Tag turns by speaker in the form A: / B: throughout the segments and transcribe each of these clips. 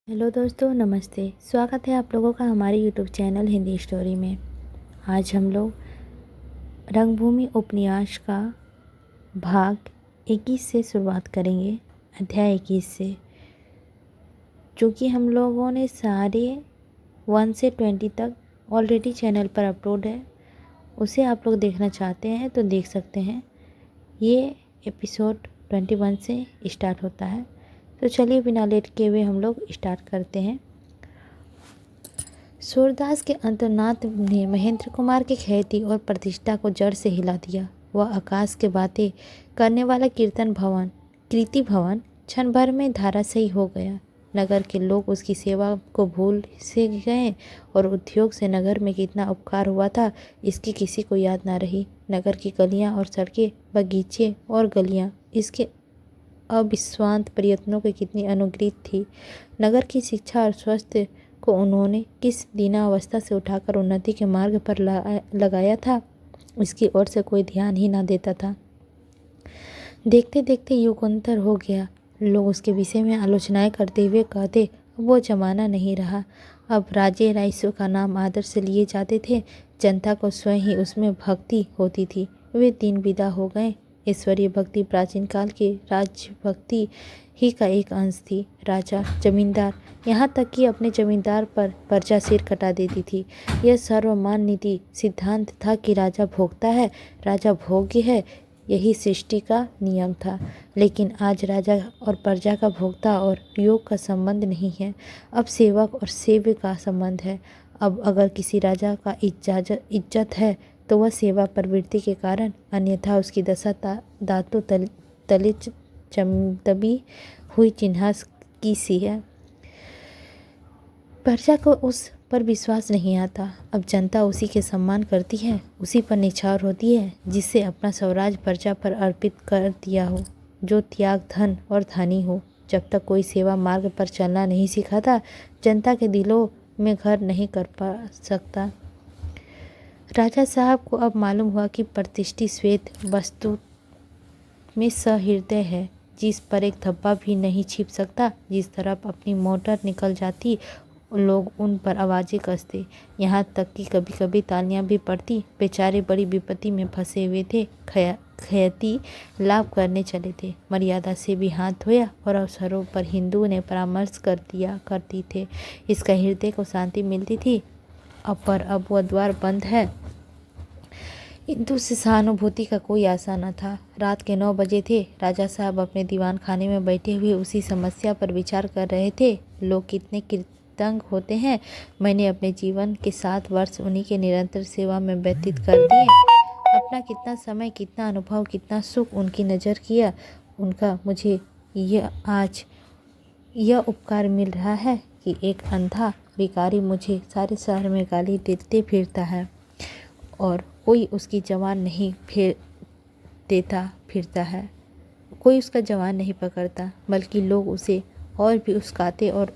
A: Hello दोस्तों, नमस्ते। स्वागत है आप लोगों का हमारे यूट्यूब चैनल हिंदी स्टोरी में। आज हम लोग रंगभूमि उपन्यास का भाग 21 से शुरुआत करेंगे, अध्याय 21 से, जो कि हम लोगों ने सारे 1 से 20 तक ऑलरेडी चैनल पर अपलोड है। उसे आप लोग देखना चाहते हैं तो देख सकते हैं। ये एपिसोड 21 से स्टार्ट होता है। तो चलिए बिना लेट के हुए हम लोग स्टार्ट करते हैं। सूरदास के अंतर्नाद ने महेंद्र कुमार की ख्याति और प्रतिष्ठा को जड़ से हिला दिया। वह आकाश के बातें करने वाला कीर्ति भवन क्षण भर में धराशायी हो गया। नगर के लोग उसकी सेवा को भूल से गए और उद्योग से नगर में कितना उपकार हुआ था इसकी किसी को याद ना रही। नगर की गलियां और सड़कें, बगीचे और गलियां इसके अविश्रांत प्रयत्नों की कितनी अनुग्रहित थी। नगर की शिक्षा और स्वास्थ्य को उन्होंने किस दीनावस्था से उठाकर उन्नति के मार्ग पर लगाया था, इसकी ओर से कोई ध्यान ही ना देता था। देखते देखते युगांतर हो गया। लोग उसके विषय में आलोचनाएं करते हुए कहते, अब वो जमाना नहीं रहा। अब राजे राइसों का नाम आदर से लिए जाते थे। जनता को स्वयं ही उसमें भक्ति होती थी। वे दिन विदा हो गए। ईश्वरीय भक्ति प्राचीन काल की राज्य भक्ति ही का एक अंश थी। राजा, जमींदार, यहाँ तक कि अपने जमींदार पर प्रजा सिर कटा देती थी। यह सर्वमान्य नीति सिद्धांत था कि राजा भोगता है, राजा भोग्य है। यही सृष्टि का नियम था। लेकिन आज राजा और प्रजा का भोक्ता और योग का संबंध नहीं है, अब सेवक और सेव्य का संबंध है। अब अगर किसी राजा का इज्जत है तो वह सेवा प्रवृत्ति के कारण, अन्यथा उसकी दशा दांतों तले दबी हुई चिन्हास की सी है। प्रजा को उस पर विश्वास नहीं आता। अब जनता उसी के सम्मान करती है, उसी पर निछावर होती है जिससे अपना स्वराज प्रजा पर अर्पित कर दिया हो, जो त्याग धन और धनी हो। जब तक कोई सेवा मार्ग पर चलना नहीं सिखाता, जनता के दिलों में घर नहीं कर पा सकता। राजा साहब को अब मालूम हुआ कि प्रतिष्ठित श्वेत वस्तु में सहृदय है, जिस पर एक धब्बा भी नहीं छिप सकता। जिस तरफ अपनी मोटर निकल जाती, लोग उन पर आवाज़ें कसते, यहाँ तक कि कभी कभी तालियां भी पड़ती। बेचारे बड़ी विपत्ति में फंसे हुए थे, ख्याति लाभ करने चले थे। मर्यादा से भी हाथ धोया और अवसरों पर हिंदू ने परामर्श कर दिया करती थे। इसका हृदय को शांति मिलती थी। अब वह द्वार बंद है। इंदु से सहानुभूति का कोई आशा न था। रात के 9 बजे थे। राजा साहब अपने दीवान खाने में बैठे हुए उसी समस्या पर विचार कर रहे थे। लोग कितने कृतज्ञ होते हैं। मैंने अपने जीवन के 7 वर्ष उन्हीं के निरंतर सेवा में व्यतीत कर दिए। अपना कितना समय, कितना अनुभव, कितना सुख उनकी नज़र किया। उनका मुझे आज यह उपकार मिल रहा है कि एक अंधा भिखारी मुझे सारे शहर में गाली देते फिरता है और कोई उसकी जवान नहीं फिरता है। कोई उसका जवान नहीं पकड़ता, बल्कि लोग उसे और भी उस्काते और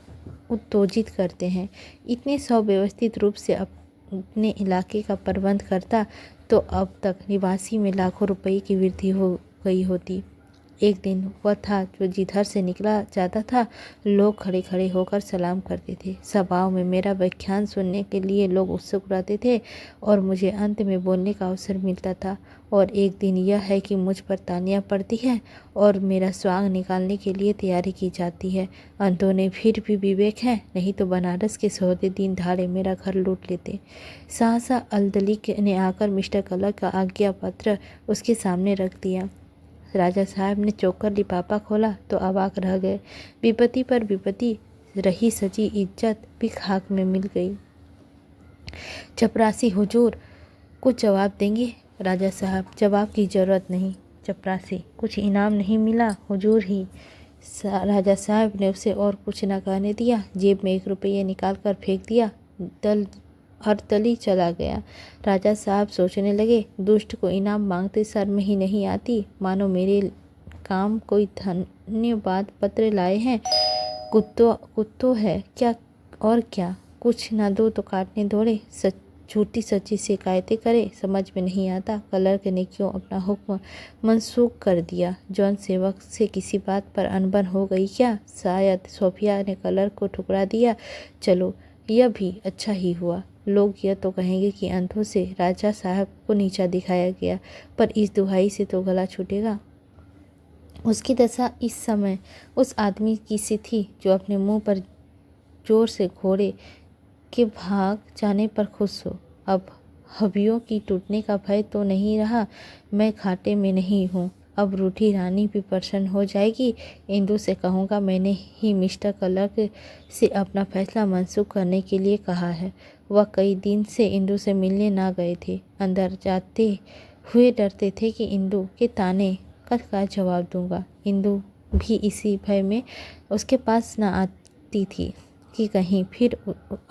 A: उत्तेजित करते हैं। इतने सुव्यवस्थित रूप से अपने इलाके का प्रबंध करता तो अब तक निवासी में लाखों रुपए की वृद्धि हो गई होती। एक दिन वह था जो जिधर से निकला जाता था, लोग खड़े खड़े होकर सलाम करते थे। सभाओं में मेरा व्याख्यान सुनने के लिए लोग उत्सुक रहते थे और मुझे अंत में बोलने का अवसर मिलता था। और एक दिन यह है कि मुझ पर तालियां पड़ती हैं और मेरा स्वांग निकालने के लिए तैयारी की जाती है। अंतों ने फिर भी विवेक है, नहीं तो बनारस के सौदे दिन दहाड़े मेरा घर लूट लेते। सहसा अल्दली ने आकर मिस्टर कलर का आज्ञा पत्र उसके सामने रख दिया। राजा साहब ने चौकर लिफाफा खोला तो अवाक रह गए। विपत्ति पर विपत्ति, रही सजी इज्जत भी खाक में मिल गई। चपरासी हुजूर, कुछ जवाब देंगे? राजा साहब, जवाब की जरूरत नहीं। चपरासी, कुछ इनाम नहीं मिला हुजूर ही। राजा साहब ने उसे और कुछ न कहने दिया। जेब में 1 रुपया निकाल कर फेंक दिया। हरतली चला गया। राजा साहब सोचने लगे, दुष्ट को इनाम मांगते शर्म ही नहीं आती, मानो मेरे काम कोई धन्यवाद पत्र लाए हैं। कुत्तो है क्या और क्या, कुछ ना दो तो काटने दौड़े। झूठी सच्ची शिकायतें करे, समझ में नहीं आता। कलर ने क्यों अपना हुक्म मनसूख कर दिया? जॉन सेवक से किसी बात पर अनबन हो गई क्या? शायद सोफिया ने कलर को ठुकरा दिया। चलो यह भी अच्छा ही हुआ। लोग यह तो कहेंगे कि अंधों से राजा साहब को नीचा दिखाया गया, पर इस दुहाई से तो गला छूटेगा। उसकी दशा इस समय उस आदमी की सी थी जो अपने मुंह पर जोर से घोड़े के भाग जाने पर खुश हो। अब हड्डियों की टूटने का भय तो नहीं रहा। मैं घाटे में नहीं हूँ। अब रूठी रानी भी प्रसन्न हो जाएगी। इंदु से कहूँगा मैंने ही मिस्टर क्लर्क से अपना फैसला मंसूख करने के लिए कहा है। वह कई दिन से इंदु से मिलने ना गए थे। अंदर जाते हुए डरते थे कि इंदु के ताने का क्या जवाब दूंगा। इंदु भी इसी भय में उसके पास न आती थी कि कहीं फिर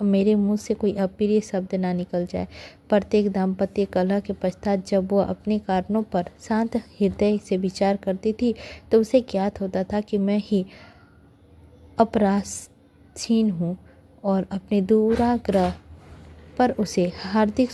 A: मेरे मुंह से कोई अप्रिय शब्द ना निकल जाए। प्रत्येक दाम्पत्य कलह के पश्चात जब वह अपने कारणों पर शांत हृदय से विचार करती थी तो उसे ज्ञात होता था कि मैं ही अपराधहीन हूँ और अपने दुराग्रह पर उसे हार्दिक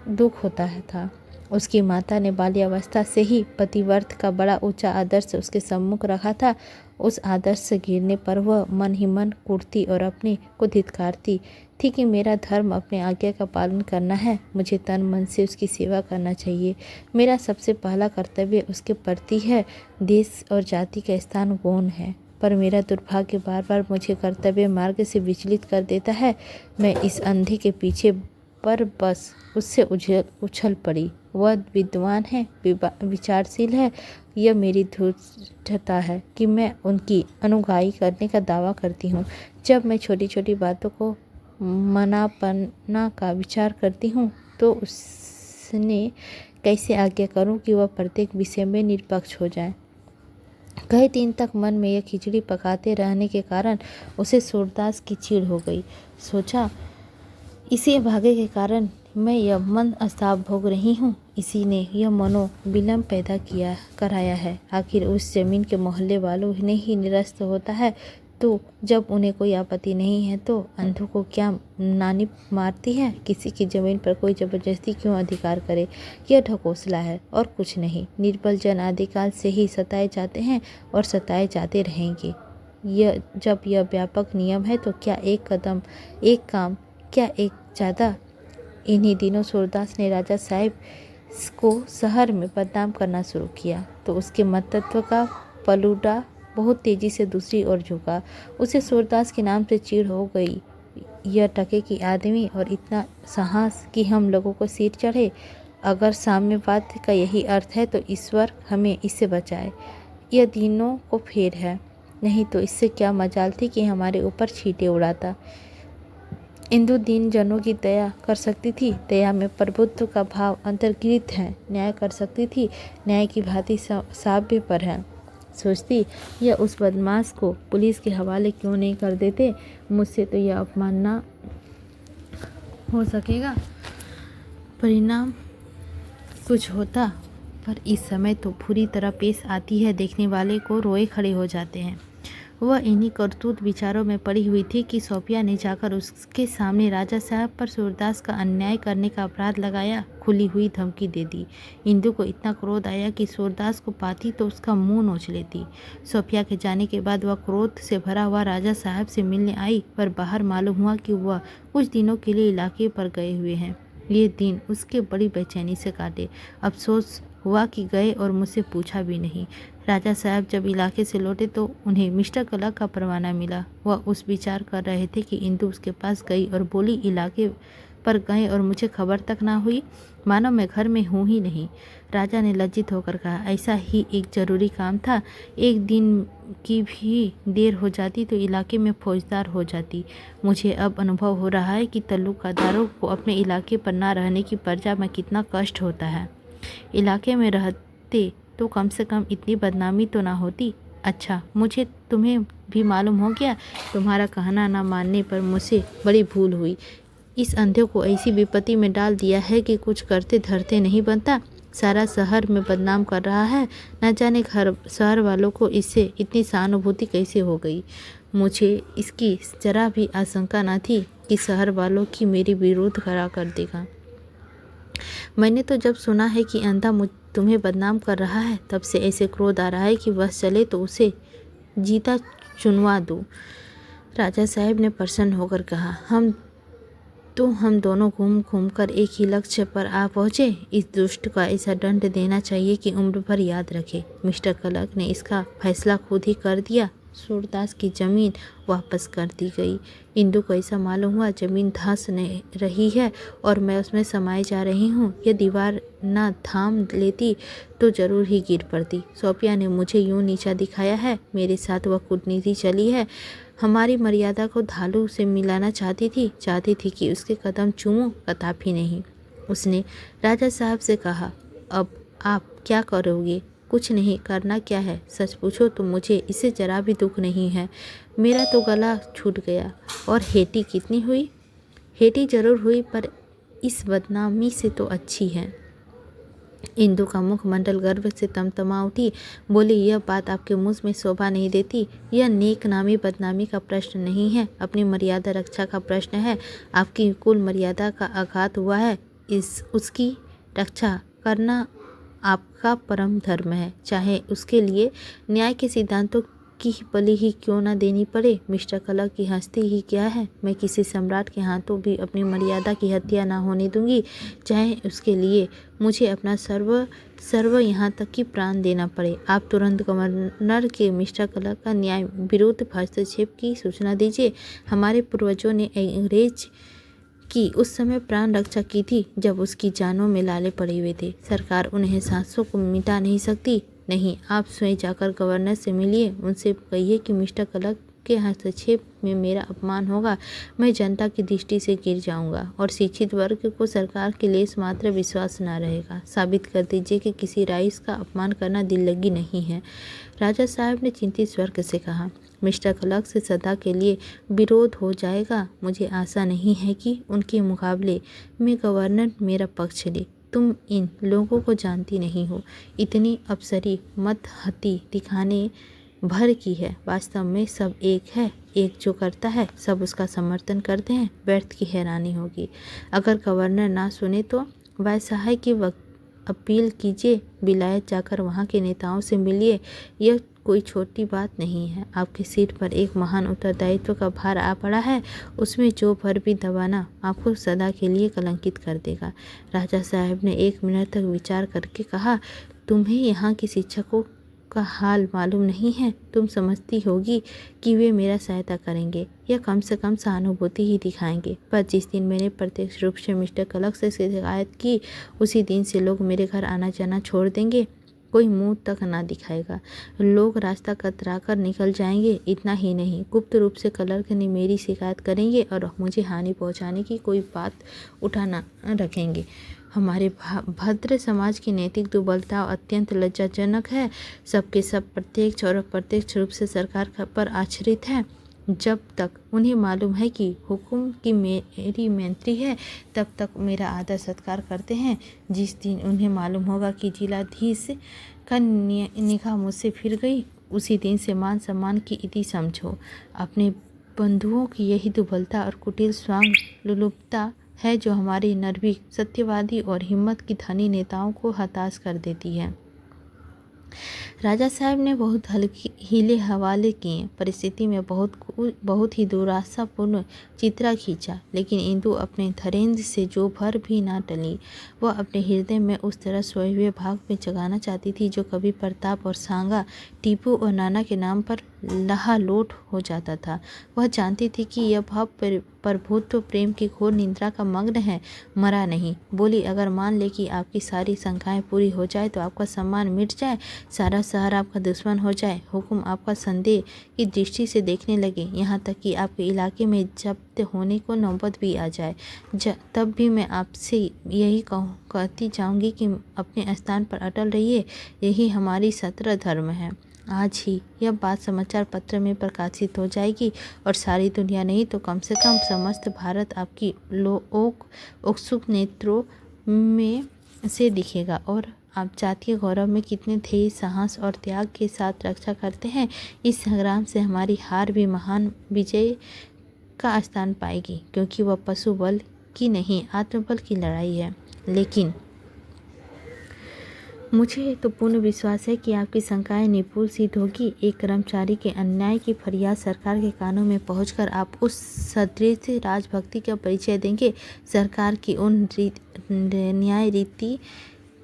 A: दुख होता था। उसकी माता ने बाल्यावस्था से ही पतिव्रत का बड़ा ऊंचा आदर्श उसके सम्मुख रखा था। उस आदर्श से गिरने पर वह मन ही मन कुढ़ती और अपने को धिक्कारती थी कि मेरा धर्म अपने आज्ञा का पालन करना है। मुझे तन मन से उसकी सेवा करना चाहिए। मेरा सबसे पहला कर्तव्य उसके प्रति है। देश और जाति का स्थान गौण है, पर मेरा दुर्भाग्य बार बार मुझे कर्तव्य मार्ग से विचलित कर देता है। मैं इस अंधे के पीछे पर बस उससे उछल पड़ी। वह विद्वान है, विचारशील है। यह मेरी धूर्तता है कि मैं उनकी अनुगामी करने का दावा करती हूँ। जब मैं छोटी छोटी बातों को मनापना का विचार करती हूँ तो उसने कैसे आज्ञा करूँ कि वह प्रत्येक विषय में निष्पक्ष हो जाए। कई दिन तक मन में यह खिचड़ी पकाते रहने के कारण उसे सूरदास की चिढ़ हो गई। सोचा इसी भाग्य के कारण मैं यह मन अस्ताप भोग रही हूँ। इसी ने यह मनोविलंब पैदा कराया है। आखिर उस जमीन के मोहल्ले वालों ने ही निरस्त होता है, तो जब उन्हें कोई आपत्ति नहीं है तो अंधों को क्या नानी मारती है। किसी की जमीन पर कोई जबरदस्ती क्यों अधिकार करे? यह ढकोसला है और कुछ नहीं। निर्बल जन आदिकाल से ही सताए जाते हैं और सताए जाते रहेंगे। जब यह व्यापक नियम है तो क्या एक काम क्या एक ज़्यादा। इन्हीं दिनों सूरदास ने राजा साहब को शहर में बदनाम करना शुरू किया तो उसके मतत्व का पलूडा बहुत तेजी से दूसरी ओर झुका। उसे सूरदास के नाम से चिढ़ हो गई। यह टके की आदमी और इतना साहस कि हम लोगों को सिर चढ़े। अगर साम्यवाद का यही अर्थ है तो ईश्वर हमें इससे बचाए। यह दिनों को फेर है, नहीं तो इससे क्या मजाल थी कि हमारे ऊपर छींटे उड़ाता। इंदु दीन जनों की दया कर सकती थी। दया में प्रभुत्व का भाव अंतर्गृहित है। न्याय कर सकती थी। न्याय की भांति साव्य पर है। सोचती यह उस बदमाश को पुलिस के हवाले क्यों नहीं कर देते। मुझसे तो यह अपमान ना हो सकेगा। परिणाम कुछ होता, पर इस समय तो बुरी तरह पेश आती है। देखने वाले को रोए खड़े हो जाते हैं। वह इन्हीं करतूत विचारों में पड़ी हुई थी कि सोफिया ने जाकर उसके सामने राजा साहब पर सूरदास का अन्याय करने का अपराध लगाया, खुली हुई धमकी दे दी। इंदु को इतना क्रोध आया कि सूरदास को पाती तो उसका मुंह नोच लेती। सोफिया के जाने के बाद वह क्रोध से भरा हुआ राजा साहब से मिलने आई, पर बाहर मालूम हुआ कि वह कुछ दिनों के लिए इलाके पर गए हुए हैं। ये दिन उसके बड़ी बेचैनी से काटे। अफसोस हुआ कि गए और मुझसे पूछा भी नहीं। राजा साहब जब इलाके से लौटे तो उन्हें मिस्टर क्लर्क का परवाना मिला। वह उस विचार कर रहे थे कि इंदु उसके पास गई और बोली इलाके पर गए और मुझे खबर तक ना हुई, मानो मैं घर में हूँ ही नहीं। राजा ने लज्जित होकर कहा ऐसा ही एक जरूरी काम था। एक दिन की भी देर हो जाती तो इलाके में फौजदार हो जाती। मुझे अब अनुभव हो रहा है कि तल्लुकादारों को अपने इलाके पर ना रहने की प्रजा में कितना कष्ट होता है। इलाके में रहते तो कम से कम इतनी बदनामी तो ना होती। अच्छा, मुझे तुम्हें भी मालूम हो गया। तुम्हारा कहना ना मानने पर मुझसे बड़ी भूल हुई। इस अंधे को ऐसी विपत्ति में डाल दिया है कि कुछ करते धरते नहीं बनता। सारा शहर में बदनाम कर रहा है। न जाने शहर वालों को इससे इतनी सहानुभूति कैसे हो गई। मुझे इसकी जरा भी आशंका न थी कि शहर वालों की मेरी विरोध करा कर देगा। मैंने तो जब सुना है कि अंधा तुम्हें बदनाम कर रहा है, तब से ऐसे क्रोध आ रहा है कि बस चले तो उसे जीता चुनवा दूँ। राजा साहब ने प्रसन्न होकर कहा, हम दोनों घूम घूम कर एक ही लक्ष्य पर आ पहुँचे। इस दुष्ट का ऐसा दंड देना चाहिए कि उम्र भर याद रखे। मिस्टर कलक ने इसका फैसला खुद ही कर दिया। सूरदास की ज़मीन वापस कर दी गई। इंदु को ऐसा मालूम हुआ ज़मीन धंस नहीं रही है और मैं उसमें समाये जा रही हूँ। यह दीवार न थाम लेती तो ज़रूर ही गिर पड़ती। सोफिया ने मुझे यूँ नीचा दिखाया है, मेरे साथ वह कूटनीति चली है। हमारी मर्यादा को धालू से मिलाना चाहती थी कि उसके कदम चूमूं, कदापि नहीं। उसने राजा साहब से कहा, अब आप क्या करोगे? कुछ नहीं, करना क्या है? सच पूछो तो मुझे इससे जरा भी दुख नहीं है। मेरा तो गला छूट गया। और हेटी कितनी हुई? हेटी जरूर हुई, पर इस बदनामी से तो अच्छी है। इंदु का मुखमंडल गर्व से तमतमा उठी। बोली, यह बात आपके मुँह में शोभा नहीं देती। यह नेक नामी बदनामी का प्रश्न नहीं है, अपनी मर्यादा रक्षा का प्रश्न है। आपकी कुल मर्यादा का आघात हुआ है, उसकी रक्षा करना आपका परम धर्म है, चाहे उसके लिए न्याय के सिद्धांतों की बलि ही क्यों न देनी पड़े। मिस्टर कलक की हस्ती ही क्या है। मैं किसी सम्राट के हाथों भी अपनी मर्यादा की हत्या ना होने दूंगी, चाहे उसके लिए मुझे अपना सर्व यहाँ तक कि प्राण देना पड़े। आप तुरंत गवर्नर के मिस्टर कलक का न्याय विरुद्ध हस्तक्षेप की सूचना दीजिए। हमारे पूर्वजों ने अंग्रेज की उस समय प्राण रक्षा की थी जब उसकी जानों में लाले पड़े हुए थे। सरकार उन्हें सांसों को मिटा नहीं सकती। नहीं, आप स्वयं जाकर गवर्नर से मिलिए, उनसे कहिए कि मिस्टर कलक के हस्तक्षेप में मेरा अपमान होगा, मैं जनता की दृष्टि से गिर जाऊंगा और शिक्षित वर्ग को सरकार के लेस मात्र विश्वास न रहेगा। साबित कर दीजिए कि किसी राइस का अपमान करना दिल लगी नहीं है। राजा साहब ने चिंतित स्वर से कहा, मिस्टर कलक से सदा के लिए विरोध हो जाएगा। मुझे आशा नहीं है कि उनके मुकाबले में गवर्नर मेरा पक्ष ले। तुम इन लोगों को जानती नहीं हो। इतनी अफसरी मतहती दिखाने भर की है। वास्तव में सब एक है। एक जो करता है सब उसका समर्थन करते हैं। व्यर्थ की हैरानी होगी। अगर गवर्नर ना सुने तो वायसराय की अपील कीजिए। विलायत जाकर वहाँ के नेताओं से मिलिए। यह कोई छोटी बात नहीं है। आपके सिर पर एक महान उत्तरदायित्व का भार आ पड़ा है। उसमें जो भर भी दबाना आपको सदा के लिए कलंकित कर देगा। राजा साहब ने 1 मिनट तक विचार करके कहा, तुम्हें यहाँ के शिक्षकों का हाल मालूम नहीं है। तुम समझती होगी कि वे मेरा सहायता करेंगे या कम से कम सहानुभूति ही दिखाएंगे, पर जिस दिन मैंने प्रत्यक्ष रूप से मिस्टर कलक से शिकायत की, उसी दिन से लोग मेरे घर आना जाना छोड़ देंगे। कोई मुंह तक ना दिखाएगा। लोग रास्ता कतरा कर निकल जाएंगे। इतना ही नहीं, गुप्त रूप से कलर्क ने मेरी शिकायत करेंगे और मुझे हानि पहुंचाने की कोई बात उठाना रखेंगे। हमारे भद्र समाज की नैतिक दुर्बलता अत्यंत लज्जाजनक है। सबके सब प्रत्यक्ष और अप्रत्यक्ष रूप से सरकार पर आश्रित है। जब तक उन्हें मालूम है कि हुक्म की मेरी मंत्री है, तब तक मेरा आदर सत्कार करते हैं। जिस दिन उन्हें मालूम होगा कि जिलाधीश का निगाह मुझसे फिर गई, उसी दिन से मान सम्मान की इति समझो। अपने बंधुओं की यही दुर्बलता और कुटिल स्वांग लुलुपता है जो हमारी निर्भीक, सत्यवादी और हिम्मत की धनी नेताओं को हताश कर देती है। राजा साहब ने बहुत हीले हवाले किए। परिस्थिति में बहुत ही दुराशापूर्ण चित्रा खींचा, लेकिन इंदु अपने धैर्य से जो भर भी ना टली। वह अपने हृदय में उस तरह सोए हुए भाव में जगाना चाहती थी जो कभी प्रताप और सांगा, टीपू और नाना के नाम पर लहालोट हो जाता था। वह जानती थी कि यह भाव प्रभुत्व प्रेम की घोर निंद्रा का मग्न है, मरा नहीं। बोली, अगर मान ले कि आपकी सारी शंकाएं पूरी हो जाए तो आपका सम्मान मिट जाए, सारा शहर आपका दुश्मन हो जाए, हुक्म आपका संदेह की दृष्टि से देखने लगे, यहाँ तक कि आपके इलाके में जब्त होने को नौबत भी आ जाए, तब भी मैं आपसे यही कहती जाऊंगी कि अपने स्थान पर अटल रहिए। यही हमारी सत्र धर्म है। आज ही यह बात समाचार पत्र में प्रकाशित हो जाएगी और सारी दुनिया नहीं तो कम से कम समस्त भारत आपकी उत्सुक नेत्रों में से दिखेगा और आप जातीय गौरव में कितने धैर्य, साहस और त्याग के साथ रक्षा करते हैं। इस संग्राम से हमारी हार भी महान विजय का स्थान पाएगी, क्योंकि वह पशु बल की नहीं, आत्मबल की लड़ाई है। लेकिन मुझे तो पूर्ण विश्वास है कि आपकी शंकाएं निपुण सिद्ध होगी। एक कर्मचारी के अन्याय की फरियाद सरकार के कानों में पहुंचकर आप उस सदृश राजभक्ति का परिचय देंगे, सरकार की उन न्याय रीति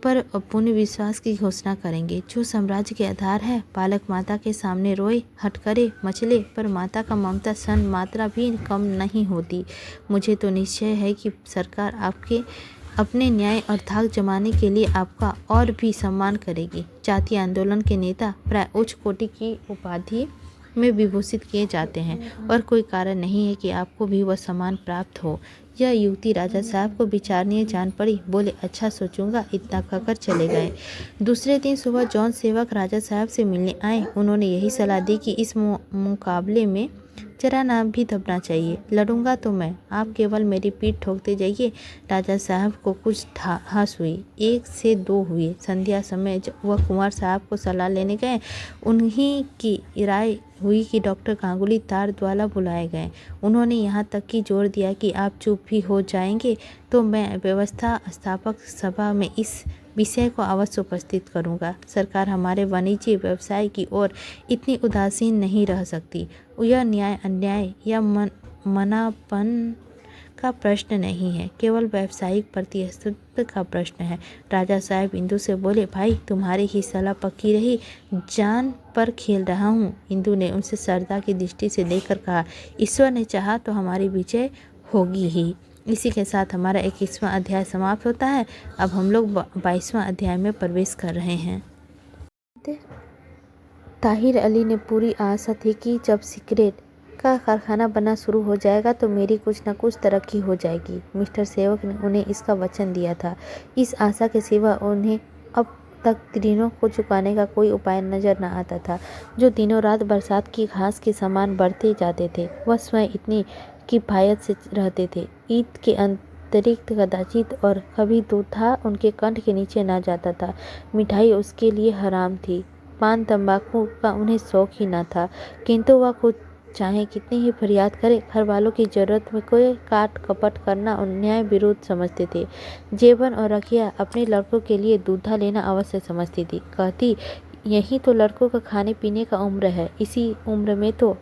A: पर पूर्ण विश्वास की घोषणा करेंगे जो साम्राज्य के आधार है। बालक माता के सामने रोए, हट करे, मचले, पर माता का ममता सन मात्रा भी कम नहीं होती। मुझे तो निश्चय है कि सरकार आपके अपने न्याय और धाक जमाने के लिए आपका और भी सम्मान करेगी। जातीय आंदोलन के नेता प्राय उच्च कोटि की उपाधि में विभूषित किए जाते हैं और कोई कारण नहीं है कि आपको भी वह सम्मान प्राप्त हो। यह युवती राजा साहब को विचारणीय जान पड़ी। बोले, अच्छा सोचूंगा, इतना कहकर चले गए। दूसरे दिन सुबह जौन सेवक राजा साहब से मिलने आए, उन्होंने यही सलाह दी कि इस मुकाबले में जरा नाम भी दबना चाहिए। लड़ूंगा तो मैं, आप केवल मेरी पीठ ठोकते जाइए। राजा साहब को कुछ हंस हुई। 1 से 2 हुए। संध्या समय जब वह कुंवर साहब को सलाह लेने गए, उन्हीं की राय हुई कि डॉक्टर गांगुली तार द्वारा बुलाए गए। उन्होंने यहाँ तक कि जोर दिया कि आप चुप भी हो जाएंगे तो मैं व्यवस्था स्थापक सभा में इस विषय को अवश्य उपस्थित करूंगा। सरकार हमारे वाणिज्य व्यवसाय की ओर इतनी उदासीन नहीं रह सकती। यह न्याय अन्याय या मनापन का प्रश्न नहीं है, केवल व्यावसायिक प्रतिस्पर्धा का प्रश्न है। राजा साहब इंदु से बोले, भाई तुम्हारी ही सलाह पक्की रही, जान पर खेल रहा हूँ। इंदु ने उनसे श्रद्धा की दृष्टि से देखकर कहा, ईश्वर ने चाहा तो हमारी विजय होगी ही। इसी के साथ हमारा 21वां अध्याय समाप्त होता है। अब हम लोग 22वां अध्याय में प्रवेश कर रहे हैं। ताहिर अली ने पूरी आशा थी कि जब सिगरेट का कारखाना बनना शुरू हो जाएगा तो मेरी कुछ न कुछ तरक्की हो जाएगी। मिस्टर सेवक ने उन्हें इसका वचन दिया था। इस आशा के सिवा उन्हें अब तक ऋणों को चुकाने का कोई उपाय नजर न आता था, जो दिनों रात बरसात की घास के समान बढ़ते जाते थे। वह स्वयं इतनी किफायत से रहते थे। ईद के अतिरिक्त कदाचित और कभी दूधा उनके कंठ के नीचे न जाता था। मिठाई उसके लिए हराम थी। पान तंबाकू का उन्हें शौक ही न था, किंतु वह खुद चाहे कितनी ही फरियाद करे, घर वालों की जरूरत में कोई काट कपट करना अन्याय विरुद्ध समझते थे। जेबन और रखिया अपने लड़कों के लिए दूधा लेना अवश्य समझती थी। कहती, यही तो लड़कों का खाने पीने का उम्र है, इसी उम्र में तो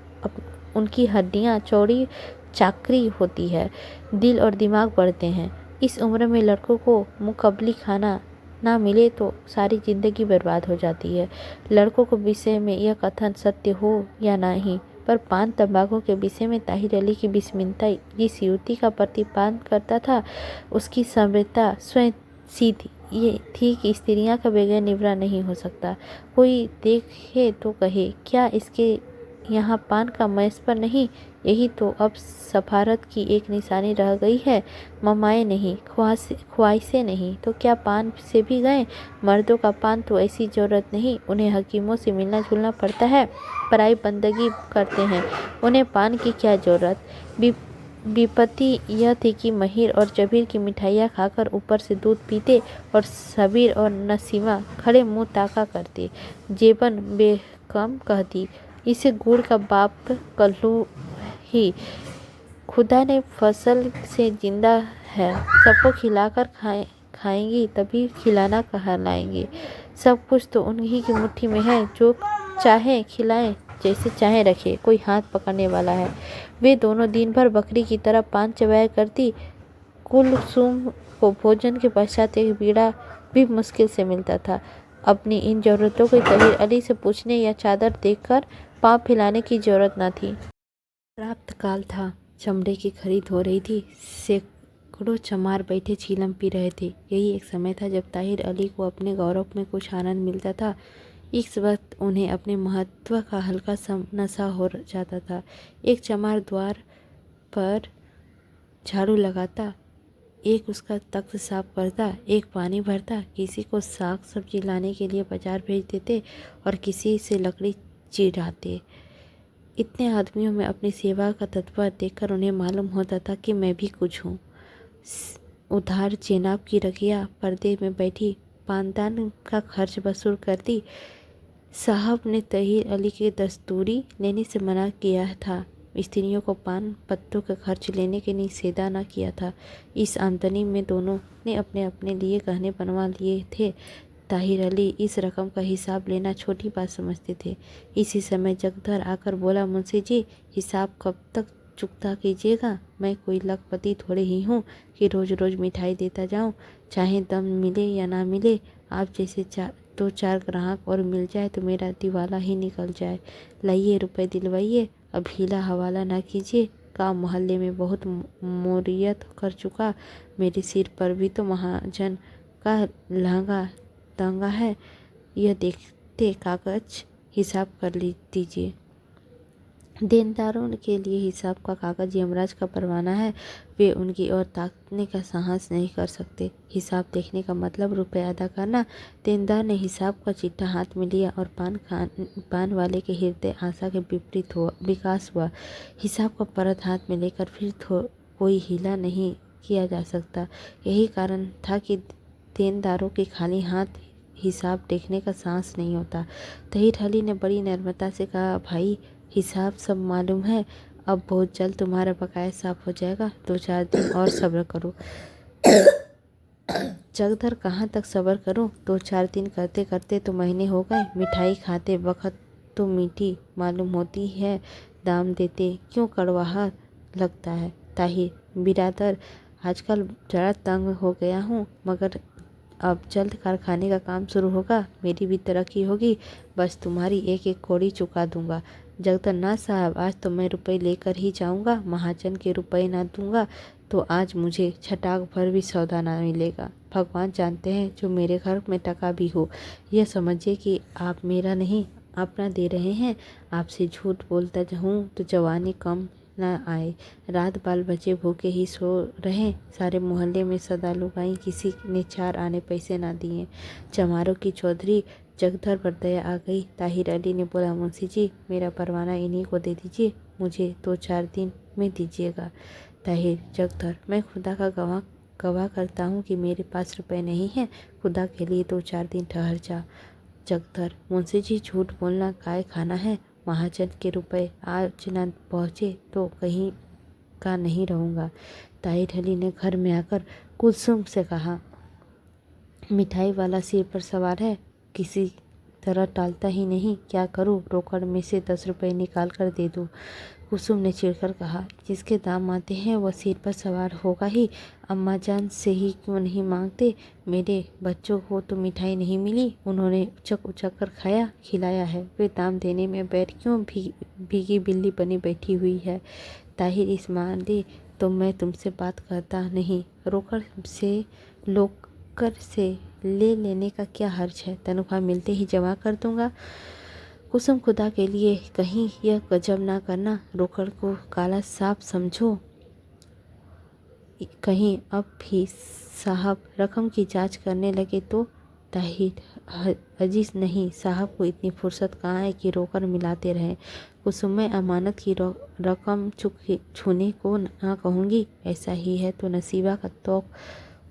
A: उनकी हड्डियां चौड़ी चाकरी होती है, दिल और दिमाग बढ़ते हैं। इस उम्र में लड़कों को मुकबली खाना ना मिले तो सारी जिंदगी बर्बाद हो जाती है। लड़कों के विषय में यह कथन सत्य हो या नहीं, पर पान तंबाकू के विषय में ताहिर अली की विस्मितता जिस युवती का प्रतिपादन करता था, उसकी समृद्धता स्वयं सीधी ये थी कि स्त्रियां का बगैर निवरा नहीं हो सकता। कोई देखे तो कहे, क्या इसके यहाँ पान का मैस पर नहीं? यही तो अब सफारत की एक निशानी रह गई है। ममाएं नहीं, ख्वाहिशें नहीं, तो क्या पान से भी गए? मर्दों का पान तो ऐसी जरूरत नहीं, उन्हें हकीमों से मिलना जुलना पड़ता है, पराई बंदगी करते हैं, उन्हें पान की क्या जरूरत। विपत्ति यह थी कि महिर और जबीर की मिठाइयाँ खाकर ऊपर से दूध पीते और सबीर और नसीमा खड़े मुंह ताका करते। जेबन बेकम कहती, इसे गुड़ का बाप कल्लू ही, खुदा ने फसल से जिंदा है, सबको खिलाकर खाएंगी तभी खिलाना कहलाएंगे। सब कुछ तो उन्हीं की मुट्ठी में है, जो चाहे खिलाएं जैसे चाहे रखे, कोई हाथ पकड़ने वाला है। वे दोनों दिन भर बकरी की तरह पान चबाया करती। कुलसुम को भोजन के पश्चात एक बीड़ा भी मुश्किल से मिलता था। अपनी इन जरूरतों को ताहिर अली से पूछने या चादर देखकर पाँव फैलाने की जरूरत न थी। प्राप्त काल था, चमड़े की खरीद हो रही थी, सैकड़ों चमार बैठे चीलम पी रहे थे। यही एक समय था जब ताहिर अली को अपने गौरव में कुछ आनंद मिलता था। इस वक्त उन्हें अपने महत्व का हल्का सा नशा हो जाता था। एक चमार द्वार पर झाड़ू लगाता, एक उसका तख्त साफ करता, एक पानी भरता, किसी को साग सब्जी लाने के लिए बाजार भेज देते और किसी से लकड़ी चिढ़ाते। इतने आदमियों में अपनी सेवा का तत्पर देखकर उन्हें मालूम होता था कि मैं भी कुछ हूँ। उधार जैनाब की रखिया पर्दे में बैठी पानदान का खर्च वसूल करती। साहब ने ताहिर अली के दस्तूरी लेने से मना किया था, स्त्रियों को पान पत्तों का खर्च लेने के निषेधा न किया था। इस आमदनी में दोनों ने अपने अपने लिए गहने बनवा लिए थे। ताहिर अली इस रकम का हिसाब लेना छोटी बात समझते थे। इसी समय जगधर आकर बोला, मुंशी जी, हिसाब कब तक चुकता कीजिएगा? मैं कोई लखपति थोड़े ही हूँ कि रोज रोज मिठाई देता जाऊँ, चाहे दम मिले या ना मिले। आप जैसे दो चार ग्राहक और मिल जाए तो मेरा दिवाला ही निकल जाए। लाइए रुपए दिलवाइए, अब हीला हवाला ना कीजिए। गाँव मोहल्ले में बहुत मोरियत कर चुका, मेरे सिर पर भी तो महाजन का लहंगा तंगा है। यह देखते कागज हिसाब कर दीजिए। देनदारों के लिए हिसाब का कागज यमराज का परवाना है। वे उनकी ओर ताकने का साहस नहीं कर सकते। हिसाब देखने का मतलब रुपए अदा करना। देनदार ने हिसाब का चिट्ठा हाथ में लिया और पान वाले के हृदय आशा के विपरीत विकास हुआ। हिसाब का परत हाथ में लेकर फिर कोई हीला नहीं किया जा सकता। यही कारण था कि देनदारों के खाली हाथ हिसाब देखने का साहस नहीं होता। ताहिर अली ने बड़ी नम्रता से कहा, भाई, हिसाब सब मालूम है, अब बहुत जल्द तुम्हारा बकाया साफ हो जाएगा, 2-4 दिन और सब्र करो। जगधर, कहाँ तक सब्र करूं? 2-4 दिन करते करते तो महीने हो गए। मिठाई खाते वक्त तो मीठी मालूम होती है, दाम देते क्यों कड़वाहा लगता है। ताहिर बिरादर, आजकल जरा तंग हो गया हूँ, मगर अब जल्द कारखाने का काम शुरू होगा, मेरी भी तरक्की होगी, बस तुम्हारी एक एक कौड़ी चुका दूंगा। जगधर, ना साहब, आज तो मैं रुपए लेकर ही जाऊंगा। महाजन के रुपए ना दूंगा तो आज मुझे छटाक भर भी सौदा ना मिलेगा। भगवान जानते हैं, जो मेरे घर में टका भी हो, यह समझिए कि आप मेरा नहीं अपना दे रहे हैं। आपसे झूठ बोलता हूँ तो जवानी कम ना आए। रात बाल बच्चे भूखे ही सो रहे, सारे मोहल्ले में सदा लुगाई, किसी ने 4 आने पैसे ना दिए। चमारों की चौधरी जगधर पर दया आ गई। ताहिर अली ने बोला, मुंशी जी, मेरा परवाना इन्हीं को दे दीजिए, मुझे 2-4 दिन में दीजिएगा। ताहिर, जगधर, मैं खुदा का गवाह करता हूँ कि मेरे पास रुपए नहीं है, खुदा के लिए 2-4 दिन ठहर जा। जगधर, मुंशी जी, झूठ बोलना काय खाना है। महाजन के रुपए आज न पहुँचे तो कहीं का नहीं रहूँगा। ताहिर अली ने घर में आकर कुलसुम से कहा, मिठाई वाला सिर पर सवार है, किसी तरह टालता ही नहीं, क्या करूं? रोकड़ में से 10 रुपए निकाल कर दे दूं। कुसुम ने चिढ़कर कहा, जिसके दाम आते हैं वह सिर पर सवार होगा ही। अम्मा जान से ही क्यों नहीं मांगते? मेरे बच्चों को तो मिठाई नहीं मिली, उन्होंने उचक उचक कर खाया खिलाया है, वे दाम देने में बैठ क्यों भीगी बिल्ली बनी बैठी हुई है। ताहिर, इस मामले तो मैं तुमसे बात करता नहीं, रोकड़ से लोकर से ले लेने का क्या हर्ज है, तनख्वाह मिलते ही जमा कर दूंगा। कुसुम, खुदा के लिए कहीं यह गजब ना करना, रोकड़ को काला साफ समझो, कहीं अब भी साहब रकम की जांच करने लगे तो। ताहिर, अजीज नहीं, साहब को इतनी फुर्सत कहाँ है कि रोकड़ मिलाते रहें। कुसुम, मैं अमानत की रकम छूने को ना कहूँगी, ऐसा ही है तो नसीबा का तोक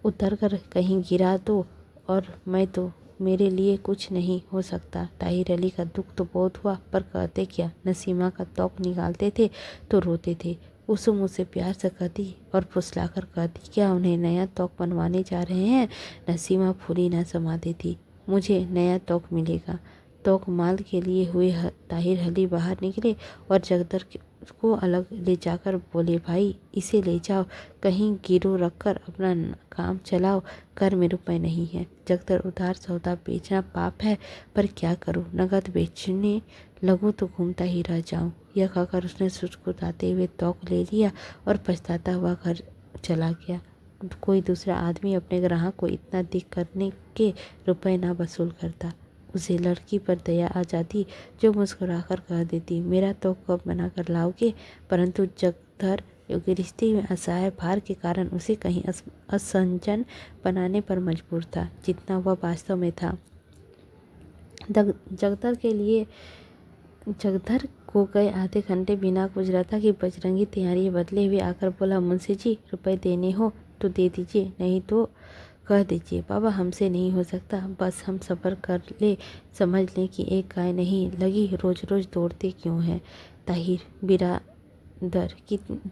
A: उतर कर कहीं गिरा दो और मैं तो मेरे लिए कुछ नहीं हो सकता। ताहिर अली का दुख तो बहुत हुआ, पर कहते क्या? नसीमा का तौक निकालते थे तो रोते थे। कुसुम उसे प्यार से कहती और फुसलाकर कहती, क्या उन्हें नया तौक बनवाने जा रहे हैं? नसीमा फूली न समा देती, मुझे नया तौक मिलेगा। तौक माल के लिए हुए ताहिर अली बाहर निकले और जगदर को अलग ले जाकर बोले, भाई, इसे ले जाओ, कहीं गिरो रखकर अपना काम चलाओ, घर में रुपए नहीं है। जगदर, उधार सौदा बेचना पाप है, पर क्या करूं, नगद बेचने लगूं तो घूमता ही रह जाऊं। यह कहकर उसने सुसकुताते हुए तौक ले लिया और पछताता हुआ घर चला गया। कोई दूसरा आदमी अपने ग्राहक को इतना दिख करने के रुपए ना वसूल करता। उसे लड़की पर दया आ जाती, जो मुस्कुराकर कह देती, मेरा तो कब बना कर लाओगे। परंतु जगधर गृहस्थी में असहाय भार के कारण उसे कहीं असंजन बनाने पर मजबूर था, जितना वह वास्तव में था। जगधर को गए आधे घंटे बिना गुजरा था कि बजरंगी तैयारी बदले हुए आकर बोला, मुंशी जी, रुपए देने हो तो दे दीजिए, नहीं तो कह दीजिए। बाबा, हमसे नहीं हो सकता, बस हम सब्र कर ले, समझ लें कि एक गाय नहीं लगी, रोज रोज दौड़ते क्यों हैं। ताहिर दर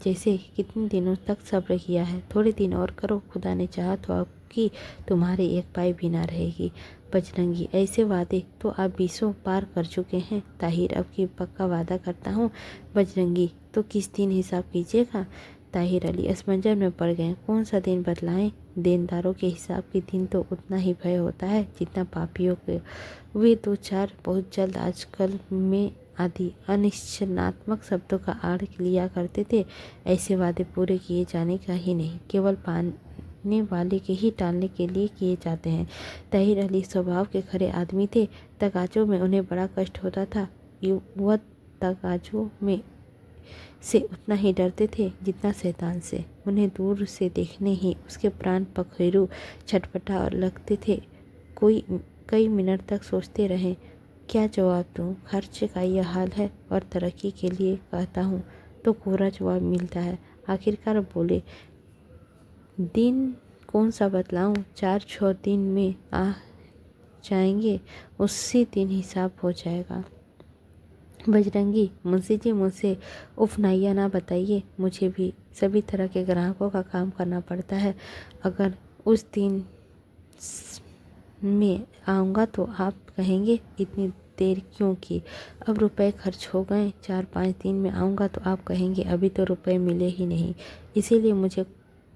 A: जैसे कितने दिनों तक सब्र किया है। थोड़े दिन और करो, खुदा ने चाहा तो आपकी तुम्हारी एक पाई भी ना रहेगी। बजरंगी, ऐसे वादे तो आप 20 पार कर चुके हैं। ताहिर, अब की पक्का वादा करता हूँ। बजरंगी, तो किस दिन हिसाब कीजिएगा? ताहिर अली असमंजस में पड़ गए। कौन सा दिन बतलाएं? देनदारों के हिसाब के दिन तो उतना ही भय होता है जितना पापियों के। वे 2-4 बहुत जल्द आजकल में आदि अनिश्चनात्मक शब्दों का आड़ लिया करते थे। ऐसे वादे पूरे किए जाने का ही नहीं, केवल पाने वाले के ही टालने के लिए किए जाते हैं। ताहिर अली स्वभाव के खरे आदमी थे। तगाजों में उन्हें बड़ा कष्ट होता था। वह तगाजों में से उतना ही डरते थे जितना शैतान से। उन्हें दूर से देखने ही उसके प्राण पखेरु छटपटा और लगते थे। कई मिनट तक सोचते रहे, क्या जवाब दूँ? खर्च का यह हाल है और तरक्की के लिए कहता हूँ तो कोरा जवाब मिलता है। आखिरकार बोले, दिन कौन सा बतलाऊँ? 4-6 दिन में आ जाएंगे, उसी दिन हिसाब हो जाएगा। बजरंगी, मुंशी जी मुझसे उफनाइया ना बताइए। मुझे भी सभी तरह के ग्राहकों का काम करना पड़ता है। अगर उस दिन में आऊँगा तो आप कहेंगे इतनी देर क्यों की? अब रुपए खर्च हो गए। 4-5 दिन में आऊँगा तो आप कहेंगे अभी तो रुपए मिले ही नहीं। इसीलिए मुझे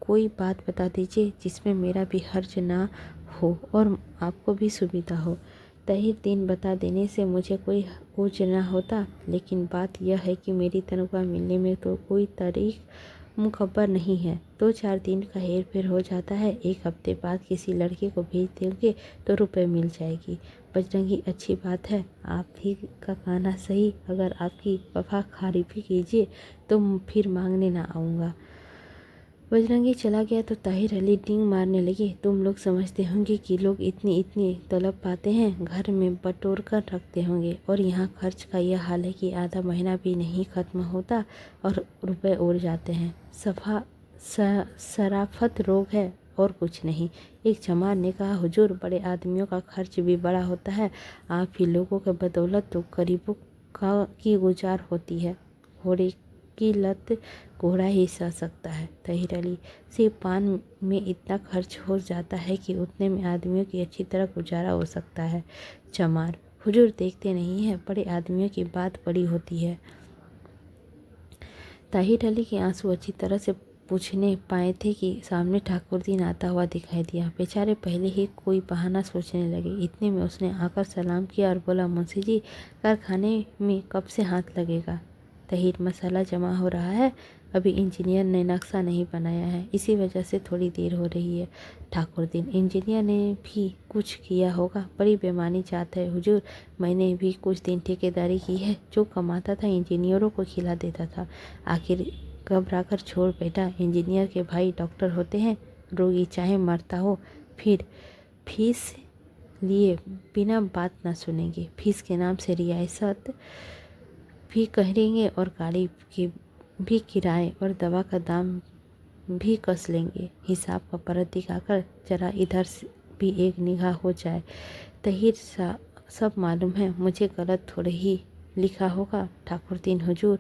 A: कोई बात बता दीजिए जिसमें मेरा भी हर्ज ना हो और आपको भी सुविधा हो। ताहिर, दिन बता देने से मुझे कोई ऊर्ज ना होता, लेकिन बात यह है कि मेरी तनख्वाह मिलने में तो कोई तारीख मुकब्बर नहीं है। 2-4 दिन का हेर फेर हो जाता है। 1 हफ्ते बाद किसी लड़के को भेज देंगे तो रुपए मिल जाएगी। बजरंगी, अच्छी बात है, आप ही का कहना सही। अगर आपकी वफा खारी भी कीजिए तो फिर मांगने ना आऊँगा। बजरंगी चला गया तो ताहिर अली डींग मारने लगे। तुम लोग समझते होंगे कि लोग इतनी इतनी तलब पाते हैं, घर में बटोर कर रखते होंगे, और यहाँ खर्च का यह हाल है कि आधा महीना भी नहीं खत्म होता और रुपए उड़ जाते हैं। शराफत रोग है और कुछ नहीं। एक चमार ने कहा, हुजूर, बड़े आदमियों का खर्च भी बड़ा होता है। आप ही लोगों के बदौलत तो गरीबों की गुजार होती है। घोड़े की लत घोड़ा ही सह सकता है। ताहिर अली, सिर्फ पान में इतना खर्च हो जाता है कि उतने में आदमियों की अच्छी तरह गुजारा हो सकता है। चमार, हुजूर देखते नहीं है, बड़े आदमियों की बात बड़ी होती है। ताहिर अली के आंसू अच्छी तरह से पूछने पाए थे कि सामने ठाकुरदीन आता हुआ दिखाई दिया। बेचारे पहले ही कोई बहाना सोचने लगे। इतने में उसने आकर सलाम किया और बोला, मुंशी जी, कारखाने में कब से हाथ लगेगा? ताहिर, मसाला जमा हो रहा है, अभी इंजीनियर ने नक्शा नहीं बनाया है, इसी वजह से थोड़ी देर हो रही है। ठाकुरदीन, इंजीनियर ने भी कुछ किया होगा, बड़ी बेमानी जात है हुजूर। मैंने भी कुछ दिन ठेकेदारी की है, जो कमाता था इंजीनियरों को खिला देता था। आखिर घबरा कर छोड़ बैठा। इंजीनियर के भाई डॉक्टर होते हैं, रोगी चाहे मरता हो, फिर फीस लिए बिना बात ना सुनेंगे। फीस के नाम से रियासत भी करेंगे और गाड़ी के भी किराए और दवा का दाम भी कस लेंगे। हिसाब का परत दिखाकर जरा इधर भी एक निगाह हो जाए। ताहिर, सब मालूम है, मुझे गलत थोड़े ही लिखा होगा। ठाकुरदीन, हुजूर,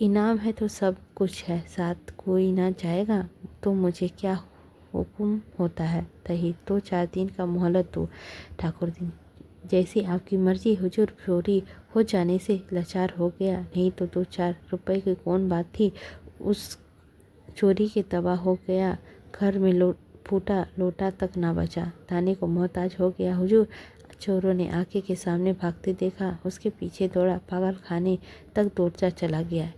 A: इनाम है तो सब कुछ है, साथ कोई ना जाएगा तो मुझे क्या हुक्म होता है? ताहिर, 2-4 दिन का मोहलत दो। ठाकुरदीन, जैसी आपकी मर्जी हुजूर। चोरी हो जाने से लाचार हो गया, नहीं तो 2-4 रुपए की कौन बात थी। उस चोरी के तबाह हो गया, घर में फूटा लोटा तक ना बचा, थाने को मोहताज हो गया हुजूर। चोरों ने आंखें के सामने भागते देखा, उसके पीछे दौड़ा, पागल खाने तक दौड़ता चला गया।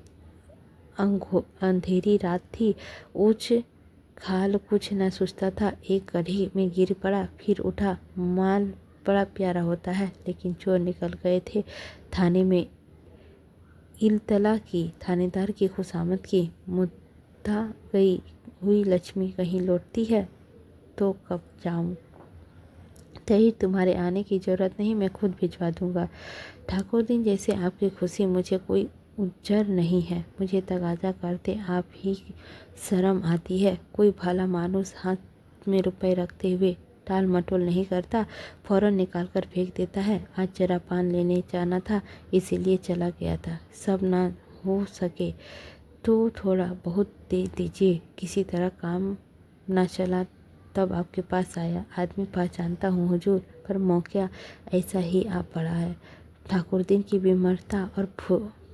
A: अंधेरी रात थी, ऊंच खाल कुछ न सोचता था। एक गड्ढे में गिर पड़ा, फिर उठा। माल बड़ा प्यारा होता है, लेकिन चोर निकल गए थे। थाने में इल्तला की, थानेदार की खुशामद की। मुद्दा गई हुई लक्ष्मी कहीं लौटती है तो कब जाऊं? ताहिर, तुम्हारे आने की ज़रूरत नहीं, मैं खुद भिजवा दूंगा। ठाकुरदीन, जैसे आपकी खुशी, मुझे कोई उज्जर नहीं है। मुझे तगाजा करते आप ही शर्म आती है। कोई भला मानुस हाथ में रुपए रखते हुए टाल मटोल नहीं करता, फौरन निकाल कर फेंक देता है। आज जरा पान लेने जाना था, इसीलिए चला गया था। सब ना हो सके तो थोड़ा बहुत दे दीजिए। किसी तरह काम ना चला तब आपके पास आया। आदमी पहचानता हूँ हुजूर, पर मौका ऐसा ही आ पड़ा है। ठाकुरदीन की विमरता और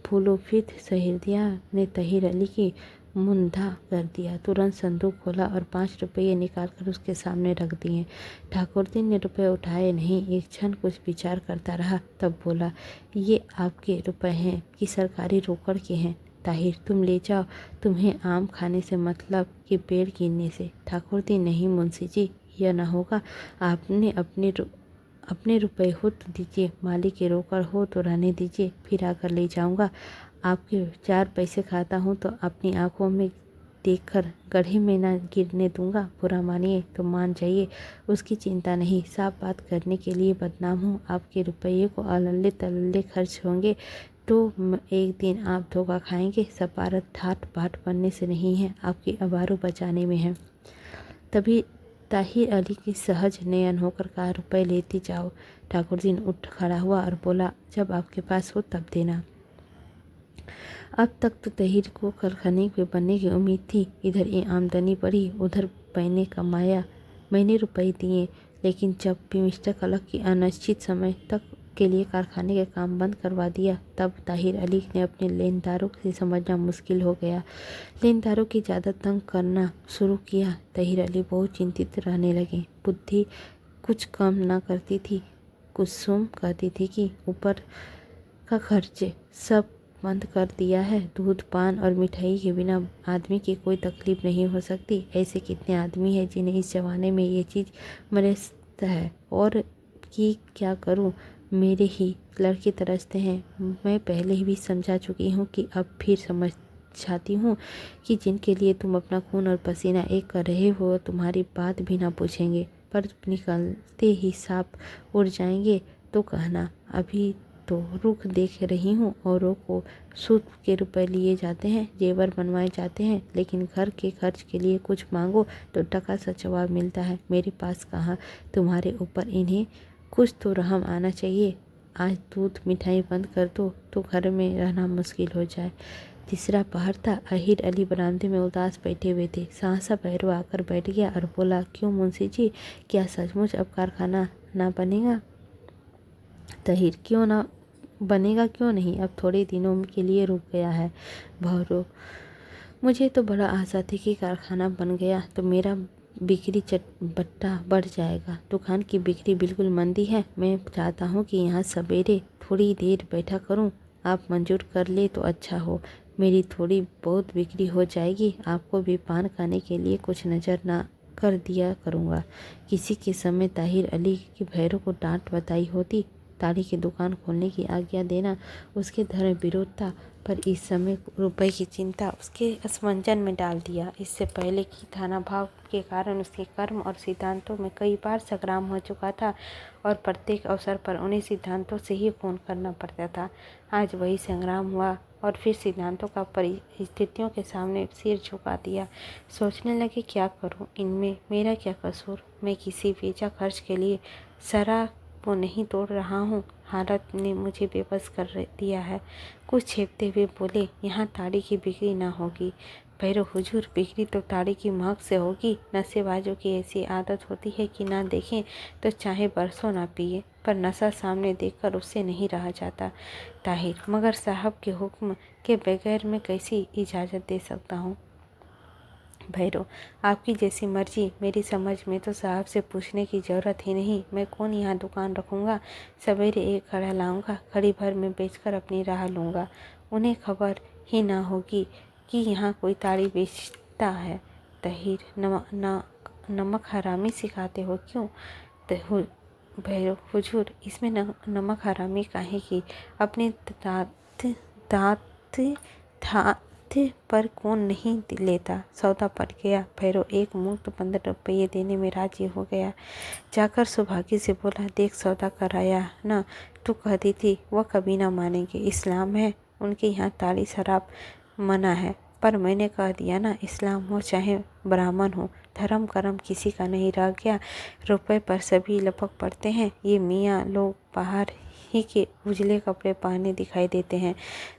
A: फूलोफित सहृदया ने तहीर अली की मुंधा कर दिया। तुरंत संदूक खोला और 5 रुपये निकालकर उसके सामने रख दिए। ठाकुरदीन ने रुपये उठाए नहीं, एक क्षण कुछ विचार करता रहा, तब बोला, ये आपके रुपए हैं कि सरकारी रोकड़ के हैं? ताहिर, तुम ले जाओ, तुम्हें आम खाने से मतलब कि पेड़ गिनने से? ठाकुरदीन, नहीं मुंशी जी, यह न होगा। आपने अपने रुपए हो तो दीजिए, मालिक के रोकड़ हो तो रहने दीजिए, फिर आकर ले जाऊंगा। आपके 4 पैसे खाता हूँ तो अपनी आंखों में देखकर गड्ढे में न गिरने दूंगा। बुरा मानिए तो मान जाइए, उसकी चिंता नहीं। साफ बात करने के लिए बदनाम हूँ। आपके रुपये को अल्ले तल्ले खर्च होंगे तो एक दिन आप धोखा खाएंगे। सफारत ठाट बाट बनने से नहीं है, आपकी आबरू बचाने में है। तभी ताहिर अली की सहज नयन होकर कहा, रुपए लेती जाओ। ठाकुरदीन उठ खड़ा हुआ और बोला, जब आपके पास हो तब देना। अब तक तो ताहिर को कारखाने के बनने की उम्मीद थी। इधर ये आमदनी बढ़ी, उधर मैंने कमाया, मैंने रुपए दिए। लेकिन जब भी मिस्टर कलक की अनिश्चित समय तक के लिए कारखाने के काम बंद करवा दिया, तब ताहिर अली ने अपने लेनदारों से समझना मुश्किल हो गया। लेनदारों की ज़्यादा तंग करना शुरू किया। ताहिर अली बहुत चिंतित रहने लगे। बुद्धि कुछ कम ना करती थी। कुसुम कहती थी कि ऊपर का खर्च सब बंद कर दिया है। दूध, पान और मिठाई के बिना आदमी की कोई तकलीफ नहीं हो सकती। ऐसे कितने आदमी हैं जिन्हें इस जमाने में ये चीज़ मरस्त है। और कि क्या करूं, मेरे ही लड़के तरसते हैं। मैं पहले ही भी समझा चुकी हूँ कि अब फिर समझाती हूँ कि जिनके लिए तुम अपना खून और पसीना एक कर रहे हो, तुम्हारी बात भी ना पूछेंगे, पर निकलते ही सांप उड़ जाएंगे तो कहना। अभी तो रुख देख रही हूँ, औरों को सूद के रुपए लिए जाते हैं, जेवर बनवाए जाते हैं, लेकिन घर के खर्च के लिए कुछ मांगो तो टका सा जवाब मिलता है। मेरे पास कहाँ? तुम्हारे ऊपर इन्हें कुछ तो रहम आना चाहिए। आज दूध मिठाई बंद कर दो तो घर में रहना मुश्किल हो जाए। तीसरा पहर था। ताहिर अली बरामदे में उदास बैठे हुए थे। सहसा भैरव आकर बैठ गया और बोला, क्यों मुंशी जी, क्या सचमुच अब कारखाना ना बनेगा? ताहिर, क्यों ना बनेगा, क्यों नहीं, अब थोड़े दिनों के लिए रुक गया है। भैरव, मुझे तो बड़ा आशा थी कि कारखाना बन गया तो मेरा बिक्री बट्टा बढ़ जाएगा। दुकान की बिक्री बिल्कुल मंदी है। मैं चाहता हूँ कि यहाँ सवेरे थोड़ी देर बैठा करूँ। आप मंजूर कर ले तो अच्छा हो। मेरी थोड़ी बहुत बिक्री हो जाएगी। आपको भी पान खाने के लिए कुछ नज़र ना कर दिया करूँगा। किसी के समय ताहिर अली की भैरव को डांट बताई होती। ताड़ी की दुकान खोलने की आज्ञा देना उसके धर्म विरोध था, पर इस समय रुपए की चिंता उसके असमंजन में डाल दिया। इससे पहले की थाना भाव के कारण उसके कर्म और सिद्धांतों में कई बार संग्राम हो चुका था और प्रत्येक अवसर पर उन्हें सिद्धांतों से ही खून करना पड़ता था। आज वही संग्राम हुआ और फिर सिद्धांतों का परिस्थितियों के सामने सिर झुका दिया। सोचने लगे, क्या करूं, इनमें मेरा क्या कसूर? मैं किसी बेजा खर्च के लिए सरा वो नहीं तोड़ रहा हूँ। हालत ने मुझे बेबस कर दिया है। कुछ छेपते हुए बोले, यहाँ ताड़ी की बिक्री ना होगी। भैरव, हुजूर, बिक्री तो ताड़ी की महक से होगी। नशेबाजों की ऐसी आदत होती है कि ना देखें तो चाहे बरसों ना पिए, पर नशा सामने देखकर उससे नहीं रहा जाता। ताहिर, मगर साहब के हुक्म के बगैर मैं कैसी इजाज़त दे सकता हूँ? भैरव, आपकी जैसी मर्जी। मेरी समझ में तो साहब से पूछने की ज़रूरत ही नहीं। मैं कौन यहाँ दुकान रखूँगा? सवेरे एक खड़ा लाऊंगा, खड़ी भर में बेचकर अपनी राह लूँगा। उन्हें खबर ही ना होगी कि यहाँ कोई ताड़ी बेचता है। ताहिर, नमक हरामी सिखाते हो क्यों? भैरव, हुजूर, इसमें नमक हरामी काहे की? अपने दाँत पर कौन नहीं लेता? सौदा पड़ गया। भैरव एक मुफ्त 15 रुपये देने में राजी हो गया। जाकर सौभाग्य से बोला, देख सौदा कराया ना, तू कहती थी वह कभी ना मानेंगे। इस्लाम है, उनके यहाँ ताड़ी शराब मना है, पर मैंने कह दिया ना, इस्लाम हो चाहे ब्राह्मण हो, धर्म कर्म किसी का नहीं रह गया। रुपए पर सभी लपक पड़ते हैं। ये मियाँ लोग बाहर
B: ही के उजले कपड़े पहने दिखाई देते हैं।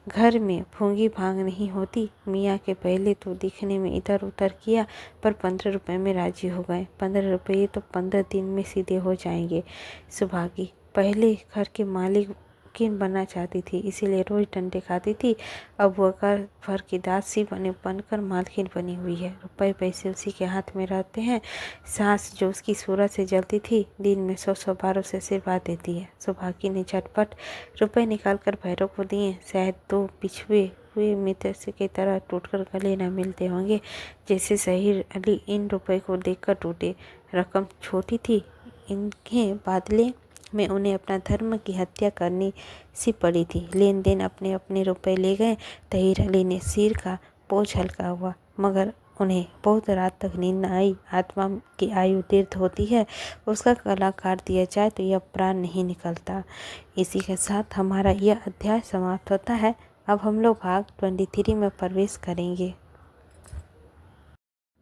B: घर में भूंगी भांग नहीं होती। मियाँ के पहले तो दिखने में इधर उधर किया, पर 15 रुपये में राजी हो गए। 15 रुपये तो 15 दिन में सीधे हो जाएंगे। सुभागी पहले घर के मालिक किन बनना चाहती थी, इसीलिए रोज डंडे खाती थी। अब वह घर भर की दासी बनकर मालकिन बनी हुई है। रुपए पैसे उसी के हाथ में रहते हैं। सास जो उसकी सूरत से जलती थी, दिन में 100 बार उसे आशीर्वाद देती है। सुभागी ने झटपट रुपए निकालकर भैरव को दिए। शायद दो बिछुए हुए मित्र से की तरह टूटकर गले न मिलते होंगे, जैसे शहीद अली इन रुपए को देखकर टूटे। रकम छोटी थी, इन्हें बादले में उन्हें अपना धर्म की हत्या करनी सी पड़ी थी। लेन देन अपने अपने रुपए ले गए। तहीर अली ने सिर का बोझ हल्का हुआ, मगर उन्हें बहुत रात तक नींद न आई। आत्मा की आयु दीर्घ होती है, उसका गला काट दिया जाए तो यह प्राण नहीं निकलता। इसी के साथ हमारा यह अध्याय समाप्त होता है। अब हम लोग भाग 23 में प्रवेश करेंगे।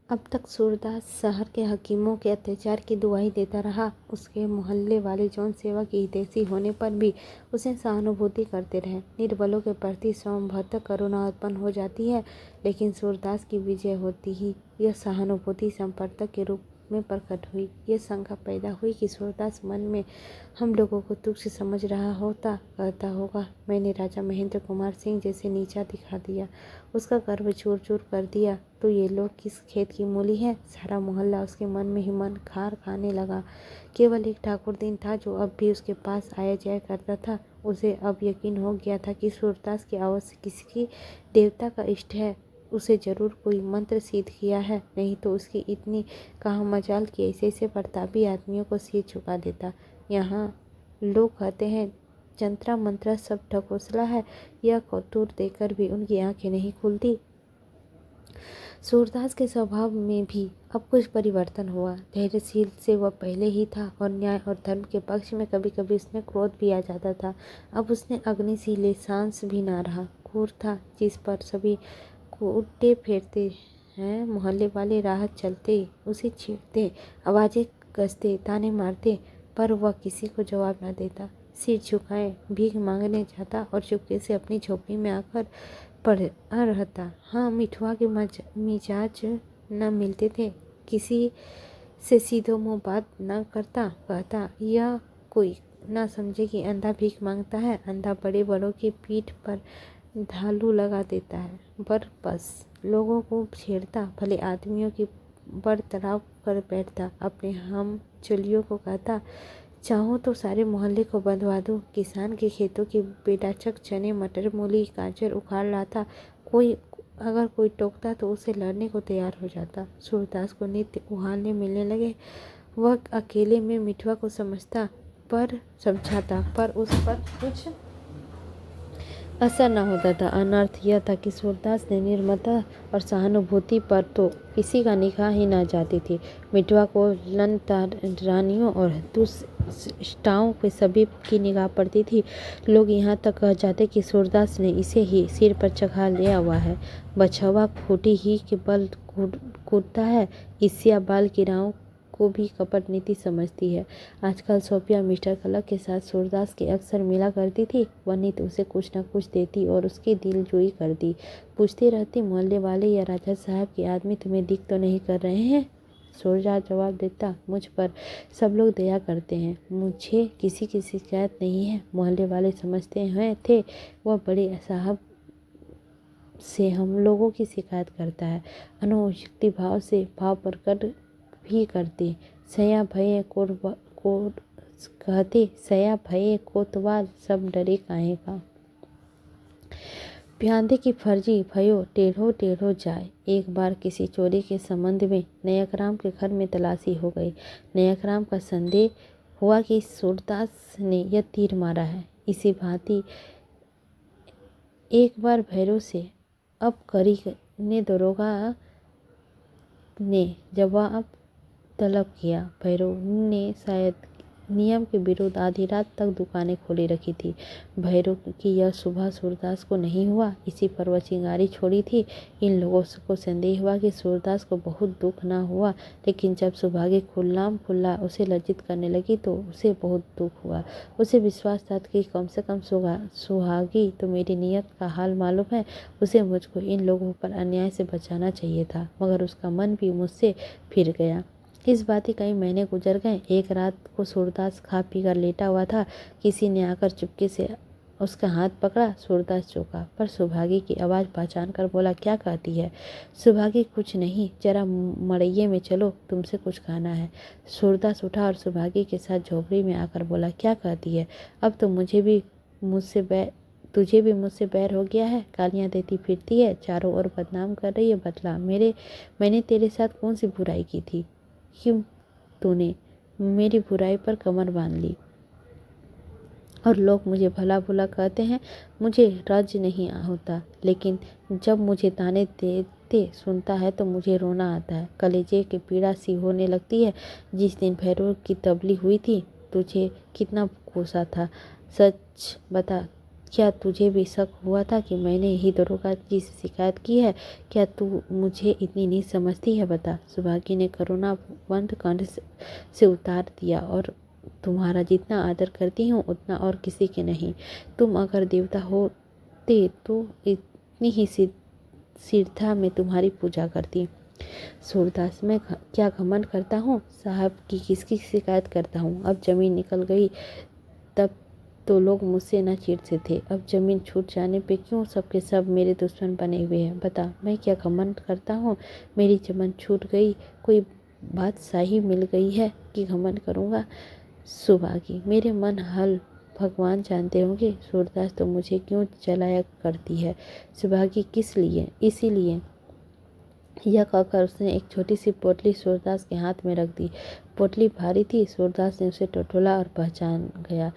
A: अब तक सूरदास शहर के हकीमों के अत्याचार की दुहाई देता रहा। उसके मोहल्ले वाले जौन सेवा की हितैषी होने पर भी उसे सहानुभूति करते रहे। निर्बलों के प्रति स्वभावतः करुणा उत्पन्न हो जाती है, लेकिन सूरदास की विजय होती ही यह सहानुभूति संपर्तक के रूप में प्रकट हुई। यह शंका पैदा हुई कि सूरदास मन में हम लोगों को तुच्छ समझ रहा होता, कहता होगा, मैंने राजा महेंद्र कुमार सिंह जैसे नीचा दिखा दिया, उसका गर्व चूर चूर कर दिया, तो ये लोग किस खेत की मूली है। सारा मोहल्ला उसके मन में ही मन खार खाने लगा। केवल एक ठाकुर दिन था जो अब भी उसके पास आया जाया करता था। उसे अब यकीन हो गया था कि सूरदास की अवश्य किसी देवता का इष्ट है। उसे जरूर कोई मंत्र सिद्ध किया है, नहीं तो उसकी इतनी कहाँ मजाल कि ऐसे ऐसे प्रतापी आदमियों को सिर झुका देता। यहाँ लोग कहते हैं जंतरा मंत्रा सब ढकोसला है। यह कौतूर देकर भी उनकी आंखें नहीं खुलती। सूरदास के स्वभाव में भी अब कुछ परिवर्तन हुआ। धैर्यशील से वह पहले ही था और न्याय और धर्म के पक्ष में कभी कभी उसमें क्रोध भी आ जाता था। अब उसने अग्नि सी ले सांस भी ना रहा। क्रूर था जिस पर सभी कूदते फिरते हैं। मोहल्ले वाले राहत चलते उसे छेड़ते, आवाज़ें कसते, ताने मारते, पर वह किसी को जवाब न देता। सिर झुकाए भीख मांगने जाता और चुपके से अपनी झोपड़ी में आकर पड़ा रहता। हाँ, मिठुआ के मिजाज न मिलते थे। किसी से सीधो मुँह बात न करता। कहता यह कोई ना समझे कि अंधा भीख मांगता है। अंधा बड़े बड़ों की पीठ पर ढालू लगा देता है। पर बस लोगों को छेड़ता, भले आदमियों की बरतराव कर बैठता। अपने हम चुलियों को कहता, चाहो तो सारे मोहल्ले को बंधवा दो। किसान के खेतों की बेडाचक चने, मटर, मूली, गाजर उखाड़ लाता। अगर कोई टोकता तो उसे लड़ने को तैयार हो जाता। सूरदास को नित्य उहाने मिलने लगे। वह अकेले में मिठुआ को समझाता, पर उस पर कुछ असर न होता था। अनर्थ यह था कि सूरदास ने निर्ममता और सहानुभूति पर तो किसी का निगाह ही न जाती थी। मिठुआ को लंतरानियों और दुष्टाओं पे सभी की निगाह पड़ती थी। लोग यहाँ तक कह जाते कि सूरदास ने इसे ही सिर पर चढ़ा लिया हुआ है। बछवा खूंटी ही के बल कूदता है। ईर्ष्या बाल गिराओं को भी कपट नीति समझती है। आजकल सोफिया मिस्टर कलक के साथ सूरदास के अक्सर मिला करती थी। वह नित्य उसे कुछ न कुछ देती और उसकी दिलजोई करती। पूछती रहती, मोहल्ले वाले या राजा साहब के आदमी तुम्हें दिख तो नहीं कर रहे हैं। सूरदास जवाब देता, मुझ पर सब लोग दया करते हैं, मुझे किसी की शिकायत नहीं है। मोहल्ले वाले समझते हैं थे वह बड़े साहब से हम लोगों की शिकायत करता है। अनुचित भाव से भाव प्रकट भी करते। सया भये कहते, सया भये कोतवाल सब डरे काहे का। प्यादे की फर्जी भयो टेढ़ो टेढ़ो जाए। एक बार किसी चोरी के संबंध में नयकराम के घर में तलाशी हो गई। नयकराम का संदेह हुआ कि सूरदास ने यह तीर मारा है। इसी भांति एक बार भैरव से अब करी ने दरोगा ने जवाब तलब किया। भैरव ने शायद नियम के विरुद्ध आधी रात तक दुकानें खोली रखी थी। भैरव की यह सुबह सूरदास को नहीं हुआ, इसी पर वह चिंगारी छोड़ी थी। इन लोगों को संदेह हुआ कि सूरदास को बहुत दुख ना हुआ, लेकिन जब सुभागी खुल्लाम खुल्ला उसे लज्जित करने लगी तो उसे बहुत दुख हुआ। उसे विश्वास था कि कम से कम सुहागी तो मेरी नियत का हाल मालूम है, उसे मुझको इन लोगों पर अन्याय से बचाना चाहिए था, मगर उसका मन भी मुझसे फिर गया। इस बात ही कई महीने गुजर गए। एक रात को सूरदास खा पी कर लेटा हुआ था। किसी ने आकर चुपके से उसका हाथ पकड़ा। सूरदास चौंका, पर सुभागी की आवाज़ पहचान कर बोला, क्या कहती है? सुभागी, कुछ नहीं, जरा मड़ैये में चलो, तुमसे कुछ कहना है। सूरदास उठा और सुभागी के साथ झोपड़ी में आकर बोला, क्या कहती है? अब तो तुझे भी मुझसे बैर हो गया है। गालियाँ देती फिरती है, चारों ओर बदनाम कर रही है। बतला, मैंने तेरे साथ कौन सी बुराई की थी? क्यों तूने मेरी बुराई पर कमर बांध ली और लोग मुझे भला बुरा कहते हैं? मुझे रज नहीं होता, लेकिन जब मुझे ताने देते सुनता है तो मुझे रोना आता है। कलेजे की पीड़ा सी होने लगती है। जिस दिन भैरव की तबली हुई थी, तुझे कितना कोसा था? सच बता, क्या तुझे भी शक हुआ था कि मैंने ही दरोगा जी से शिकायत की है? क्या तू मुझे इतनी नीच समझती है? बता। सुभागी ने करुणावंत कंठ से उतार दिया, और तुम्हारा जितना आदर करती हूँ उतना और किसी के नहीं। तुम अगर देवता होते तो इतनी ही श्रद्धा में तुम्हारी पूजा करती। सूरदास, मैं क्या घमंड करता हूँ? साहब की किसकी शिकायत करता हूँ? अब जमीन निकल गई तब तो लोग मुझसे न चिढ़ते थे, अब जमीन छूट जाने पे क्यों सबके सब मेरे दुश्मन बने हुए हैं? बता, मैं क्या घमंड करता हूँ? मेरी जमीन छूट गई, कोई बादशाही मिल गई है कि घमंड करूँगा? सुभागी, मेरे मन हल भगवान जानते होंगे। सूरदास, तो मुझे क्यों जलाया करती है? सुभागी, किस लिए? इसीलिए। यह कहकर उसने एक छोटी सी पोटली सूरदास के हाथ में रख दी। पोटली भारी थी। सूरदास ने उसे टटोला और पहचान गया।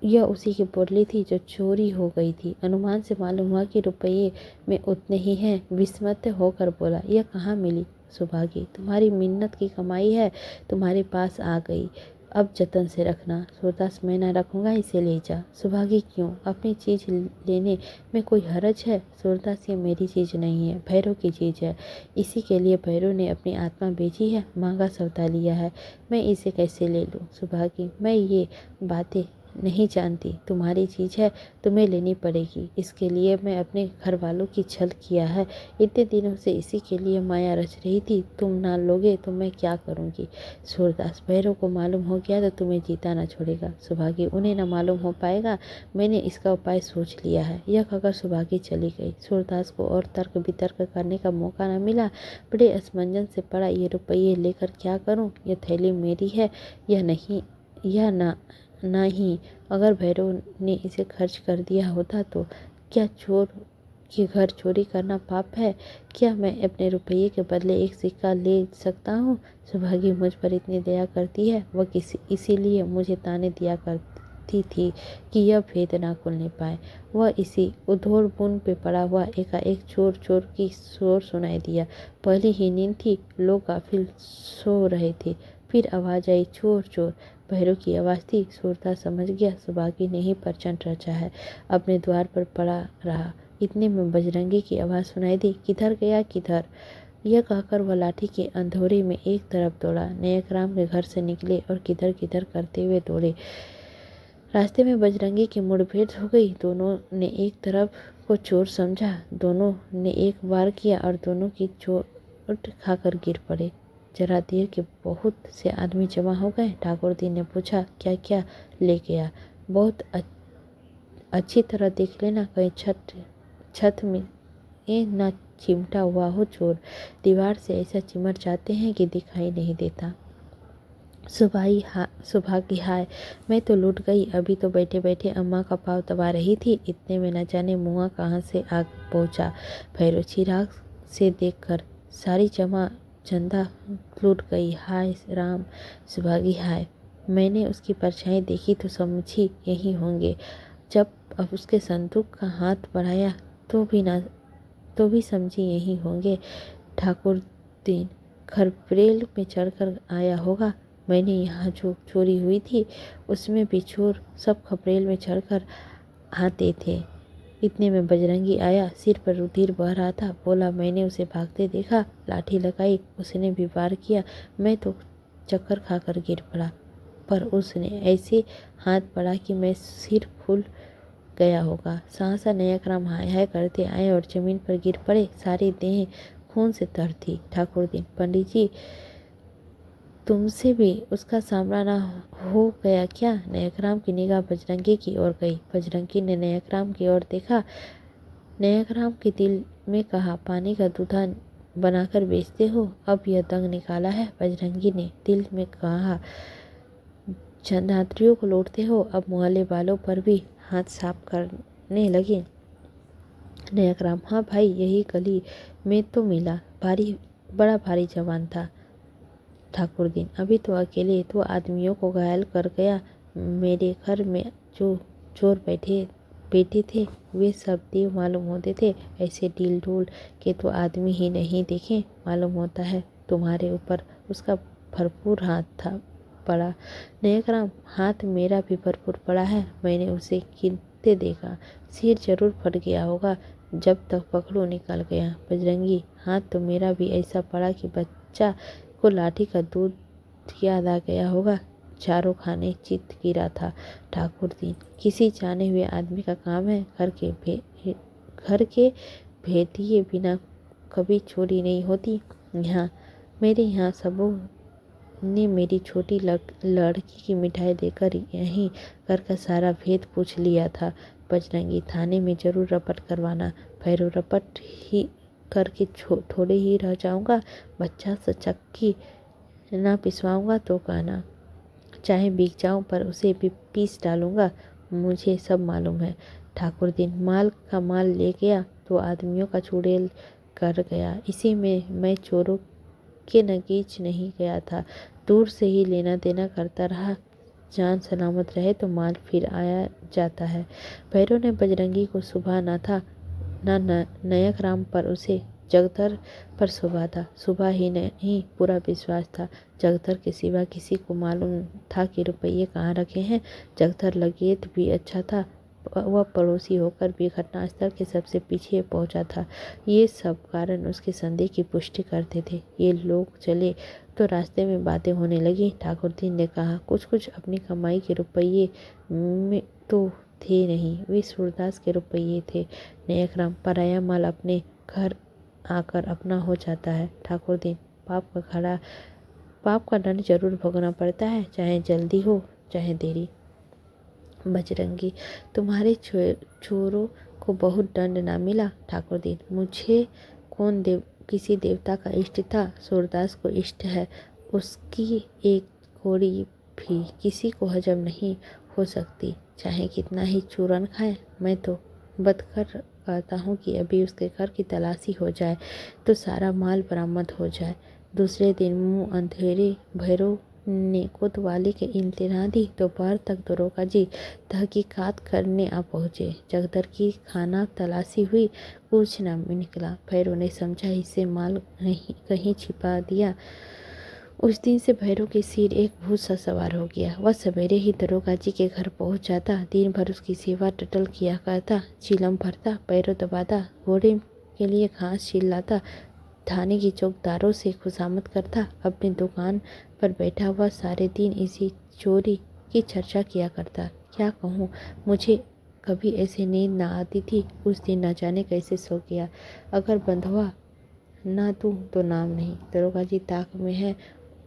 A: यह उसी की पोटली थी जो चोरी हो गई थी। अनुमान से मालूम हुआ कि रुपये में उतने ही हैं। विस्मित होकर बोला, यह कहाँ मिली? सुभागी, तुम्हारी मिन्नत की कमाई है, तुम्हारे पास आ गई, अब जतन से रखना। सूरदास, मैं ना रखूँगा, इसे ले जा। सुभागी, क्यों? अपनी चीज़ लेने में कोई हरज है? सूरदास, ये मेरी चीज़ नहीं है, भैरव की चीज़ है। इसी के लिए भैरव ने अपनी आत्मा बेची है, महंगा सौदा लिया है, मैं इसे कैसे ले लूँ? सुभागी, मैं ये बातें नहीं जानती, तुम्हारी चीज़ है, तुम्हें लेनी पड़ेगी। इसके लिए मैं अपने घर वालों की छल किया है, इतने दिनों से इसी के लिए माया रच रही थी। तुम ना लोगे तो मैं क्या करूँगी? सूरदास, भैरव को मालूम हो गया तो तुम्हें जीता ना छोड़ेगा। सुभागी, उन्हें ना मालूम हो पाएगा, मैंने इसका उपाय सोच लिया है। यह कहकर सुभागी चली गई। सूरदास को और तर्क वितर्क करने का मौका न मिला। बड़े असमंजन से पड़ा, ये रुपये लेकर क्या करूँ? यह थैली मेरी है, यह नहीं, अगर भैरव ने इसे खर्च कर दिया होता तो क्या चोर के घर चोरी करना पाप है? क्या मैं अपने रुपये के बदले एक सिक्का ले सकता हूँ? सुभागी मुझ पर इतनी दया करती है, वह इसीलिए मुझे ताने दिया करती थी कि यह भेद ना खुलने पाए। वह इसी उधोड़ बुन पे पड़ा हुआ एकाएक चोर चोर की शोर सुनाई दिया। पहली ही नींद थी, लोग गाफिल सो रहे थे। फिर आवाज़ आई, चोर चोर। भैरव की आवाज़ थी। सूरदास समझ गया सुभागी ने ही प्रचंड रचा है। अपने द्वार पर पड़ा रहा। इतने में बजरंगी की आवाज़ सुनाई दी, किधर गया किधर? यह कहकर वह लाठी के अंधोरे में एक तरफ दौड़ा। नायक के घर से निकले और किधर किधर करते हुए दौड़े। रास्ते में बजरंगी की मुठभेड़ हो गई। दोनों ने एक तरफ को चोर समझा, दोनों ने एक वार किया और दोनों की चोट खाकर गिर पड़े। जरा देर के बहुत से आदमी जमा हो गए। ठाकुर जी ने पूछा, क्या क्या ले गया? बहुत अच्छी तरह देख लेना, कहीं छत में न चिमटा हुआ हो चोर। दीवार से ऐसा चिमट जाते हैं कि दिखाई नहीं देता। सुभागी, हाय, मैं तो लूट गई। अभी तो बैठे बैठे अम्मा का पाँव दबा रही थी, इतने में न जाने मुआ कहाँ से आ पहुँचा। भैरव चिराग से देखकर सारी जमा चंदा लूट गई। हाय राम। सुभागी, हाय, मैंने उसकी परछाई देखी तो समझी यही होंगे। जब अब उसके संदूक का हाथ बढ़ाया तो भी समझी यही होंगे। ठाकुर दिन खरबरेल में चढ़कर आया होगा। मैंने यहाँ जो चोरी हुई थी उसमें भी चोर सब खपरेल में चढ़कर आते थे। इतने में बजरंगी आया, सिर पर रुधिर बह रहा था। बोला, मैंने उसे भागते देखा, लाठी लगाई, उसने भी वार किया। मैं तो चक्कर खाकर गिर पड़ा, पर उसने ऐसे हाथ पड़ा कि मैं सिर फूल गया होगा। सहसा नयकराम हाय हाय करते आए और जमीन पर गिर पड़े। सारी देह खून से तर थी। ठाकुर दिन, पंडित जी, तुमसे भी उसका सामना ना हो गया क्या? नयकराम की निगाह बजरंगी की ओर गई। बजरंगी ने नयकराम की ओर देखा। नयकराम के दिल में कहा, पानी का दूधा बनाकर बेचते हो, अब यह दंग निकाला है। बजरंगी ने दिल में कहा, छंदात्रियों को लूटते हो, अब मोहल्ले वालों पर भी हाथ साफ करने लगे। नयकराम, हाँ भाई, यही गली में तो मिला, बड़ा भारी जवान था। ठाकुर दिन, अभी तो अकेले 2 आदमियों को घायल कर गया। मेरे घर में जो चोर बैठे थे वे सब देव मालूम होते थे। ऐसे ढील ढूल के तो आदमी ही नहीं देखे। मालूम होता है तुम्हारे ऊपर उसका भरपूर हाथ था पड़ा। नयकराम, हाथ मेरा भी भरपूर पड़ा है। मैंने उसे गिरते देखा। सिर जरूर फट गया होगा, जब तक पकड़ो निकल गया। बजरंगी, हाथ तो मेरा भी ऐसा पड़ा कि बच्चा को लाठी का दूध याद आ गया होगा। चारों खाने चित गिरा था। ठाकुर दिन, किसी जाने हुए आदमी का काम है। घर के भेदिए बिना कभी चोरी नहीं होती। मेरे यहाँ सबों ने मेरी छोटी लड़की की मिठाई देकर यहीं घर का सारा भेद पूछ लिया था। बजरंगी, थाने में जरूर रपट करवाना। भैरव, रपट ही करके थोड़े ही रह जाऊंगा। बच्चा से चक्की ना पिसवाऊंगा तो कहना, चाहे बिक जाऊं पर उसे भी पीस डालूंगा। मुझे सब मालूम है। ठाकुर दिन, माल का माल ले गया तो आदमियों का चुड़ैल कर गया। इसी में मैं चोरों के नगीच नहीं गया था, दूर से ही लेना देना करता रहा। जान सलामत रहे तो माल फिर आया जाता है। भैरव ने बजरंगी को सुबह न था न नयकराम पर उसे जगधर पर सुबह था। सुबह ही नहीं, पूरा विश्वास था। जगधर के सिवा किसी को मालूम था कि रुपये कहाँ रखे हैं। जगधर लगेत भी अच्छा था। वह पड़ोसी होकर भी घटनास्थल के सबसे पीछे पहुंचा था। ये सब कारण उसके संदेह की पुष्टि करते थे। ये लोग चले तो रास्ते में बातें होने लगी। ठाकुर दिन ने कहा, कुछ कुछ अपनी कमाई के रुपये में तो थे नहीं, वे सूरदास के रुपये थे। नयकराम, पराया माल अपने घर आकर अपना हो जाता है। ठाकुर दिन, पाप का दंड जरूर भोगना पड़ता है, चाहे जल्दी हो चाहे देरी। बजरंगी, तुम्हारे चोरों को बहुत दंड ना मिला। ठाकुर दिन, मुझे किसी देवता का इष्ट था, सूरदास को इष्ट है। उसकी एक कोड़ी भी किसी को हजम नहीं हो सकती, चाहे कितना ही चूरन खाए। मैं तो बदकर कहता हूँ कि अभी उसके घर की तलाशी हो जाए तो सारा माल बरामद हो जाए। दूसरे दिन मुँह अंधेरे भैरव ने कोतवाली के इम्तिहा दी। दोपहर तक दरोगा जी तहकीकात करने आ पहुँचे। जगदर की खाना तलाशी हुई, कुछ न निकला। भैरव ने समझा इससे माल कहीं छिपा दिया। उस दिन से भैरव के सिर एक भूत सा सवार हो गया। वह सवेरे ही दरोगा जी के घर पहुंच जाता, दिन भर उसकी सेवा टटल किया करता, चिलम भरता, पैरों दबाता, घोड़े के लिए घास छील लाता, थाने की चौकीदारों से खुशामद करता। अपनी दुकान पर बैठा हुआ सारे दिन इसी चोरी की चर्चा किया करता। क्या कहूँ, मुझे कभी ऐसे नींद ना आती थी। उस दिन न जाने कैसे सो गया। अगर बंधुआ ना दूँ तो नाम नहीं। दरोगा जी ताक में है,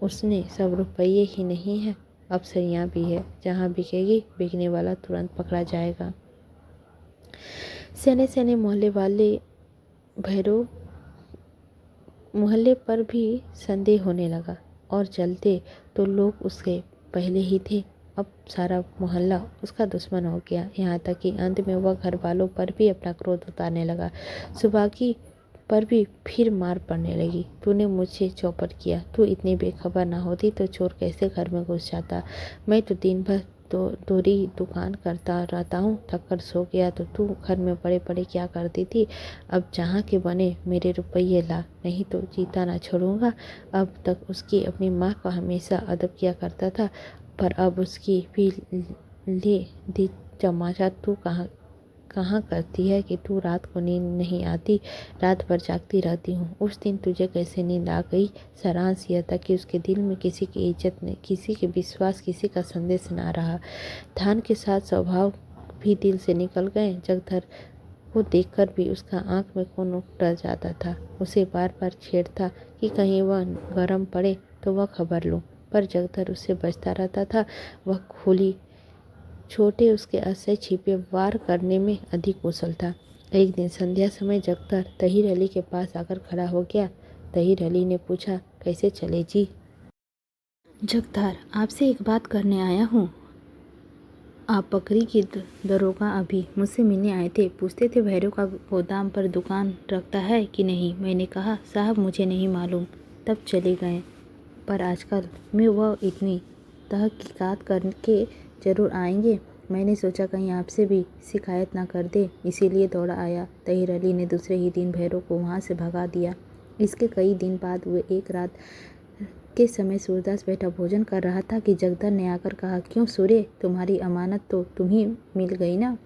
A: उसने सब रुपये ही नहीं है, अफसरियाँ भी है। जहाँ बिकेगी बिकने वाला तुरंत पकड़ा जाएगा। सने सने मोहल्ले पर भी संदेह होने लगा, और चलते तो लोग उसके पहले ही थे। अब सारा मोहल्ला उसका दुश्मन हो गया। यहाँ तक कि अंत में वह घर वालों पर भी अपना क्रोध उतारने लगा। सुबह की पर भी फिर मार पड़ने लगी। तूने मुझे चौपट किया। तू इतनी बेखबर ना होती तो चोर कैसे घर में घुस जाता। मैं तो दिन भर दूरी दुकान करता रहता हूँ, थक कर सो गया तो तू घर में पड़े पड़े क्या करती थी। अब जहाँ के बने मेरे रुपये ला, नहीं तो जीता ना छोड़ूंगा। अब तक उसकी अपनी माँ का हमेशा अदब किया करता था, पर अब उसकी भी ले दी तमाशा। तू कहाँ करती है कि तू रात को नींद नहीं आती, रात भर जागती रहती हूँ। उस दिन तुझे कैसे नींद आ गई। सारांश यह था कि उसके दिल में किसी की इज्जत नहीं, किसी के विश्वास, किसी का संदेश ना रहा। धान के साथ स्वभाव भी दिल से निकल गए। जगधर को देखकर भी उसका आंख में खून उतर जाता था। उसे बार बार छेड़ता कि कहीं वह गर्म पड़े तो वह खबर लूँ, पर जगधर उससे बचता रहता था। वह खुली छोटे उसके आशय छिपे वार करने में अधिक कुशल था। एक दिन संध्या समय जगधर तहीर अली के पास आकर खड़ा हो गया। तहीर अली ने पूछा, कैसे चले जी। जगधर, आपसे एक बात करने आया हूँ। आप बकरी की दरोगा अभी मुझसे मिलने आए थे, पूछते थे भैरव का गोदाम पर दुकान रखता है कि नहीं। मैंने कहा साहब मुझे नहीं मालूम, तब चले गए। पर आजकल में वह इतनी तहकीकात करके ज़रूर आएंगे। मैंने सोचा कहीं आपसे भी शिकायत ना कर दे, इसीलिए दौड़ा आया। तहीर अली ने दूसरे ही दिन भैरव को वहाँ से भगा दिया। इसके कई दिन बाद वे एक रात के समय सूरदास बैठा भोजन कर रहा था कि जगधर ने आकर कहा, क्यों सूर्य, तुम्हारी अमानत तो तुम्हें मिल गई ना।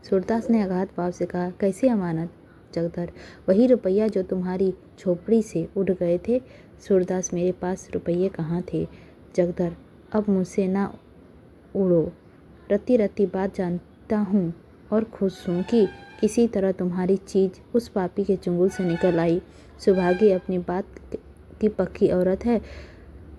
A: सूरदास ने आघात भाव से कहा, कैसी अमानत। जगधर, वही रुपया जो तुम्हारी झोपड़ी से उड़ गए थे। सूरदास, मेरे पास रुपये कहाँ थे। जगधर, अब मुझसे ना उड़ो, रत्ती रत्ती बात जानता हूँ और खुश हूँ कि किसी तरह तुम्हारी चीज़ उस पापी के चुंगल से निकल आई। सुभागी अपनी बात की पक्की औरत है।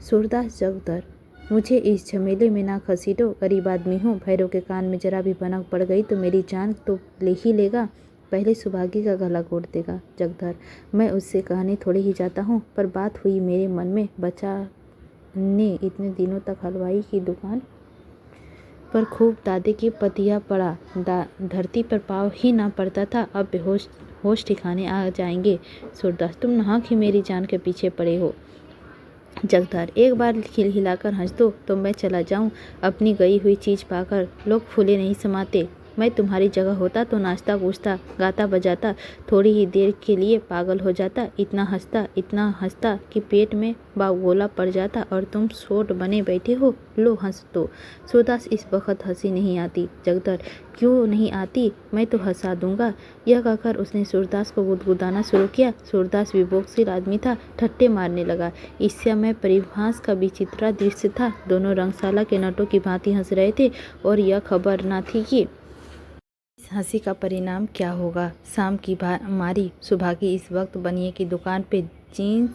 A: सूरदास, जगधर, मुझे इस झमेले में ना घसीटो, गरीब आदमी हूँ। भैरव के कान में जरा भी भनक पड़ गई तो मेरी जान तो ले ही लेगा, पहले सुभागी का गला घोट देगा। जगधर, मैं उससे कहने थोड़े ही जाता हूँ, पर बात हुई मेरे मन में। बच्चा ने इतने दिनों तक हलवाई की दुकान पर खूब दादे की पतिया पड़ा, धरती पर पाँव ही ना पड़ता था। अब बेहोश होश ठिकाने आ जाएंगे। सूरदास, तुम नाहक ही मेरी जान के पीछे पड़े हो। जगधर, एक बार खिलखिलाकर हंस दो तो मैं चला जाऊं। अपनी गई हुई चीज़ पाकर लोग फूले नहीं समाते। मैं तुम्हारी जगह होता तो नाचता कूदता गाता बजाता थोड़ी ही देर के लिए पागल हो जाता, इतना हंसता कि पेट में बागोला पड़ जाता, और तुम सोट बने बैठे हो। लो हंस दो। सूरदास, इस वक्त हंसी नहीं आती। जगधर, क्यों नहीं आती, मैं तो हंसा दूंगा। यह कहकर उसने सूरदास को गुदगुदाना शुरू किया। सूरदास विवेकशील आदमी था, ठट्टे मारने लगा। इस समय परिहास का विचित्र दृश्य था। दोनों रंगशाला के नटों की भांति हंस रहे थे और यह खबर न थी कि इस हंसी का परिणाम क्या होगा। शाम की मारी सुभागी इस वक्त बनिए की दुकान पे जींस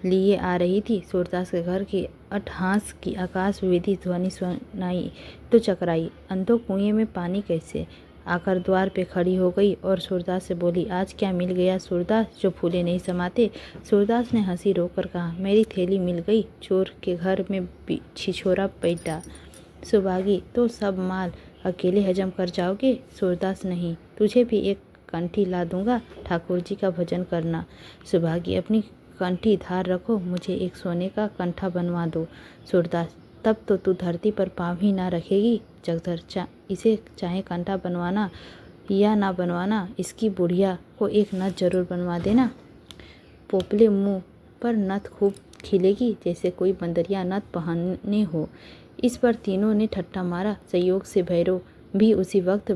A: लिए आ रही थी। सूरदास के घर की अट्टहास की आकाश विधि ध्वनि सुनाई तो चकराई। अंधों कुएं में पानी कैसे, आकर द्वार पे खड़ी हो गई और सूरदास से बोली, आज क्या मिल गया सूरदास, जो फूले नहीं समाते। सूरदास ने हंसी रोककर कहा, मेरी थैली मिल गई, चोर के घर में छिछोरा पैदा। सुभागी, तो सब माल अकेले हजम कर जाओगे। सूरदास, नहीं, तुझे भी एक कंठी ला दूंगा, ठाकुर जी का भजन करना। सुभागी, अपनी कंठी धार रखो, मुझे एक सोने का कंठा बनवा दो। सूरदास, तब तो तू धरती पर पाँव ही ना रखेगी। जगधर, इसे चाहे कंठा बनवाना या ना बनवाना, इसकी बुढ़िया को एक नथ जरूर बनवा देना। पोपले मुंह पर नथ खूब खिलेगी, जैसे कोई बंदरिया नथ पहनने हो। इस पर तीनों ने ठट्ठा मारा। संयोग से भैरव भी उसी वक्त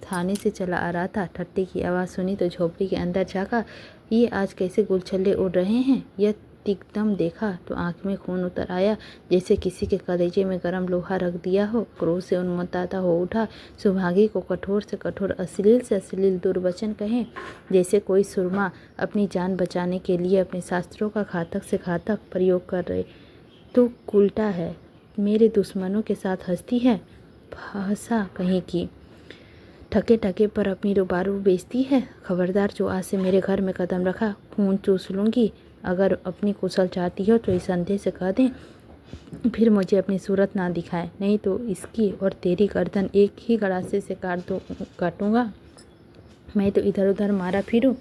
A: थाने से चला आ रहा था। ठट्टे की आवाज़ सुनी तो झोपड़ी के अंदर झाँका। ये आज कैसे गुलछल्ले उड़ रहे हैं। यह तिकदम देखा तो आँख में खून उतर आया, जैसे किसी के कलेजे में गर्म लोहा रख दिया हो। क्रोध से उन्मत्ता हो उठा। सुभागी को कठोर से कठोर, अश्लील से अश्लील दुर्वचन कहे, जैसे कोई सुरमा अपनी जान बचाने के लिए अपने शास्त्रों का घातक से घातक प्रयोग कर रहे। तू उल्टा है, मेरे दुश्मनों के साथ हंसती है, फंसा कहीं की, ठके ठके पर अपनी रुबारू बेचती है। खबरदार, जो आज से मेरे घर में कदम रखा, खून चूस लूँगी। अगर अपनी कुशल चाहती हो तो इस अंधे से कह दें, फिर मुझे अपनी सूरत ना दिखाए, नहीं तो इसकी और तेरी गर्दन एक ही गड़ासे से काटूंगा। मैं तो इधर उधर मारा फिरूं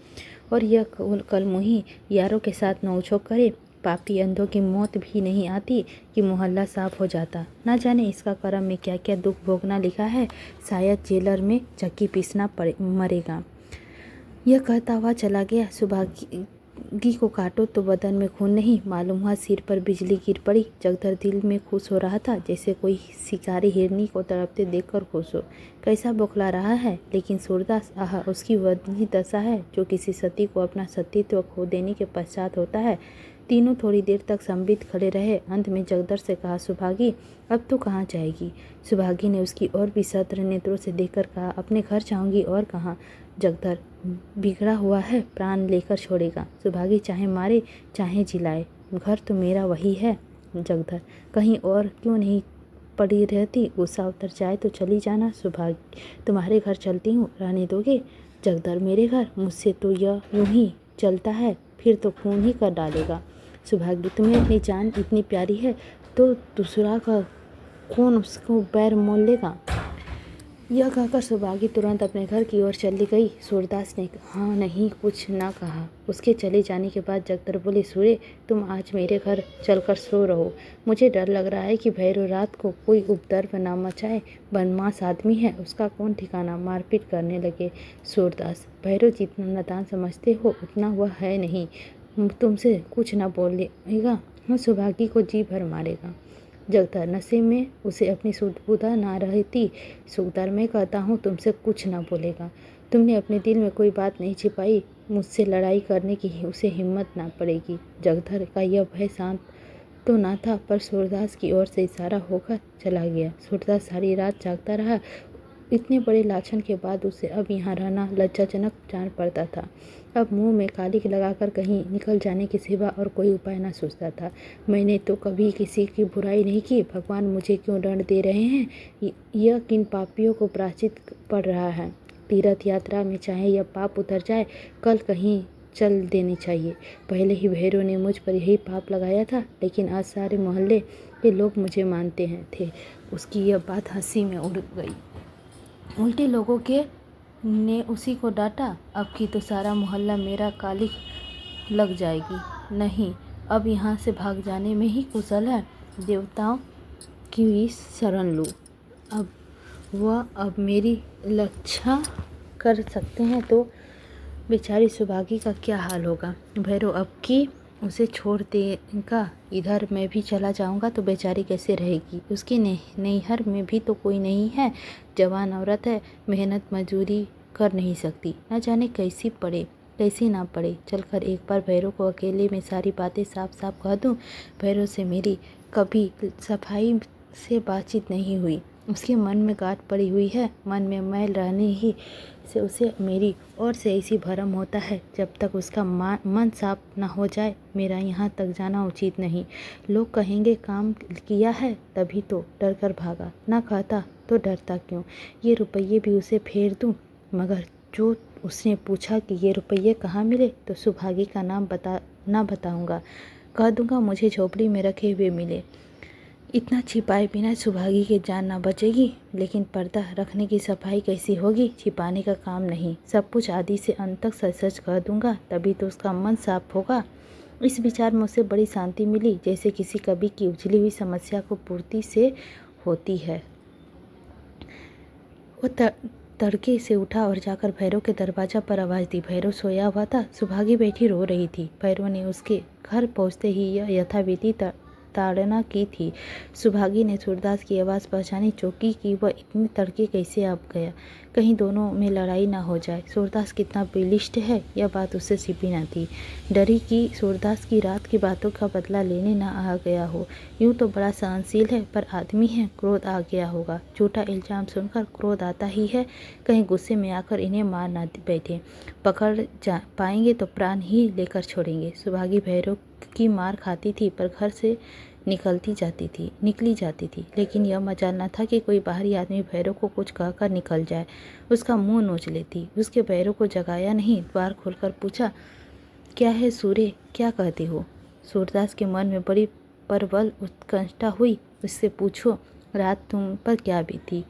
A: और यह कल मुही यारों के साथ नोक-झोंक करे। पापी अंधों की मौत भी नहीं आती कि मोहल्ला साफ हो जाता। ना जाने इसका कर्म में क्या क्या दुख भोगना लिखा है। शायद जेलर में चक्की पीसना मरेगा। यह कहता हुआ चला गया। सुभागी को काटो तो बदन में खून नहीं, मालूम हुआ सिर पर बिजली गिर पड़ी। जगधर दिल में खुश हो रहा था, जैसे कोई शिकारी हिरनी को तड़पते देखकर खुश हो। कैसा बौखला रहा है, लेकिन सूरदास, आह, उसकी वही दशा है जो किसी सती को अपना सतीत्व खो देने के पश्चात होता है। तीनों थोड़ी देर तक संबित खड़े रहे। अंत में जगदर से कहा, सुभागी अब तो कहाँ जाएगी? सुभागी ने उसकी ओर विसत्र नेत्रों से देखकर कहा, अपने घर जाऊंगी, और कहाँ? जगदर, बिगड़ा हुआ है, प्राण लेकर छोड़ेगा। सुभागी चाहे मारे चाहे जिलाए, घर तो मेरा वही है। जगदर, कहीं और क्यों नहीं पड़ी रहती? गुस्सा उतर जाए तो चली जाना। सुभागी, तुम्हारे घर चलती हूँ, रहने दोगे? जगदर, मेरे घर? मुझसे तो यह यूं ही चलता है, फिर तो खून ही कर डालेगा। सुभागी, तुम्हें अपनी जान इतनी प्यारी है तो दूसरा का कौन उसको बैर मोल लेगा? यह कहकर सुभागी तुरंत अपने घर की ओर चली गई। सूरदास ने हाँ नहीं कुछ ना कहा। उसके चले जाने के बाद जगदर बोले, सूर्य, तुम आज मेरे घर चलकर सो रहो। मुझे डर लग रहा है कि भैरव रात को कोई उपद्रव ना मचाए। बदमाश आदमी है, उसका कौन ठिकाना, मारपीट करने लगे। सूरदास, भैरव जितना नादान समझते हो उतना वह है नहीं, तुमसे कुछ ना बोलेगा, सुभागी को जी भर मारेगा। जगदर, नशे में उसे अपनी सुध-बुधा ना रहती। सुखदार, मैं कहता हूँ तुमसे कुछ ना बोलेगा। तुमने अपने दिल में कोई बात नहीं छिपाई, मुझसे लड़ाई करने की उसे हिम्मत ना पड़ेगी। जगदर का यह भय शांत तो ना था, पर सूरदास की ओर से इशारा होकर चला गया। सूरदास सारी रात जागता रहा। इतने बड़े लाछन के बाद उसे अब यहाँ रहना लज्जाजनक जान पड़ता था। अब मुंह में कालिख लगाकर कहीं निकल जाने के सिवा और कोई उपाय न सूझता था। मैंने तो कभी किसी की बुराई नहीं की, भगवान मुझे क्यों दंड दे रहे हैं? यह किन पापियों को प्रायश्चित पड़ रहा है? तीर्थ यात्रा में चाहे यह पाप उतर जाए, कल कहीं चल देनी चाहिए। पहले ही भैरव ने मुझ पर यही पाप लगाया था, लेकिन आज सारे मोहल्ले के लोग मुझे मानते थे। उसकी यह बात हंसी में उड़ गई। उल्टे लोगों के ने उसी को डांटा। अब की तो सारा मोहल्ला मेरा कालिख लग जाएगी। नहीं, अब यहाँ से भाग जाने में ही कुशल है। देवताओं की शरण लूँ। अब मेरी रक्षा कर सकते हैं तो बेचारी सुभागी का क्या हाल होगा? भैरव अब की उसे छोड़ देगा। इधर मैं भी चला जाऊंगा तो बेचारी कैसे रहेगी? उसके नैहर में भी तो कोई नहीं है। जवान औरत है, मेहनत मजदूरी कर नहीं सकती। न जाने कैसी पड़े कैसी ना पड़े। चलकर एक बार भैरव को अकेले में सारी बातें साफ साफ कह दूं। भैरव से मेरी कभी सफाई से बातचीत नहीं हुई। उसके मन में गांठ पड़ी हुई है। मन में मैल रहने ही से उसे मेरी ओर से ऐसी भरम होता है। जब तक उसका मन साफ न हो जाए मेरा यहाँ तक जाना उचित नहीं। लोग कहेंगे काम किया है तभी तो डर कर भागा। ना कहता तो डरता क्यों? ये रुपये भी उसे फेर दूँ, मगर जो उसने पूछा कि ये रुपये कहाँ मिले तो सुभागी का नाम ना बताऊँगा। कह दूँगा मुझे झोपड़ी में रखे हुए मिले। इतना छिपाए बिना सुभागी की जान ना बचेगी। लेकिन पर्दा रखने की सफाई कैसी होगी? छिपाने का काम नहीं, सब कुछ आदि से अंत तक सच सच कह दूंगा, तभी तो उसका मन साफ होगा। इस विचार में उसे बड़ी शांति मिली, जैसे किसी कवि की उजली हुई समस्या को पूर्ति से होती है। वो तड़के से उठा और जाकर भैरव के दरवाजा पर आवाज़ दी। भैरव सोया हुआ था। सुभागी बैठी रो रही थी। भैरव ने उसके घर पहुंचते ही यह यथाविधि ताड़ना की थी। सुभागी ने सूरदास की आवाज़ पहचानी, चौकी कि वह इतनी तड़के कैसे आ गया, कहीं दोनों में लड़ाई ना हो जाए। सूरदास कितना बेलिष्ट है, यह बात उससे छिपी ना थी। डरी कि सूरदास की रात की बातों का बदला लेने ना आ गया हो। यूं तो बड़ा सहनशील है, पर आदमी है, क्रोध आ गया होगा। झूठा इल्जाम सुनकर क्रोध आता ही है, कहीं गुस्से में आकर इन्हें मार ना बैठे। पकड़ जा पाएंगे तो प्राण ही लेकर छोड़ेंगे। सुभागी भैरव की मार खाती थी, पर घर से निकली जाती थी। लेकिन यह मजाल न था कि कोई बाहरी आदमी भैरव को कुछ कहकर निकल जाए, उसका मुंह नोच लेती। उसके भैरव को जगाया नहीं, द्वार खोलकर पूछा, क्या है सूर्य, क्या कहते हो? सूरदास के मन में बड़ी प्रबल उत्कंठा हुई। उससे पूछो रात तुम पर क्या बीती।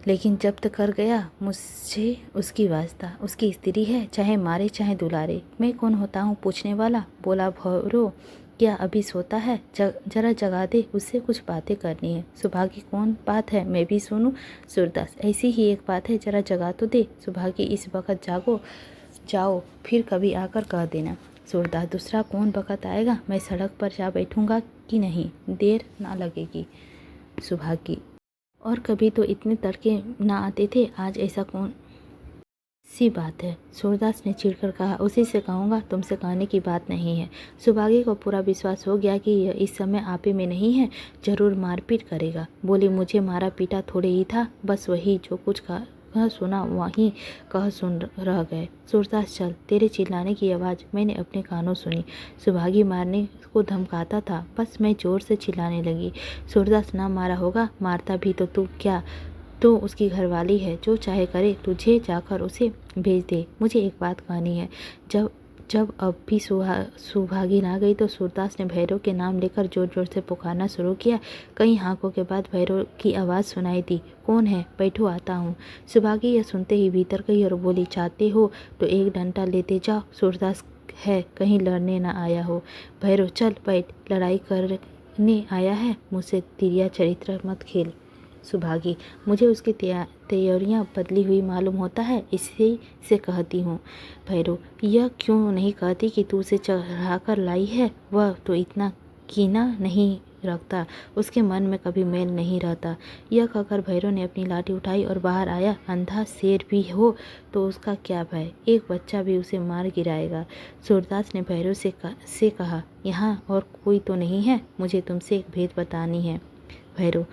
A: लेकिन जब्त कर गया मुझसे उसकी वास्ता, उसकी स्त्री है, चाहे मारे चाहे दुलारे। मैं कौन होता हूँ पूछने वाला? बोला भैरव, क्या अभी सोता है? जरा जगा दे, उससे कुछ बातें करनी है। सुभागी कौन बात है, मैं भी सुनूं? सूरदास ऐसी ही एक बात है, जरा जगा तो दे। सुभागी इस वक्त जाओ, फिर कभी आकर कह देना। सूरदास दूसरा कौन वक्त आएगा, मैं सड़क पर जा बैठूंगा कि नहीं, देर ना लगेगी। सुभागी और कभी तो इतने तड़के ना आते थे, आज ऐसा कौन सी बात है? सूरदास ने चिढ़कर कहा, उसी से कहूँगा, तुमसे कहने की बात नहीं है। सुभागी को पूरा विश्वास हो गया कि यह इस समय आपे में नहीं है, जरूर मारपीट करेगा। बोली, मुझे मारा पीटा थोड़े ही था, बस वही जो कुछ कह सुना वहीं कह सुन रह गए। सूरदास चल, तेरे चिल्लाने की आवाज़ मैंने अपने कानों सुनी। सुभागी मारने को धमकाता था, बस मैं जोर से चिल्लाने लगी। सूरदास ना मारा होगा, मारता भी तो तू क्या, तो उसकी घरवाली है, जो चाहे करे, तुझे जाकर उसे भेज दे। मुझे एक बात कहनी है। जब अब भी सुभागी ना गई तो सूरदास ने भैरव के नाम लेकर जोर जोर से पुकारना शुरू किया। कई हाकों के बाद भैरव की आवाज़ सुनाई दी, कौन है? बैठो, आता हूँ। सुभागी यह सुनते ही भीतर गई और बोली, चाहते हो तो एक डंडा लेते जाओ, सूरदास है, कहीं लड़ने ना आया हो। भैरव चल बैठ, लड़ाई करने आया है, मुझसे तिरिया चरित्र मत खेल। सुभागी मुझे उसकी तैयारियां बदली हुई मालूम होता है, इसी से कहती हूँ। भैरव यह क्यों नहीं कहती कि तू उसे चढ़ा कर लाई है? वह तो इतना कीना नहीं रखता, उसके मन में कभी मैल नहीं रहता। यह कहकर भैरव ने अपनी लाठी उठाई और बाहर आया। अंधा शेर भी हो तो उसका क्या भय, एक बच्चा भी उसे मार गिराएगा। सूरदास ने भैरव से कहा, यहाँ और कोई तो नहीं है, मुझे तुमसे एक भेद बतानी है। भैरव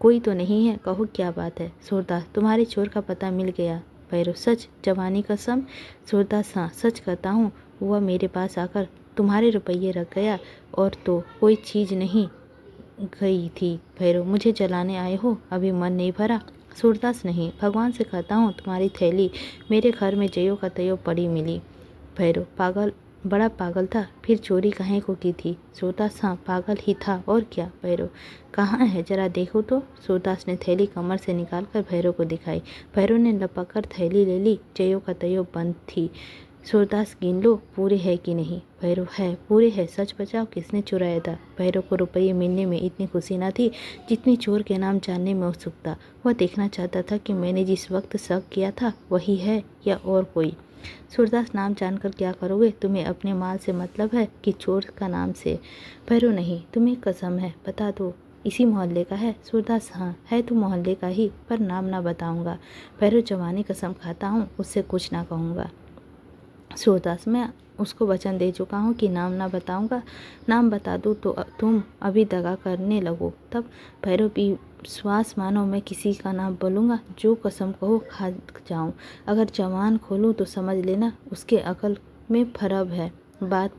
A: कोई तो नहीं है, कहो क्या बात है। सूरदास तुम्हारे चोर का पता मिल गया। भैरव सच, जवानी कसम। सूरदास हाँ सच कहता हूँ, वह मेरे पास आकर तुम्हारे रुपये रख गया और तो कोई चीज़ नहीं गई थी। भैरव मुझे जलाने आए हो, अभी मन नहीं भरा। सूरदास नहीं, भगवान से कहता हूँ, तुम्हारी थैली मेरे घर में जयो का तयो पड़ी मिली। भैरव बड़ा पागल था, फिर चोरी काहे को की थी? सूरदास हाँ पागल ही था और क्या। भैरव कहाँ है, जरा देखो तो। सूरदास ने थैली कमर से निकालकर भैरव को दिखाई। भैरव ने लपक कर थैली ले ली, जयो का तयो बंद थी। सूरदास गिन लो, पूरे है कि नहीं? भैरव है, पूरे है, सच बचाओ, किसने चुराया था? भैरव को रुपये मिलने में इतनी खुशी न थी जितनी चोर के नाम जानने में उत्सुकता। वह देखना चाहता था कि मैंने जिस वक्त शक किया था वही है या और कोई। सूरदास नाम जानकर क्या करोगे? तुम्हें अपने माल से मतलब है कि चोर का नाम से? भैरव नहीं, तुम्हें कसम है, बता दो, इसी मोहल्ले का है? सूरदास हाँ है तो मोहल्ले का ही, पर नाम ना बताऊंगा। भैरव जवानी कसम खाता हूँ, उससे कुछ ना कहूँगा। सूरदास मैं उसको वचन दे चुका हूँ कि नाम ना बताऊंगा, नाम बता दूँ तो तुम अभी दगा करने लगो। तब भैरव भी विश्वास मानो, मैं किसी का नाम बोलूँगा, जो कसम कहो खा जाऊँ। अगर जवान खोलूँ तो समझ लेना उसके अकल में फर्क है। बात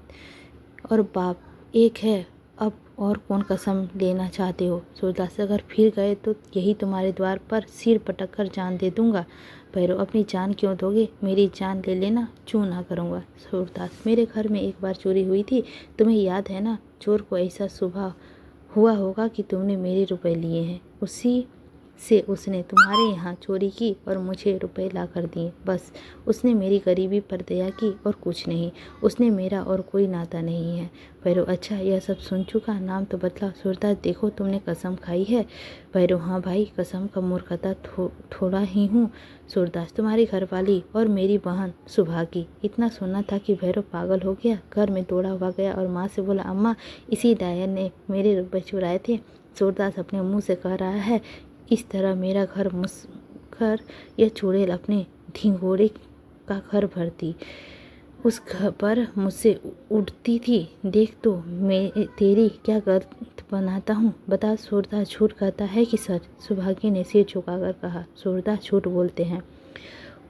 A: और बाप एक है। अब और कौन कसम लेना चाहते हो? सूरदास अगर फिर गए तो यही तुम्हारे द्वार पर सिर पटक कर जान दे दूंगा। भैरव अपनी जान क्यों दोगे, मेरी जान ले लेना, चू ना करूँगा। सूरदास मेरे घर में एक बार चोरी हुई थी, तुम्हें याद है ना? चोर को ऐसा सुबह हुआ होगा कि तुमने मेरे रुपए लिए हैं, उसी से उसने तुम्हारे यहाँ चोरी की और मुझे रुपए ला कर दिए। बस उसने मेरी गरीबी पर दया की और कुछ नहीं, उसने मेरा और कोई नाता नहीं है। भैरव अच्छा, यह सब सुन चुका, नाम तो बतला। सूरदास देखो तुमने कसम खाई है। भैरव हाँ भाई, कसम का मूर्खता थोड़ा ही हूँ। सूरदास तुम्हारी घरवाली और मेरी बहन सुभागी। इतना सुनना था कि भैरव पागल हो गया, घर में दौड़ा हुआ गया और माँ से बोला, अम्मा इसी डायन ने मेरे रुपए चुराए थे। सूरदास अपने मुँह से कह रहा है, इस तरह मेरा घर मुस्कर यह चुड़ैल अपने ढिंगोरे का घर भरती, उस घर पर मुझसे उड़ती थी। देख तो मैं तेरी क्या गलत बनाता हूँ, बता। सूरदास झूठ कहता है कि सच? सुभागी ने सिर झुकाकर कहा, सूरदास झूठ बोलते हैं।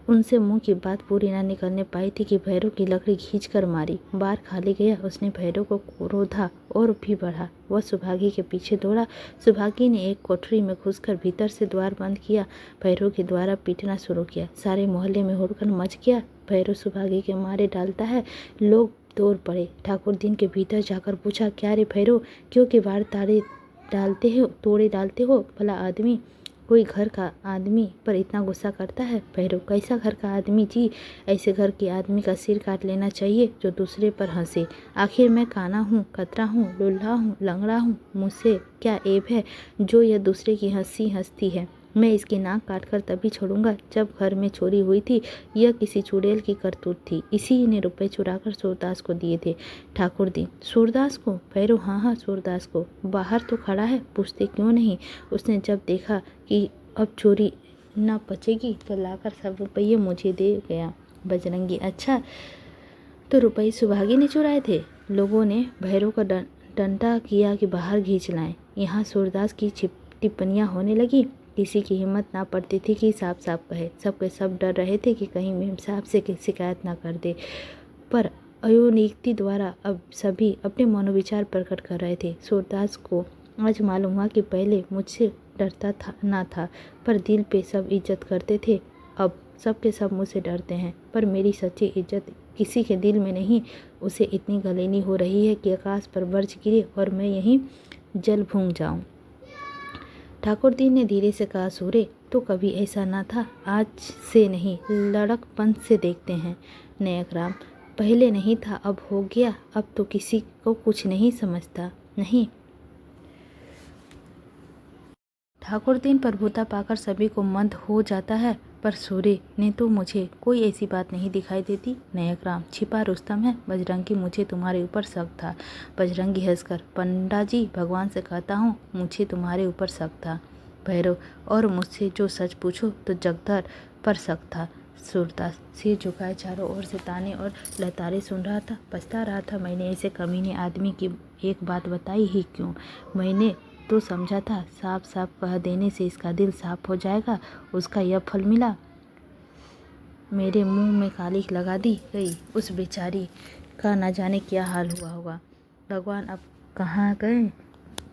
A: उनसे मुंह की बात पूरी ना निकलने पाई थी कि भैरव की लकड़ी खींच कर मारी। बार खाली गया, उसने भैरव को क्रोधा और भी बढ़ा। वह सुभागी के पीछे दौड़ा। सुभागी ने एक कोठरी में घुसकर भीतर से द्वार बंद किया, भैरव के द्वारा पीटना शुरू किया। सारे मोहल्ले में हुड़कन मच गया, भैरव सुभागी के मारे डालता है। लोग दौड़ पड़े। ठाकुर दिन के भीतर जाकर पूछा, क्या रे भैरव, क्यों किवाड़ तोड़े डालते हो भला आदमी? कोई घर का आदमी पर इतना गुस्सा करता है? भैरव, कैसा घर का आदमी जी? ऐसे घर के आदमी का सिर काट लेना चाहिए जो दूसरे पर हंसे। आखिर मैं काना हूँ, कतरा हूँ, लुल्हा हूँ, लंगड़ा हूँ, मुझसे क्या ऐब है जो यह दूसरे की हंसी हंसती है? मैं इसकी नाक काटकर तभी छोड़ूंगा जब घर में चोरी हुई थी। यह किसी चुड़ैल की करतूत थी। इसी ने रुपए चुराकर सूरदास को दिए थे। ठाकुर दी, सूरदास को? भैरव, हाँ, सूरदास को। बाहर तो खड़ा है, पूछते क्यों नहीं? उसने जब देखा कि अब चोरी न बचेगी तो लाकर सब रुपये मुझे दे गया। बजरंगी, अच्छा, तो रुपये सुभागी ने चुराए थे? लोगों ने भैरव का डंडा किया कि बाहर खींच लाएं। यहाँ सूरदास की टिप्पणियाँ होने लगी। किसी की हिम्मत ना पड़ती थी कि साफ साफ कहे। सबके सब डर रहे थे कि कहीं मेम साहब से शिकायत ना कर दे। पर अयोनिक्ति द्वारा अब सभी अपने मनोविचार प्रकट कर रहे थे। सूरदास को आज मालूम हुआ कि पहले मुझसे डरता था ना था, पर दिल पे सब इज्जत करते थे। अब सबके सब मुझसे डरते हैं, पर मेरी सच्ची इज्जत किसी के दिल में नहीं। उसे इतनी गलेनी हो रही है कि आकाश पर बर्ज गिरे और मैं यहीं जल भूंग जाऊं। ठाकुर दी ने धीरे से कहा, सूरे, तो कभी ऐसा ना था। आज से नहीं, लड़कपन से देखते हैं। नायक राम, पहले नहीं था, अब हो गया। अब तो किसी को कुछ नहीं समझता। नहीं, ठाकुर दिन प्रभुता पाकर सभी को मंद हो जाता है, पर सूर्य ने तो मुझे कोई ऐसी बात नहीं दिखाई देती। नायक राम, छिपा रुस्तम है। बजरंगी, मुझे तुम्हारे ऊपर शक था। बजरंगी हंसकर, पंडा जी, भगवान से कहता हूँ मुझे तुम्हारे ऊपर शक था। भैरव, और मुझसे जो सच पूछो तो जगदर पर शक था। सूरदास सिर झुकाए चारों ओर से ताने और लतारे सुन रहा था। पछता रहा था, मैंने ऐसे कमीने आदमी की एक बात बताई ही क्यों? मैंने तो समझा था साफ साफ कह देने से इसका दिल साफ हो जाएगा। उसका यह फल मिला। मेरे मुंह में कालिख लगा दी गई। उस बेचारी का न जाने क्या हाल हुआ होगा। भगवान अब कहाँ गए?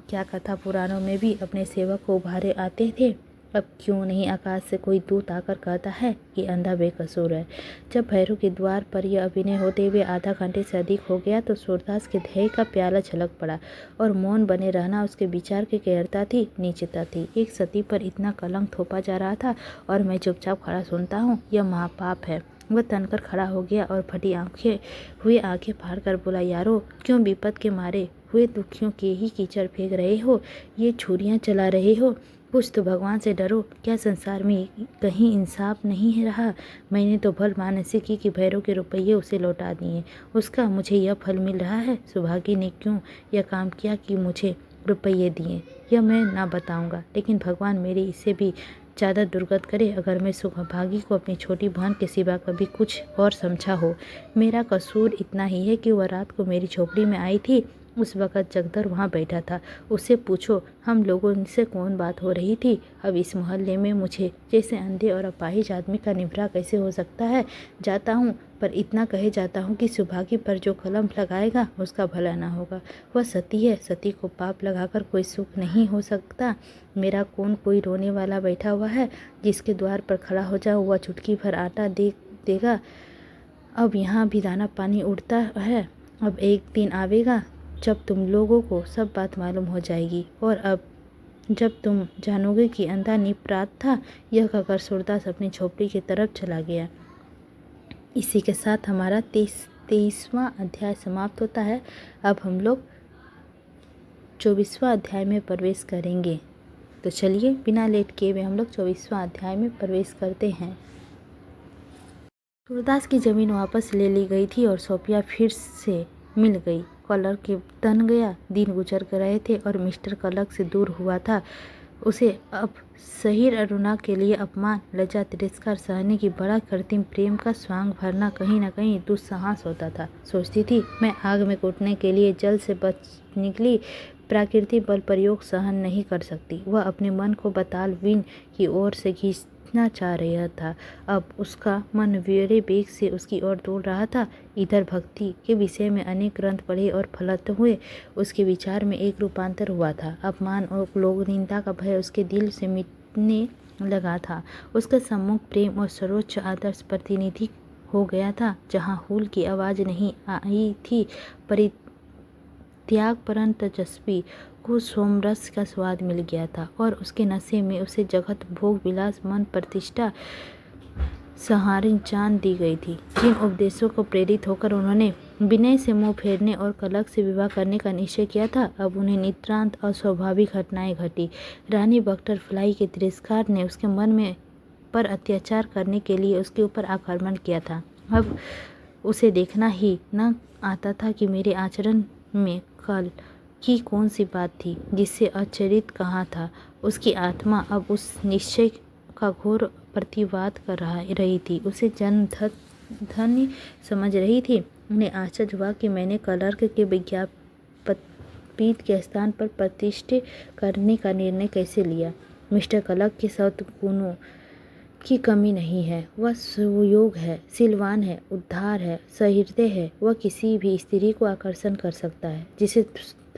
A: क्या कथा पुराणों में भी अपने सेवक को उभारे आते थे? अब क्यों नहीं आकाश से कोई दूत आकर कहता है कि अंधा बेकसूर है? जब भैरव के द्वार पर यह अभिनय होते हुए आधा घंटे से अधिक हो गया तो सूरदास के ध्येय का प्याला छलक पड़ा और मौन बने रहना उसके विचार की गहरता थी, नीचता थी। एक सती पर इतना कलंक थोपा जा रहा था और मैं चुपचाप खड़ा सुनता हूँ। यह महापाप है। वह तनकर खड़ा हो गया और फटी आंखें फाड़ कर बोला, यारो, क्यों विपद के मारे हुए दुखियों के ही कीचड़ फेंक रहे हो? ये छुरियाँ चला रहे हो? कुछ तो भगवान से डरो। क्या संसार में कहीं इंसाफ नहीं है रहा? मैंने तो भल मानसी की कि भैरव के रुपये उसे लौटा दिए, उसका मुझे यह फल मिल रहा है। सुभागी ने क्यों यह काम किया कि मुझे रुपये दिए, यह मैं ना बताऊंगा, लेकिन भगवान मेरी इससे भी ज़्यादा दुर्गत करे अगर मैं सुभागी को अपनी छोटी बहन के सिवा कभी कुछ और समझा हो। मेरा कसूर इतना ही है कि वह रात को मेरी झोपड़ी में आई थी। उस वक़्त जगदर वहाँ बैठा था। उससे पूछो हम लोगों से कौन बात हो रही थी। अब इस मोहल्ले में मुझे जैसे अंधे और अपाहिज आदमी का निभरा कैसे हो सकता है? जाता हूँ, पर इतना कहे जाता हूँ कि सुभागी पर जो कलम लगाएगा उसका भला ना होगा। वह सती है, सती को पाप लगाकर कोई सुख नहीं हो सकता। मेरा कौन कोई रोने वाला बैठा हुआ है जिसके द्वार पर खड़ा हो जाऊँ वह चुटकी भर आटा दे देगा? अब यहाँ भी दाना पानी उड़ता है। अब एक दिन आवेगा जब तुम लोगों को सब बात मालूम हो जाएगी, और अब जब तुम जानोगे कि अंधा निपराध था। यह कहकर सूरदास अपनी झोपड़ी की तरफ चला गया। इसी के साथ हमारा 23वां अध्याय समाप्त होता है। अब हम लोग 24वां अध्याय में प्रवेश करेंगे। तो चलिए बिना लेट किए हुए हम लोग 24वां अध्याय में प्रवेश करते हैं। सूरदास की ज़मीन वापस ले ली गई थी और सोफिया फिर से मिल गई। कलर के तन गया। दिन गुजर रहे थे और मिस्टर कलक से दूर हुआ था। उसे अब शहीर अरुणा के लिए अपमान, लज्जा, तिरस्कार सहने की बड़ा कृत्रिम प्रेम का स्वांग भरना कहीं न कहीं दुस्साहस होता था। सोचती थी, मैं आग में कूदने के लिए जल से बच निकली, प्राकृतिक बल प्रयोग सहन नहीं कर सकती। वह अपने मन को बतालवीन की ओर से खींचना चाह रहा था। अब उसका मन बड़े वेग से उसकी ओर दौड़ रहा था। इधर भक्ति के विषय में अनेक ग्रंथ पढ़े और फलित हुए। उसके विचार में एक रूपांतर हुआ था। अपमान और लोक निंदा का भय उसके दिल से मिटने लगा था। उसका सम्मुख प्रेम और सर्वोच्च आदर्श प्रतिनिधि हो गया था। जहाँ हुल की आवाज़ नहीं आई थी, त्यागपरायण तेजस्वी को सोमरस का स्वाद मिल गया था और उसके नशे में उसे जगत भोग विलास मन प्रतिष्ठा सहारिन चांद दी गई थी। जिन उपदेशों को प्रेरित होकर उन्होंने विनय से मुंह फेरने और कलक से विवाह करने का निश्चय किया था, अब उन्हें नितांत अस्वाभाविक घटनाएं घटी। रानी बटरफ्लाई के तिरस्कार ने उसके मन में पर अत्याचार करने के लिए उसके ऊपर आक्रमण किया था। अब उसे देखना ही न आता था कि मेरे आचरण में कल की कौन सी बात थी जिससे आचरित कहा था। उसकी आत्मा अब उस निश्चय का घोर प्रतिवाद कर रही थी, उसे जन्म धन्य समझ रही थी। उन्हें आश्चर्य हुआ कि मैंने क्लर्क के विज्ञापित के स्थान पर प्रतिष्ठा करने का निर्णय कैसे लिया। मिस्टर क्लर्क के सद्गुणों की कमी नहीं है, वह सुयोग है, शीलवान है, उदार है, सहृदय है। वह किसी भी स्त्री को आकर्षण कर सकता है जिसे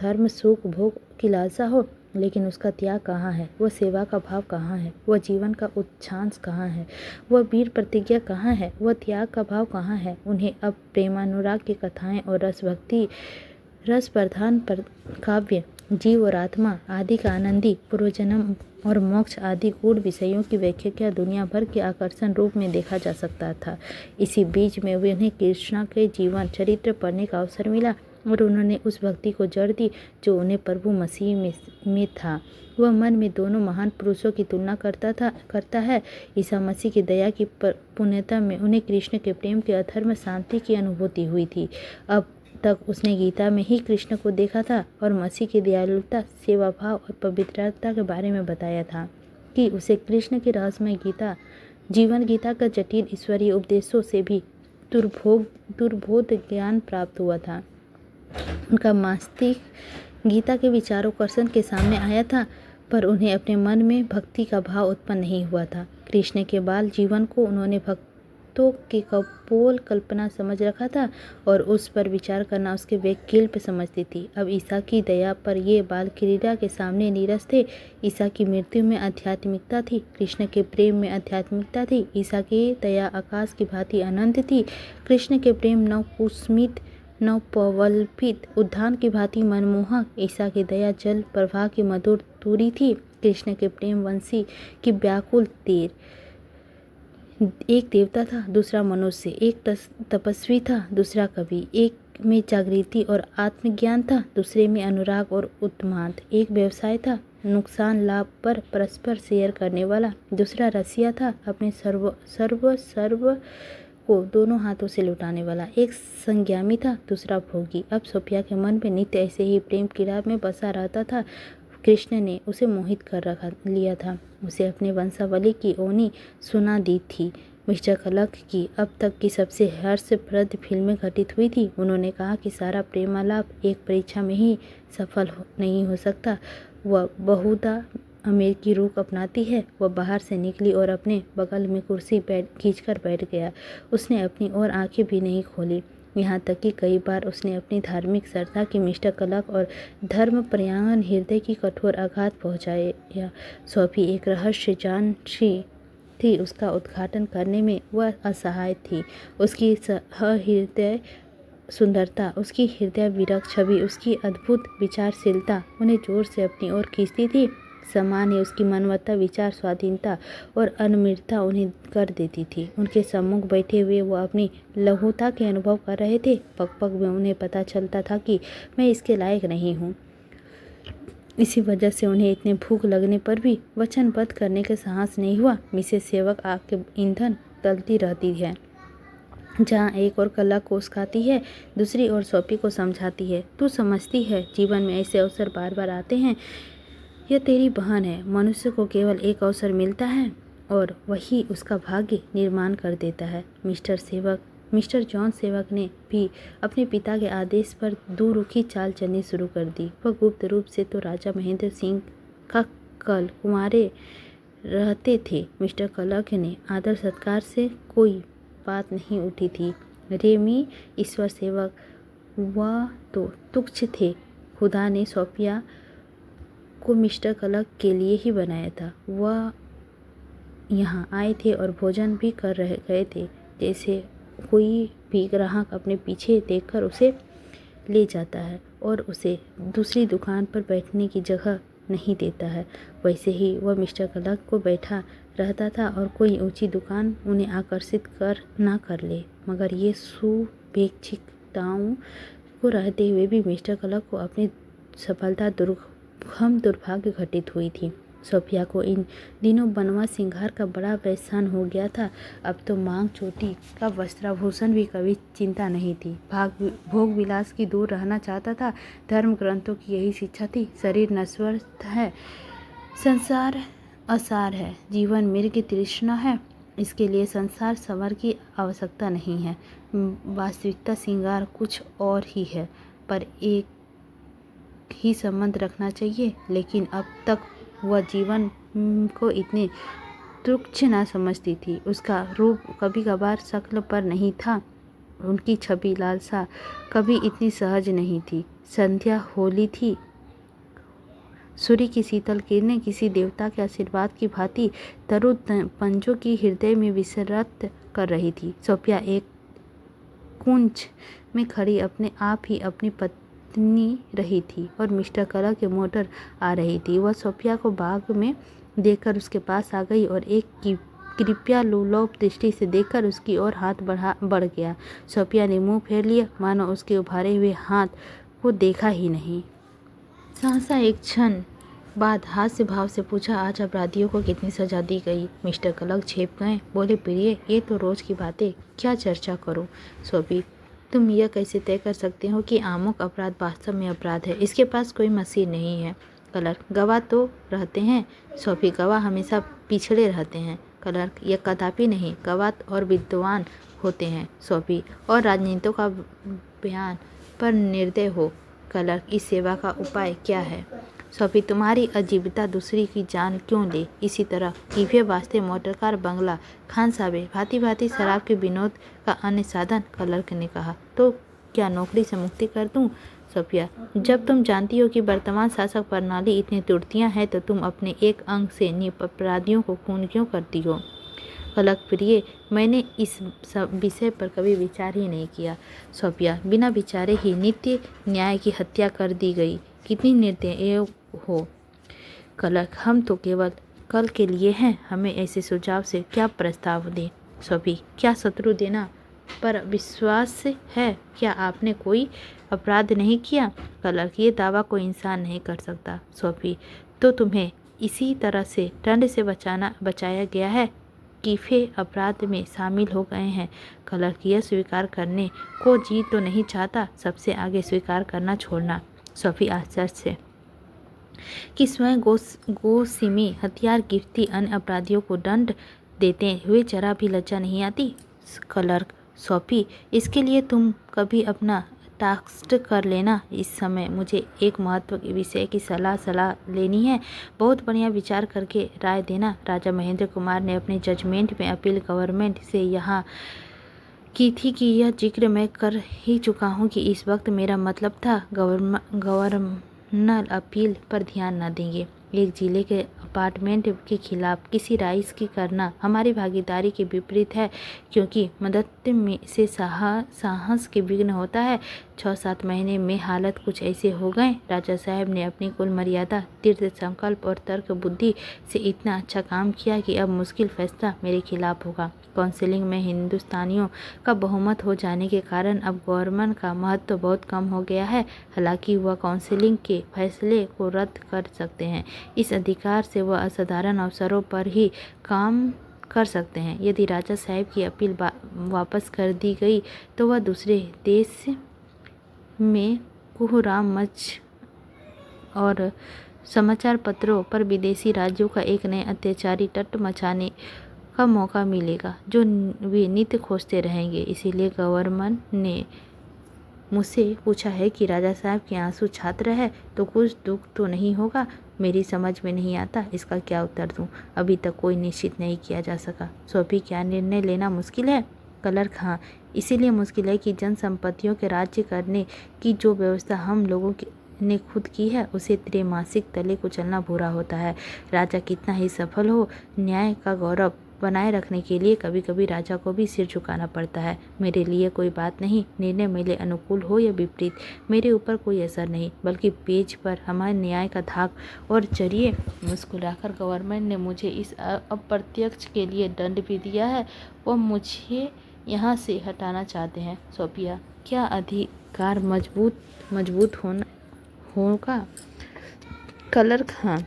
A: धर्म सुख भोग की लालसा हो, लेकिन उसका त्याग कहाँ है, वह सेवा का भाव कहाँ है, वह जीवन का उच्छ्वास कहाँ है, वह वीर प्रतिज्ञा कहाँ है, वह त्याग का भाव कहाँ है। उन्हें अब प्रेमानुराग की कथाएं और रस प्रधान काव्य, जीव और आत्मा आदि का आनंदी पूर्वजन्म और मोक्ष आदि गूढ़ विषयों की व्याख्या दुनिया भर के आकर्षण रूप में देखा जा सकता था। इसी बीच में उन्हें कृष्णा के जीवन चरित्र पढ़ने का अवसर मिला और उन्होंने उस भक्ति को जड़ दी जो उन्हें प्रभु मसीह में था। वह मन में दोनों महान पुरुषों की तुलना करता है। ईसा मसीह की दया की पुण्यता में उन्हें कृष्ण के प्रेम के अधर्म शांति की अनुभूति हुई थी। अब तक उसने गीता में ही कृष्ण को देखा था और मसीह की दयालुता, सेवा भाव और पवित्रता के बारे में बताया था कि उसे कृष्ण की रहस्यमय जीवन गीता का जटिल ईश्वरीय उपदेशों से भी दुर्बोध ज्ञान प्राप्त हुआ था। उनका मस्तिष्क गीता के विचारों कर्षण के सामने आया था, पर उन्हें अपने मन में भक्ति का भाव उत्पन्न नहीं हुआ था। कृष्ण के बाल जीवन को उन्होंने भक्तों की कपोल कल्पना समझ रखा था और उस पर विचार करना उसके वैकल्पिक समझती थी। अब ईसा की दया पर ये बाल क्रीड़ा के सामने नीरस थे। ईसा की मृत्यु में आध्यात्मिकता थी, कृष्ण के प्रेम में आध्यात्मिकता थी। ईसा की दया आकाश की भांति अनंत थी, कृष्ण के प्रेम नवकुसुमित नवपवल्पित उद्यान की भांति मनमोहक। ईसा की दया जल प्रवाह की मधुर तुरी थी, कृष्ण के प्रेम वंशी की व्याकुल तीर। एक देवता था, दूसरा मनुष्य, एक तपस्वी था, दूसरा कवि, एक में जागृति और आत्मज्ञान था, दूसरे में अनुराग और उन्माद। एक व्यवसाय था, नुकसान लाभ पर परस्पर शेयर करने वाला, दूसरा रसिया था, अपने सर्व को दोनों हाथों से लुटाने वाला। एक संज्ञामी था, दूसरा भोगी। अब सोफिया के मन में नित्य ऐसे ही प्रेम कीड़ा में बसा रहता था। कृष्ण ने उसे मोहित कर लिया था, उसे अपने वंशावली की ओनी सुना दी थी। मिस्टर क्लर्क की अब तक की सबसे हर्षप्रद फिल्में घटित हुई थी। उन्होंने कहा कि सारा प्रेमालाप एक परीक्षा में ही सफल नहीं हो सकता। वह बहुधा अमेरिकी रुख अपनाती है। वह बाहर से निकली और अपने बगल में कुर्सी खींचकर बैठ गया। उसने अपनी ओर आंखें भी नहीं खोली, यहाँ तक कि कई बार उसने अपनी धार्मिक श्रद्धा की मिस्टर क्लर्क और धर्म परायण हृदय की कठोर आघात पहुँचाया। सोफी एक रहस्य जानशी थी, उसका उद्घाटन करने में वह असहाय थी। उसकी हृदय सुंदरता, उसकी हृदय विरक्त छवि, उसकी अद्भुत विचारशीलता उन्हें जोर से अपनी ओर खींचती थी। सामान्य उसकी मानवता, विचार स्वाधीनता और अनम्रता उन्हें कर देती थी। उनके सम्मुख बैठे हुए वो अपनी लघुता के अनुभव कर रहे थे। पग पग में उन्हें पता चलता था कि मैं इसके लायक नहीं हूँ। इसी वजह से उन्हें इतने भूख लगने पर भी वचनबद्ध करने का साहस नहीं हुआ। मिसेस सेवक आग के ईंधन तलती रहती है, जहाँ एक और कला को उस्काती है, दूसरी ओर सोफी को समझाती है। तू समझती है, जीवन में ऐसे अवसर बार बार आते हैं। यह तेरी बहन है। मनुष्य को केवल एक अवसर मिलता है और वही उसका भाग्य निर्माण कर देता है। मिस्टर जॉन सेवक ने भी अपने पिता के आदेश पर दुरुखी चाल चलनी शुरू कर दी। वह गुप्त रूप से तो राजा महेंद्र सिंह का कल कुंवारे रहते थे। मिस्टर क्लर्क ने आदर सत्कार से कोई बात नहीं उठी थी। रेमी ईश्वर सेवक वह तो तुच्छ थे। खुदा ने सोफिया को मिस्टर क्लर्क के लिए ही बनाया था। वह यहाँ आए थे और भोजन भी कर गए थे, जैसे कोई भी ग्राहक अपने पीछे देखकर उसे ले जाता है और उसे दूसरी दुकान पर बैठने की जगह नहीं देता है, वैसे ही वह मिस्टर क्लर्क को बैठा रहता था और कोई ऊंची दुकान उन्हें आकर्षित कर ले। मगर ये शुभेच्छिकताओं को रहते हुए भी मिस्टर क्लर्क को अपनी सफलता दुर्भाग्य घटित हुई थी। सोफिया को इन दिनों बनवा श्रृंगार का बड़ा व्यसन हो गया था। अब तो मांग चोटी का वस्त्राभूषण भी कभी चिंता नहीं थी। भोग विलास की दूर रहना चाहता था। धर्म ग्रंथों की यही शिक्षा थी। शरीर नश्वर है, संसार असार है, जीवन मृग तृष्णा है, इसके लिए संसार संवर की आवश्यकता नहीं है। वास्तविकता श्रृंगार कुछ और ही है, पर एक ही संबंध रखना चाहिए। लेकिन अब तक वह जीवन को इतने तुच्छ न समझती थी। उसका रूप कभी कभार शक्ल पर नहीं था, उनकी छवि लालसा कभी इतनी सहज नहीं थी। संध्या होली थी, सूर्य की शीतल किरणें किसी देवता के आशीर्वाद की भांति तरु पंजों की हृदय में विसरत कर रही थी। सोफिया एक कुंज में खड़ी अपने आप ही अपनी पत्नी रही थी और मिस्टर क्लर्क की मोटर आ रही थी। वह सोफिया को बाग में देखकर उसके पास आ गई और एक कृपया लोलोप दृष्टि से देखकर उसकी ओर हाथ बढ़ गया। सोफिया ने मुंह फेर लिया, मानो उसके उभारे हुए हाथ को देखा ही नहीं। सहसा एक क्षण बाद हास्य भाव से पूछा, आज अपराधियों को कितनी सजा दी गई? मिस्टर क्लर्क झेप गए, बोले, प्रिय, ये तो रोज की बातें, क्या चर्चा करूं? सोफी, तुम यह कैसे तय कर सकते हो कि आमुक अपराध वास्तव में अपराध है? इसके पास कोई मशीन नहीं है। क्लर्क, गवाह तो रहते हैं। सोफी, गवाह हमेशा पिछड़े रहते हैं। क्लर्क, यह कदापि नहीं, गवाह और विद्वान होते हैं। सोफी, और राजनीतियों का बयान पर निर्दय हो। क्लर्क, इस सेवा का उपाय क्या है? सोफी, तुम्हारी अजीबता दूसरी की जान क्यों ले? इसी तरह कीफे वास्ते मोटरकार, बंगला, खानसाबे, भांति भांति शराब के विनोद का अन्य साधन। क्लर्क ने कहा, तो क्या नौकरी से मुक्ति कर दूं? सोफिया, जब तुम जानती हो कि वर्तमान शासक प्रणाली इतनी त्रुटियां हैं तो तुम अपने एक अंग से निरपराधियों को खून क्यों करती हो? क्लर्क, प्रिय, मैंने इस विषय पर कभी विचार ही नहीं किया। सोफिया, बिना विचारे ही नित्य न्याय की हत्या कर दी गई, कितनी निर्दयी हो। क्लर्क, हम तो केवल कल के लिए हैं, हमें ऐसे सुझाव से क्या प्रस्ताव दें? सोफी, क्या शत्रु देना पर विश्वास है? क्या आपने कोई अपराध नहीं किया? क्लर्क, ये दावा कोई इंसान नहीं कर सकता। सोफी, तो तुम्हें इसी तरह से दंड से बचाया गया है? कीफे अपराध में शामिल हो गए हैं। क्लर्क, यह स्वीकार करने को जी तो नहीं चाहता, सबसे आगे स्वीकार करना छोड़ना। सोफी आश्चर्य से, कि स्वयं गोसिमी हथियार गिरफ्ती अन्य अपराधियों को दंड देते हुए जरा भी लज्जा नहीं आती? क्लर्क, सोफी, इसके लिए तुम कभी अपना टास्क कर लेना। इस समय मुझे एक महत्व के विषय की सलाह लेनी है, बहुत बढ़िया विचार करके राय देना। राजा महेंद्र कुमार ने अपने जजमेंट में अपील गवर्नमेंट से यहाँ की थी कि यह जिक्र मैं कर ही चुका हूँ कि इस वक्त मेरा मतलब था गवर्नर अपील पर ध्यान न देंगे। एक जिले के अपार्टमेंट के खिलाफ किसी राइस की करना हमारी भागीदारी के विपरीत है, क्योंकि मदद में से साहस के विघ्न होता है। 6-7 महीने में हालत कुछ ऐसे हो गए। राजा साहब ने अपनी कुल मर्यादा, तीर्थ संकल्प और तर्क बुद्धि से इतना अच्छा काम किया कि अब मुश्किल फैसला मेरे खिलाफ होगा। काउंसिलिंग में हिंदुस्तानियों का बहुमत हो जाने के कारण अब गवर्नमेंट का महत्व बहुत कम हो गया है। हालांकि वह काउंसिलिंग के फैसले को रद्द कर सकते हैं। इस अधिकार से वह असाधारण अवसरों पर ही काम कर सकते हैं। यदि राजा साहब की अपील वापस कर दी गई तो वह दूसरे देश में कोहराम मच और समाचार पत्रों पर विदेशी राज्यों का एक नए अत्याचारी तट मचाने का मौका मिलेगा, जो वे नित्य खोजते रहेंगे। इसीलिए गवर्नमेंट ने मुझसे पूछा है कि राजा साहब के आंसू छात्र है तो कुछ दुख तो नहीं होगा। मेरी समझ में नहीं आता इसका क्या उत्तर दूं। अभी तक कोई निश्चित नहीं किया जा सका। सोफी, क्या निर्णय लेना मुश्किल है? क्लर्क, हाँ, इसीलिए मुश्किल है कि जन संपत्तियों के राज्य करने की जो व्यवस्था हम लोगों ने खुद की है, उसे त्रैमासिक तले कुचलना बुरा होता है। राजा कितना ही सफल हो, न्याय का गौरव बनाए रखने के लिए कभी कभी राजा को भी सिर झुकाना पड़ता है। मेरे लिए कोई बात नहीं, निर्णय मेरे अनुकूल हो या विपरीत, मेरे ऊपर कोई असर नहीं, बल्कि पेज पर हमारे न्याय का धाक और चलिए। मुस्कुराकर गवर्नमेंट ने मुझे इस अप्रत्यक्ष के लिए दंड भी दिया है। वो मुझे यहाँ से हटाना चाहते हैं। सोफिया, क्या अधिकार मजबूत होगा? क्लर्क, हाँ,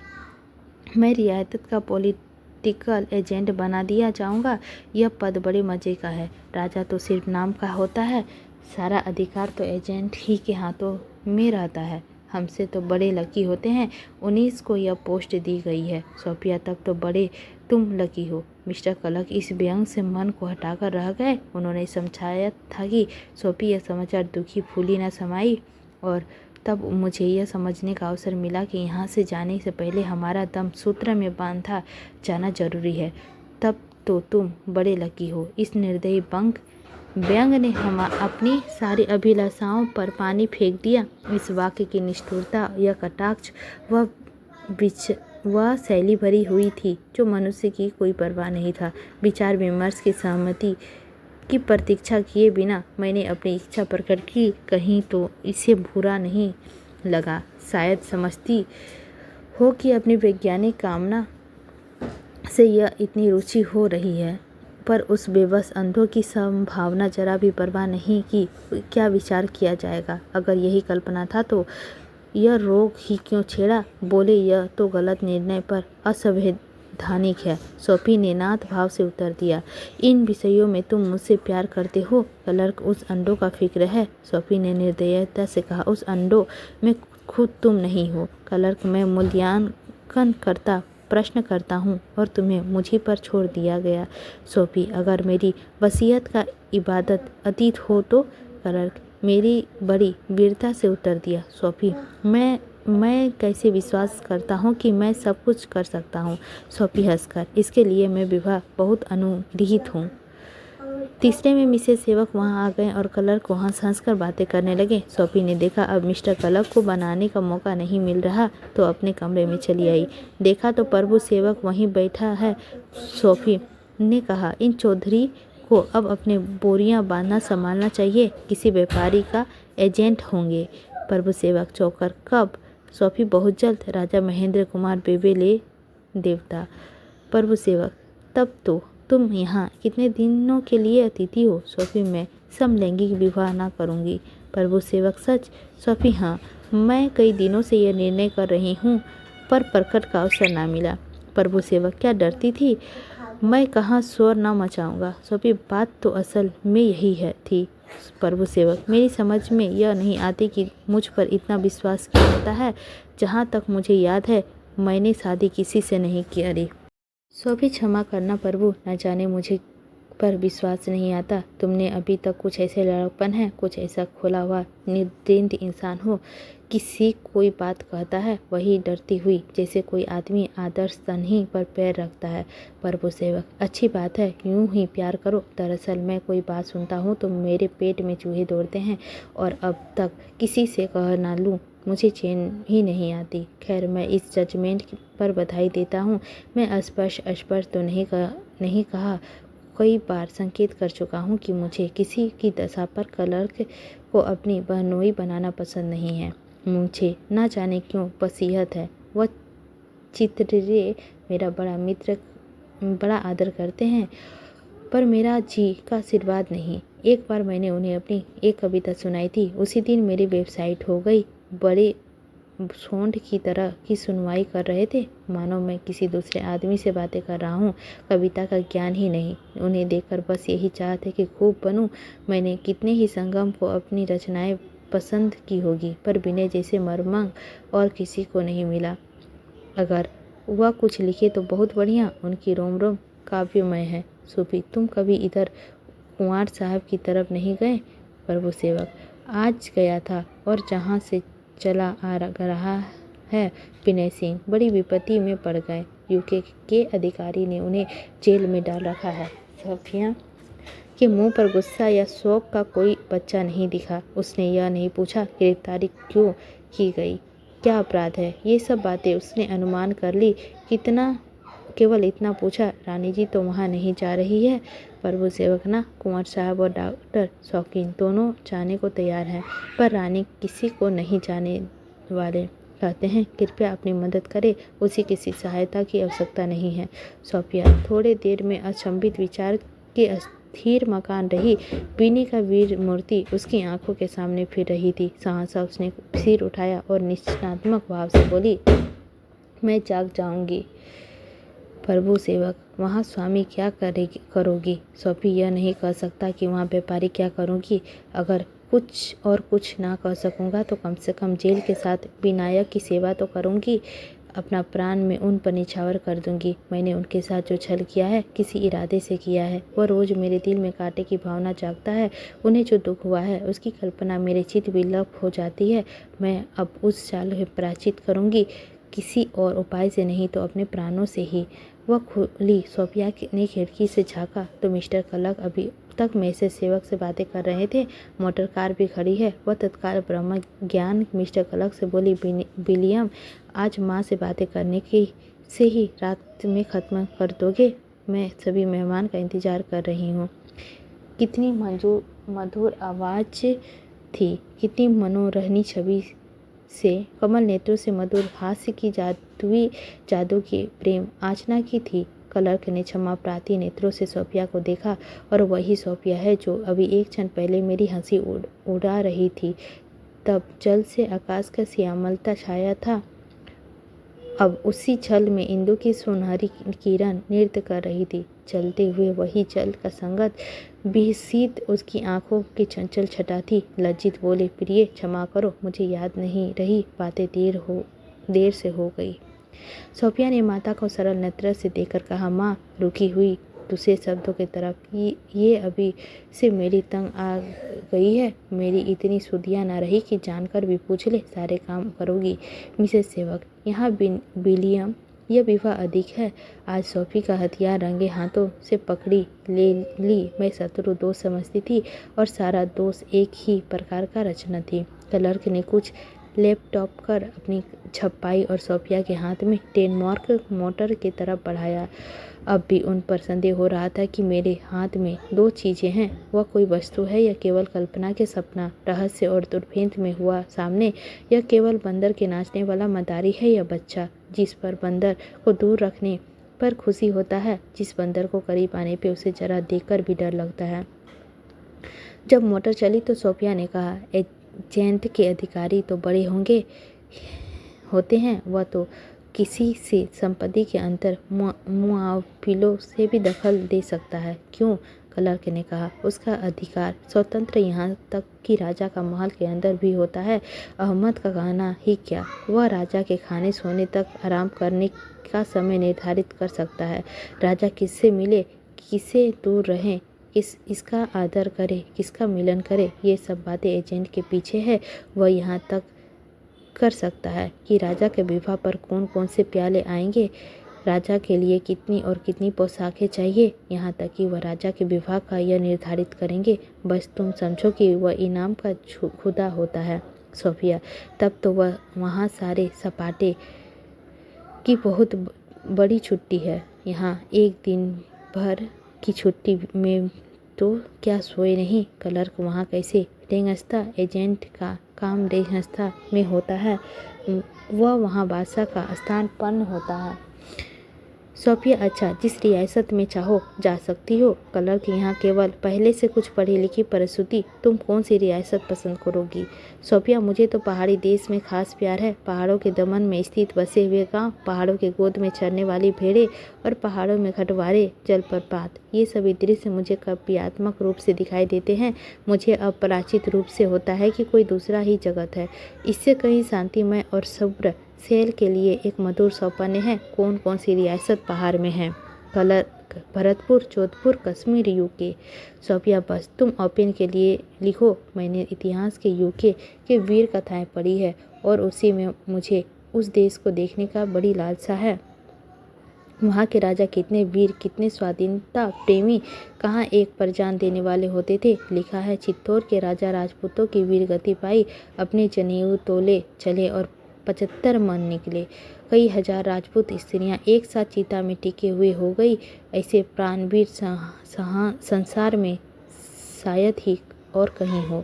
A: मैं रियासत का पॉलिटिकल एजेंट बना दिया जाऊंगा। यह पद बड़े मज़े का है। राजा तो सिर्फ नाम का होता है, सारा अधिकार तो एजेंट ही के हाथों में रहता है। हमसे तो बड़े लकी होते हैं 19 को यह पोस्ट दी गई है। सोफिया, तब तो बड़े तुम लकी हो। मिस्टर क्लर्क इस व्यंग से मन को हटाकर रह गए। उन्होंने समझाया था कि सोफी यह समाचार दुखी फूली न समाई, और तब मुझे यह समझने का अवसर मिला कि यहाँ से जाने से पहले हमारा दम सूत्र में बांधा जाना जरूरी है। तब तो तुम बड़े लकी हो। इस निर्दयी व्यंग ने हम अपनी सारी अभिलाषाओं पर पानी फेंक दिया। इस वाक्य की निष्ठुरता, यह कटाक्ष, वह शैली भरी हुई थी जो मनुष्य की कोई परवाह नहीं था। विचार विमर्श की सहमति की प्रतीक्षा किए बिना मैंने अपनी इच्छा प्रकट की। कहीं तो इसे बुरा नहीं लगा। शायद समझती हो कि अपनी वैज्ञानिक कामना से यह इतनी रुचि हो रही है, पर उस बेबस अंधों की संभावना जरा भी परवाह नहीं कि क्या विचार किया जाएगा। अगर यही कल्पना था तो यह रोग ही क्यों छेड़ा? बोले, यह तो गलत निर्णय पर असंवैधानिक है। सोफी ने नाथ भाव से उत्तर दिया, इन विषयों में तुम मुझसे प्यार करते हो। क्लर्क, उस अंडों का फिक्र है? सोफी ने निर्दयता से कहा, उस अंडों में खुद तुम नहीं हो। क्लर्क, मैं मूल्यांकन करता प्रश्न करता हूँ और तुम्हें मुझी पर छोड़ दिया गया। सोफी, अगर मेरी वसीयत का इबादत अतीत हो तो? क्लर्क, मेरी बड़ी वीरता से उत्तर दिया। सोफी, मैं कैसे विश्वास करता हूँ कि मैं सब कुछ कर सकता हूँ? सोफी हंसकर, इसके लिए मैं विवाह बहुत अनुग्रहित हूँ। तीसरे में मिसेस सेवक वहाँ आ गए और क्लर्क वहाँ हंसकर बातें करने लगे। सोफी ने देखा अब मिस्टर क्लर्क को बनाने का मौका नहीं मिल रहा तो अपने कमरे में चली आई। देखा तो प्रभु सेवक वहीं बैठा है। सोफी ने कहा, इन चौधरी को अब अपने बोरियां बांधना संभालना चाहिए, किसी व्यापारी का एजेंट होंगे। प्रभु सेवक चौंकर, कब? सोफी, बहुत जल्द। राजा महेंद्र कुमार बेबेले देवता। प्रभु सेवक, तब तो तुम यहाँ कितने दिनों के लिए अतिथि हो? सोफी, मैं समलैंगिक विवाह ना करूँगी। प्रभु सेवक, सच? सोफी, हाँ, मैं कई दिनों से यह निर्णय कर रही हूँ पर प्रकट का अवसर ना मिला। प्रभु सेवक, क्या डरती थी? मैं कहाँ शोर न मचाऊंगा। सोफी, बात तो असल में यही थी। प्रभु सेवक, मेरी समझ में यह नहीं आती कि मुझ पर इतना विश्वास क्यों होता है। जहाँ तक मुझे याद है मैंने शादी किसी से नहीं की। सोफी, क्षमा करना प्रभु, न जाने मुझे पर विश्वास नहीं आता। तुमने अभी तक कुछ ऐसे लड़कपन है, कुछ ऐसा खोला हुआ निर्द्वंद इंसान हो। किसी कोई बात कहता है वही डरती हुई, जैसे कोई आदमी आदर्श तन्ही पर पैर रखता है। प्रभु सेवक, अच्छी बात है, यूं ही प्यार करो। दरअसल मैं कोई बात सुनता हूँ तो मेरे पेट में चूहे दौड़ते हैं और अब तक किसी से कह ना लूँ मुझे चैन ही नहीं आती। खैर, मैं इस जजमेंट पर बधाई देता हूँ। मैं स्पर्श तो नहीं कहा, कई बार संकेत कर चुका हूँ कि मुझे किसी की दशा पर क्लर्क को अपनी बहनोई बनाना पसंद नहीं है। मुझे ना जाने क्यों वसीयत है। वह चित्रे मेरा बड़ा मित्र, बड़ा आदर करते हैं, पर मेरा जी का आशीर्वाद नहीं। एक बार मैंने उन्हें अपनी एक कविता सुनाई थी, उसी दिन मेरी वेबसाइट हो गई। बड़े सोंड की तरह की सुनवाई कर रहे थे, मानो मैं किसी दूसरे आदमी से बातें कर रहा हूँ। कविता का ज्ञान ही नहीं। उन्हें देखकर बस यही चाहत है कि खूब बनूं। मैंने कितने ही संगम को अपनी रचनाएं पसंद की होगी, पर विनय जैसे मर्मंग और किसी को नहीं मिला। अगर वह कुछ लिखे तो बहुत बढ़िया, उनकी रोम रोम काव्यमय है। सूफी, तुम कभी इधर कुंवर साहब की तरफ नहीं गए? प्रभु सेवक, आज गया था और जहाँ से चला आ रहा है विनय सिंह बड़ी विपत्ति में पड़ गए। यूके के अधिकारी ने उन्हें जेल में डाल रखा है। सोफिया के मुंह पर गुस्सा या शोक का कोई बच्चा नहीं दिखा। उसने यह नहीं पूछा गिरफ्तारी क्यों की गई, क्या अपराध है। ये सब बातें उसने अनुमान कर ली। केवल इतना पूछा, रानी जी तो वहाँ नहीं जा रही है? प्रभु सेवक ना, कुंवर साहब और डॉक्टर शौकीन दोनों जाने को तैयार हैं, पर रानी किसी को नहीं जाने वाले। कहते हैं कृपया अपनी मदद करें, उसी किसी सहायता की आवश्यकता नहीं है। सोफिया थोड़े देर में अचंभित विचार के स्थिर मकान रही। बीनी का वीर मूर्ति उसकी आंखों के सामने फिर रही थी। सहसा उसने सिर उठाया और निश्चयात्मक भाव से बोली, मैं जाग जाऊंगी। प्रभु सेवक, वहाँ स्वामी क्या करोगी? सोफी यह नहीं कह सकता कि वहाँ व्यापारी क्या करूँगी। अगर कुछ ना कह सकूँगा तो कम से कम जेल के साथ विनायक की सेवा तो करूँगी। अपना प्राण मैं उन पर निछावर कर दूंगी। मैंने उनके साथ जो छल किया है किसी इरादे से किया है। वह रोज़ मेरे दिल में कांटे की भावना जागता है। उन्हें जो दुख हुआ है उसकी कल्पना मेरे चित्त विलप हो जाती है। मैं अब उस चाल से प्रायश्चित करूँगी, किसी और उपाय से नहीं तो अपने प्राणों से ही। वह खुली। सोफिया ने खिड़की से झाँका तो मिस्टर कलक अभी तक मैसेज सेवक से बातें कर रहे थे। मोटर कार भी खड़ी है। वह तत्काल ब्रह्म ज्ञान मिस्टर कलक से बोली, विलियम, आज माँ से बातें करने की से ही रात में ख़त्म कर दोगे? मैं सभी मेहमान का इंतज़ार कर रही हूँ। कितनी मधुर आवाज़ थी, कितनी मनोरहनी छवि से, कमल नेत्रों से मधुर हास्य की जादू की प्रेम आचना की थी। क्लर्क ने क्षमा प्रार्थी नेत्रों से सोफिया को देखा, और वही सोफिया है जो अभी एक क्षण पहले मेरी हंसी उड़ा रही थी। तब जल से आकाश का श्यामलता छाया था, अब उसी छल में इंदु की सुनहरी किरण नृत्य कर रही थी। चलते हुए वही जल का संगत विहसित उसकी आंखों की चंचल छटा थी। लज्जित बोले, प्रिय क्षमा करो, मुझे याद नहीं रही, बातें देर से हो गई। सोफिया ने माता को सरल नेत्र से देखकर कहा, माँ, रुकी हुई दूसरे शब्दों की तरफ, ये अभी से मेरी तंग आ गई है। मेरी इतनी सुधिया न रही कि जानकर भी पूछ ले, सारे काम करोगी। मिसेस सेवक, यहाँ विलियम, यह विवाह अधिक है। आज सोफी का हथियार रंगे हाथों से पकड़ी ले ली। मैं शत्रु दोष समझती थी और सारा दोष एक ही प्रकार का रचना थी। क्लर्क ने कुछ लैपटॉप कर अपनी छपाई और सोफिया के हाथ में डेनमार्क मोटर की तरफ बढ़ाया। अब भी उन पर संदेह हो रहा था कि मेरे हाथ में दो चीज़ें हैं, वह कोई वस्तु है या केवल कल्पना के सपना, रहस्य और दुर्भेद्य में हुआ सामने। यह केवल बंदर के नाचने वाला मदारी है या बच्चा जिस पर बंदर को दूर रखने पर खुशी होता है, जिस बंदर को करीब आने पे उसे जरा देखकर भी डर लगता है। जब मोटर चली तो सोफिया ने कहा, एजेंट के अधिकारी तो बड़े होते हैं, वह तो किसी से संपत्ति के अंतर मुआवलों से भी दखल दे सकता है। क्यों? क्लर्क ने कहा, उसका अधिकार स्वतंत्र, यहाँ तक कि राजा का महल के अंदर भी होता है। अहमद का कहना ही क्या, वह राजा के खाने सोने तक आराम करने का समय निर्धारित कर सकता है। राजा किससे मिले, किससे दूर रहें, इसका आदर करे, किसका मिलन करे, ये सब बातें एजेंट के पीछे है। वह यहाँ तक कर सकता है कि राजा के विवाह पर कौन कौन से प्याले आएंगे, राजा के लिए कितनी और कितनी पोशाकें चाहिए, यहाँ तक कि वह राजा के विवाह का यह निर्धारित करेंगे। बस तुम समझो कि वह इनाम का खुदा होता है। सोफिया, तब तो वह वहाँ सारे सपाटे की बहुत बड़ी छुट्टी है। यहाँ एक दिन भर की छुट्टी में तो क्या सोए नहीं। क्लर्क वहाँ कैसे रेंगस्ता, एजेंट का काम रेंगस्ता में होता है, वह वहाँ बादशाह का स्थान पन्न होता है। सोफिया, अच्छा, जिस रियासत में चाहो जा सकती हो। क्लर्क, यहाँ केवल पहले से कुछ पढ़ी लिखी प्रसूति, तुम कौन सी रियासत पसंद करोगी? सोफिया, मुझे तो पहाड़ी देश में खास प्यार है। पहाड़ों के दमन में स्थित बसे हुए गांव, पहाड़ों के गोद में चरने वाली भेड़ें और पहाड़ों में खटवारे जलप्रपात, ये सभी दृश्य मुझे काव्यात्मक रूप से दिखाई देते हैं। मुझे अपरिचित रूप से होता है कि कोई दूसरा ही जगत है। इससे कहीं शांतिमय और सब्र सेल के लिए एक मधुर सौपन्य है। कौन कौन सी रियासत पहाड़ में है? Clerk, Bharatpur, Jodhpur, Kashmir, UK. Sophia, बस तुम ओपन के लिए लिखो। मैंने इतिहास के यूके के वीर कथाएं पढ़ी है और उसी में मुझे उस देश को देखने का बड़ी लालसा है। वहाँ के राजा कितने वीर, कितने स्वाधीनता प्रेमी, कहाँ एक पर जान देने वाले होते थे। लिखा है, चित्तौड़ के राजा राजपूतों की वीर गति पाई, अपने जनेऊ तोले चले और 75 मन निकले। कई हजार राजपूत स्त्रियां एक साथ चिता में टिके हुए हो गई। ऐसे प्राणवीर संसार में शायद ही और कहीं हो।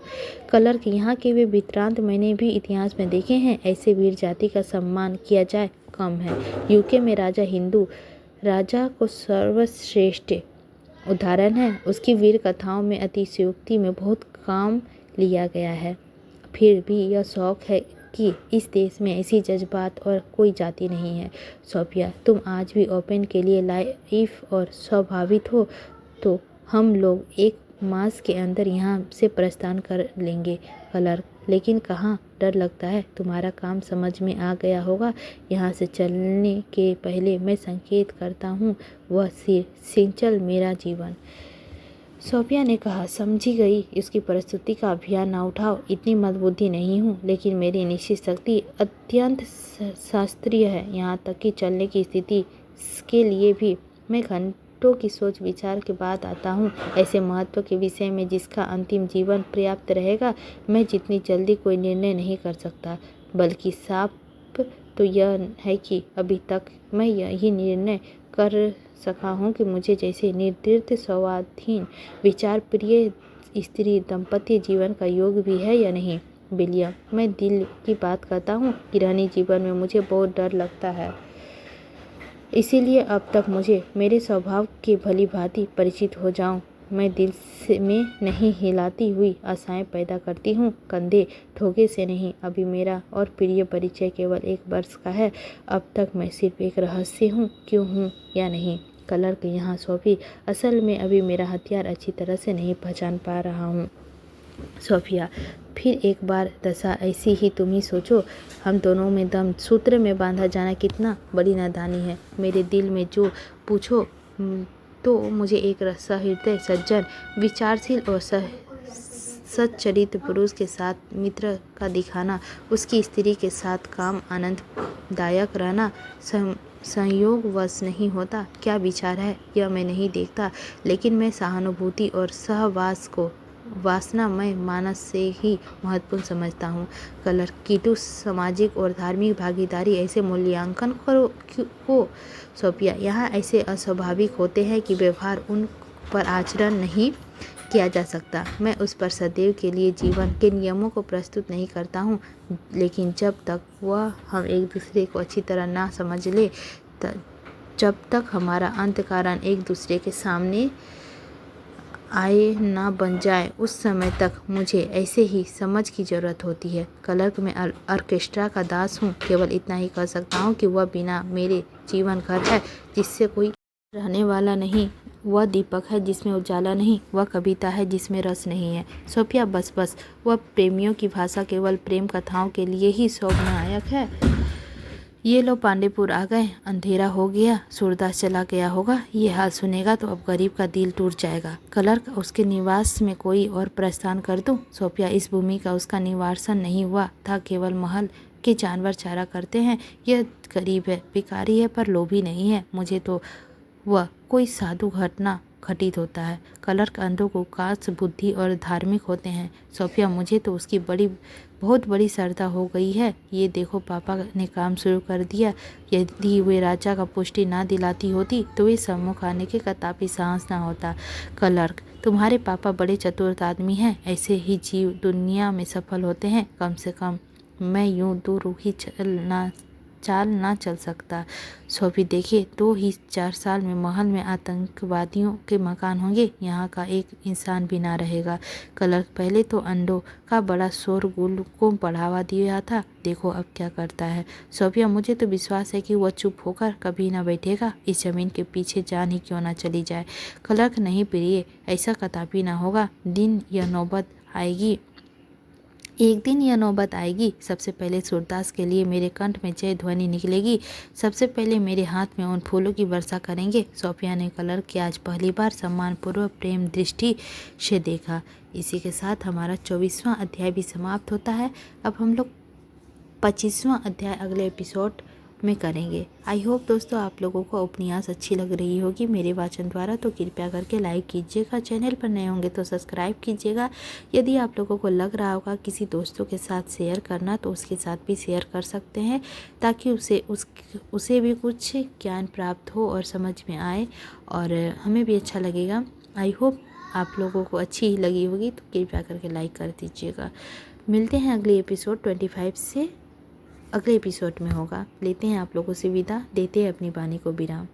A: क्लर्क, यहाँ के वे वृत्तांत मैंने भी इतिहास में देखे हैं। ऐसे वीर जाति का सम्मान किया जाए कम है। यूके में राजा हिंदू राजा को सर्वश्रेष्ठ उदाहरण है। उसकी वीर कथाओं में अतिशयोक्ति में बहुत काम लिया गया है। फिर भी यह शौक है कि इस देश में ऐसी जज्बात और कोई जाति नहीं है। सोफिया, तुम आज भी ओपन के लिए लाइफ और स्वाभाविक हो तो हम लोग एक मास के अंदर यहाँ से प्रस्थान कर लेंगे। क्लर्क, लेकिन कहाँ? डर लगता है तुम्हारा काम समझ में आ गया होगा। यहाँ से चलने के पहले मैं संकेत करता हूँ, वह सिर सिंचल मेरा जीवन। सोफिया ने कहा, समझी गई। इसकी प्रस्तुति का अभियान ना उठाओ। इतनी मंदबुद्धि नहीं हूँ, लेकिन मेरी निश्चित शक्ति अत्यंत शास्त्रीय है। यहाँ तक कि चलने की स्थिति के लिए भी मैं घंटों की सोच विचार के बाद आता हूँ। ऐसे महत्व के विषय में जिसका अंतिम जीवन पर्याप्त रहेगा, मैं जितनी जल्दी कोई निर्णय नहीं कर सकता। बल्कि साफ तो यह है कि अभी तक मैं यही निर्णय कर सका हूँ कि मुझे जैसे निर्दृत स्वाधीन विचार प्रिय स्त्री दंपति जीवन का योग भी है या नहीं। विलियम, मैं दिल की बात करता हूँ। गृहिणी जीवन में मुझे बहुत डर लगता है। इसीलिए अब तक मुझे मेरे स्वभाव के भली भांति परिचित हो जाऊं। मैं दिल में नहीं हिलाती हुई आशाएं पैदा करती हूँ, कंधे ठोके से नहीं। अभी मेरा और प्रिय परिचय केवल 1 वर्ष का है। अब तक मैं सिर्फ एक रहस्य हूँ, क्यों हूँ या नहीं। क्लर्क, यहाँ सोफी, असल में अभी मेरा हथियार अच्छी तरह से नहीं पहचान पा रहा हूँ। सोफिया, फिर एक बार दशा ऐसी ही तुम ही सोचो। हम दोनों में दम सूत्र में बांधा जाना कितना बड़ी नादानी है। मेरे दिल में जो पूछो तो मुझे एक सहृदय सज्जन विचारशील और सच्चरित्र पुरुष के साथ मित्र का दिखाना, उसकी स्त्री के साथ काम आनंददायक रहना संयोगवश नहीं होता। क्या विचार है यह मैं नहीं देखता, लेकिन मैं सहानुभूति और सहवास को वासनामय मानस से ही महत्वपूर्ण समझता हूँ। क्लर्क, कीटू, सामाजिक और धार्मिक भागीदारी ऐसे मूल्यांकन को। सोफिया, यहाँ ऐसे अस्वाभाविक होते हैं कि व्यवहार उन पर आचरण नहीं किया जा सकता। मैं उस पर सदैव के लिए जीवन के नियमों को प्रस्तुत नहीं करता हूँ, लेकिन जब तक वह हम एक दूसरे को अच्छी तरह ना समझ ले, जब तक हमारा अंत कारण एक दूसरे के सामने आए ना बन जाए, उस समय तक मुझे ऐसे ही समझ की ज़रूरत होती है। क्लर्क, मैं ऑर्केस्ट्रा का दास हूँ। केवल इतना ही कर सकता हूँ कि वह बिना मेरे जीवन घर है जिससे कोई रहने वाला नहीं। वह दीपक है जिसमें उजाला नहीं। वह कविता है जिसमें रस नहीं है। सोफिया, बस वह प्रेमियों की भाषा केवल प्रेम कथाओं के लिए ही शोभनायक है। ये लो, पांडेपुर आ गए। अंधेरा हो गया, सूरदास चला गया होगा। ये हाल सुनेगा तो अब गरीब का दिल टूट जाएगा। क्लर्क, उसके निवास में कोई और प्रस्थान कर दूं? सोफिया, इस भूमि का उसका निवासन नहीं हुआ था। केवल महल के जानवर चारा करते हैं। यह गरीब है, भिखारी है, पर लोभी नहीं है। मुझे तो वह कोई साधु घटना घटित होता है। क्लर्क, अंधों को काश बुद्धि और धार्मिक होते हैं। सोफिया, मुझे तो उसकी बहुत बड़ी श्रद्धा हो गई है। ये देखो, पापा ने काम शुरू कर दिया। यदि वे राजा का पुष्टि ना दिलाती होती तो वे सम्मुख आने के कदापि साहस ना होता। क्लर्क, तुम्हारे पापा बड़े चतुर आदमी हैं। ऐसे ही जीव दुनिया में सफल होते हैं। कम से कम मैं यूं दो रूखी चाल ना चल सकता। सोफी, देखे 2 ही 4 साल में महल में आतंकवादियों के मकान होंगे। यहाँ का एक इंसान भी ना रहेगा। क्लर्क, पहले तो अंडों का बड़ा शोरगुल को बढ़ावा दिया था, देखो अब क्या करता है। सोफिया, मुझे तो विश्वास है कि वह चुप होकर कभी ना बैठेगा। इस जमीन के पीछे जान ही क्यों ना चली जाए। क्लर्क, नहीं प्रिय, ऐसा कदापि ना होगा। एक दिन यह नौबत आएगी। सबसे पहले सूरदास के लिए मेरे कंठ में जय ध्वनि निकलेगी। सबसे पहले मेरे हाथ में उन फूलों की वर्षा करेंगे। सोफिया ने क्लर्क की आज पहली बार सम्मानपूर्वक प्रेम दृष्टि से देखा। इसी के साथ हमारा 24वां अध्याय भी समाप्त होता है। अब हम लोग 25वां अध्याय अगले एपिसोड में करेंगे। आई होप दोस्तों आप लोगों को उपन्यास अच्छी लग रही होगी मेरे वाचन द्वारा, तो कृपया करके लाइक कीजिएगा, चैनल पर नए होंगे तो सब्सक्राइब कीजिएगा। यदि आप लोगों को लग रहा होगा किसी दोस्तों के साथ शेयर करना तो उसके साथ भी शेयर कर सकते हैं, ताकि उसे भी कुछ ज्ञान प्राप्त हो और समझ में आए और हमें भी अच्छा लगेगा। आई होप आप लोगों को अच्छी ही लगी होगी, तो कृपया करके लाइक कर दीजिएगा। मिलते हैं अगले एपिसोड 25 से, अगले एपिसोड में होगा। लेते हैं आप लोगों से विदा, देते हैं अपनी वाणी को विराम।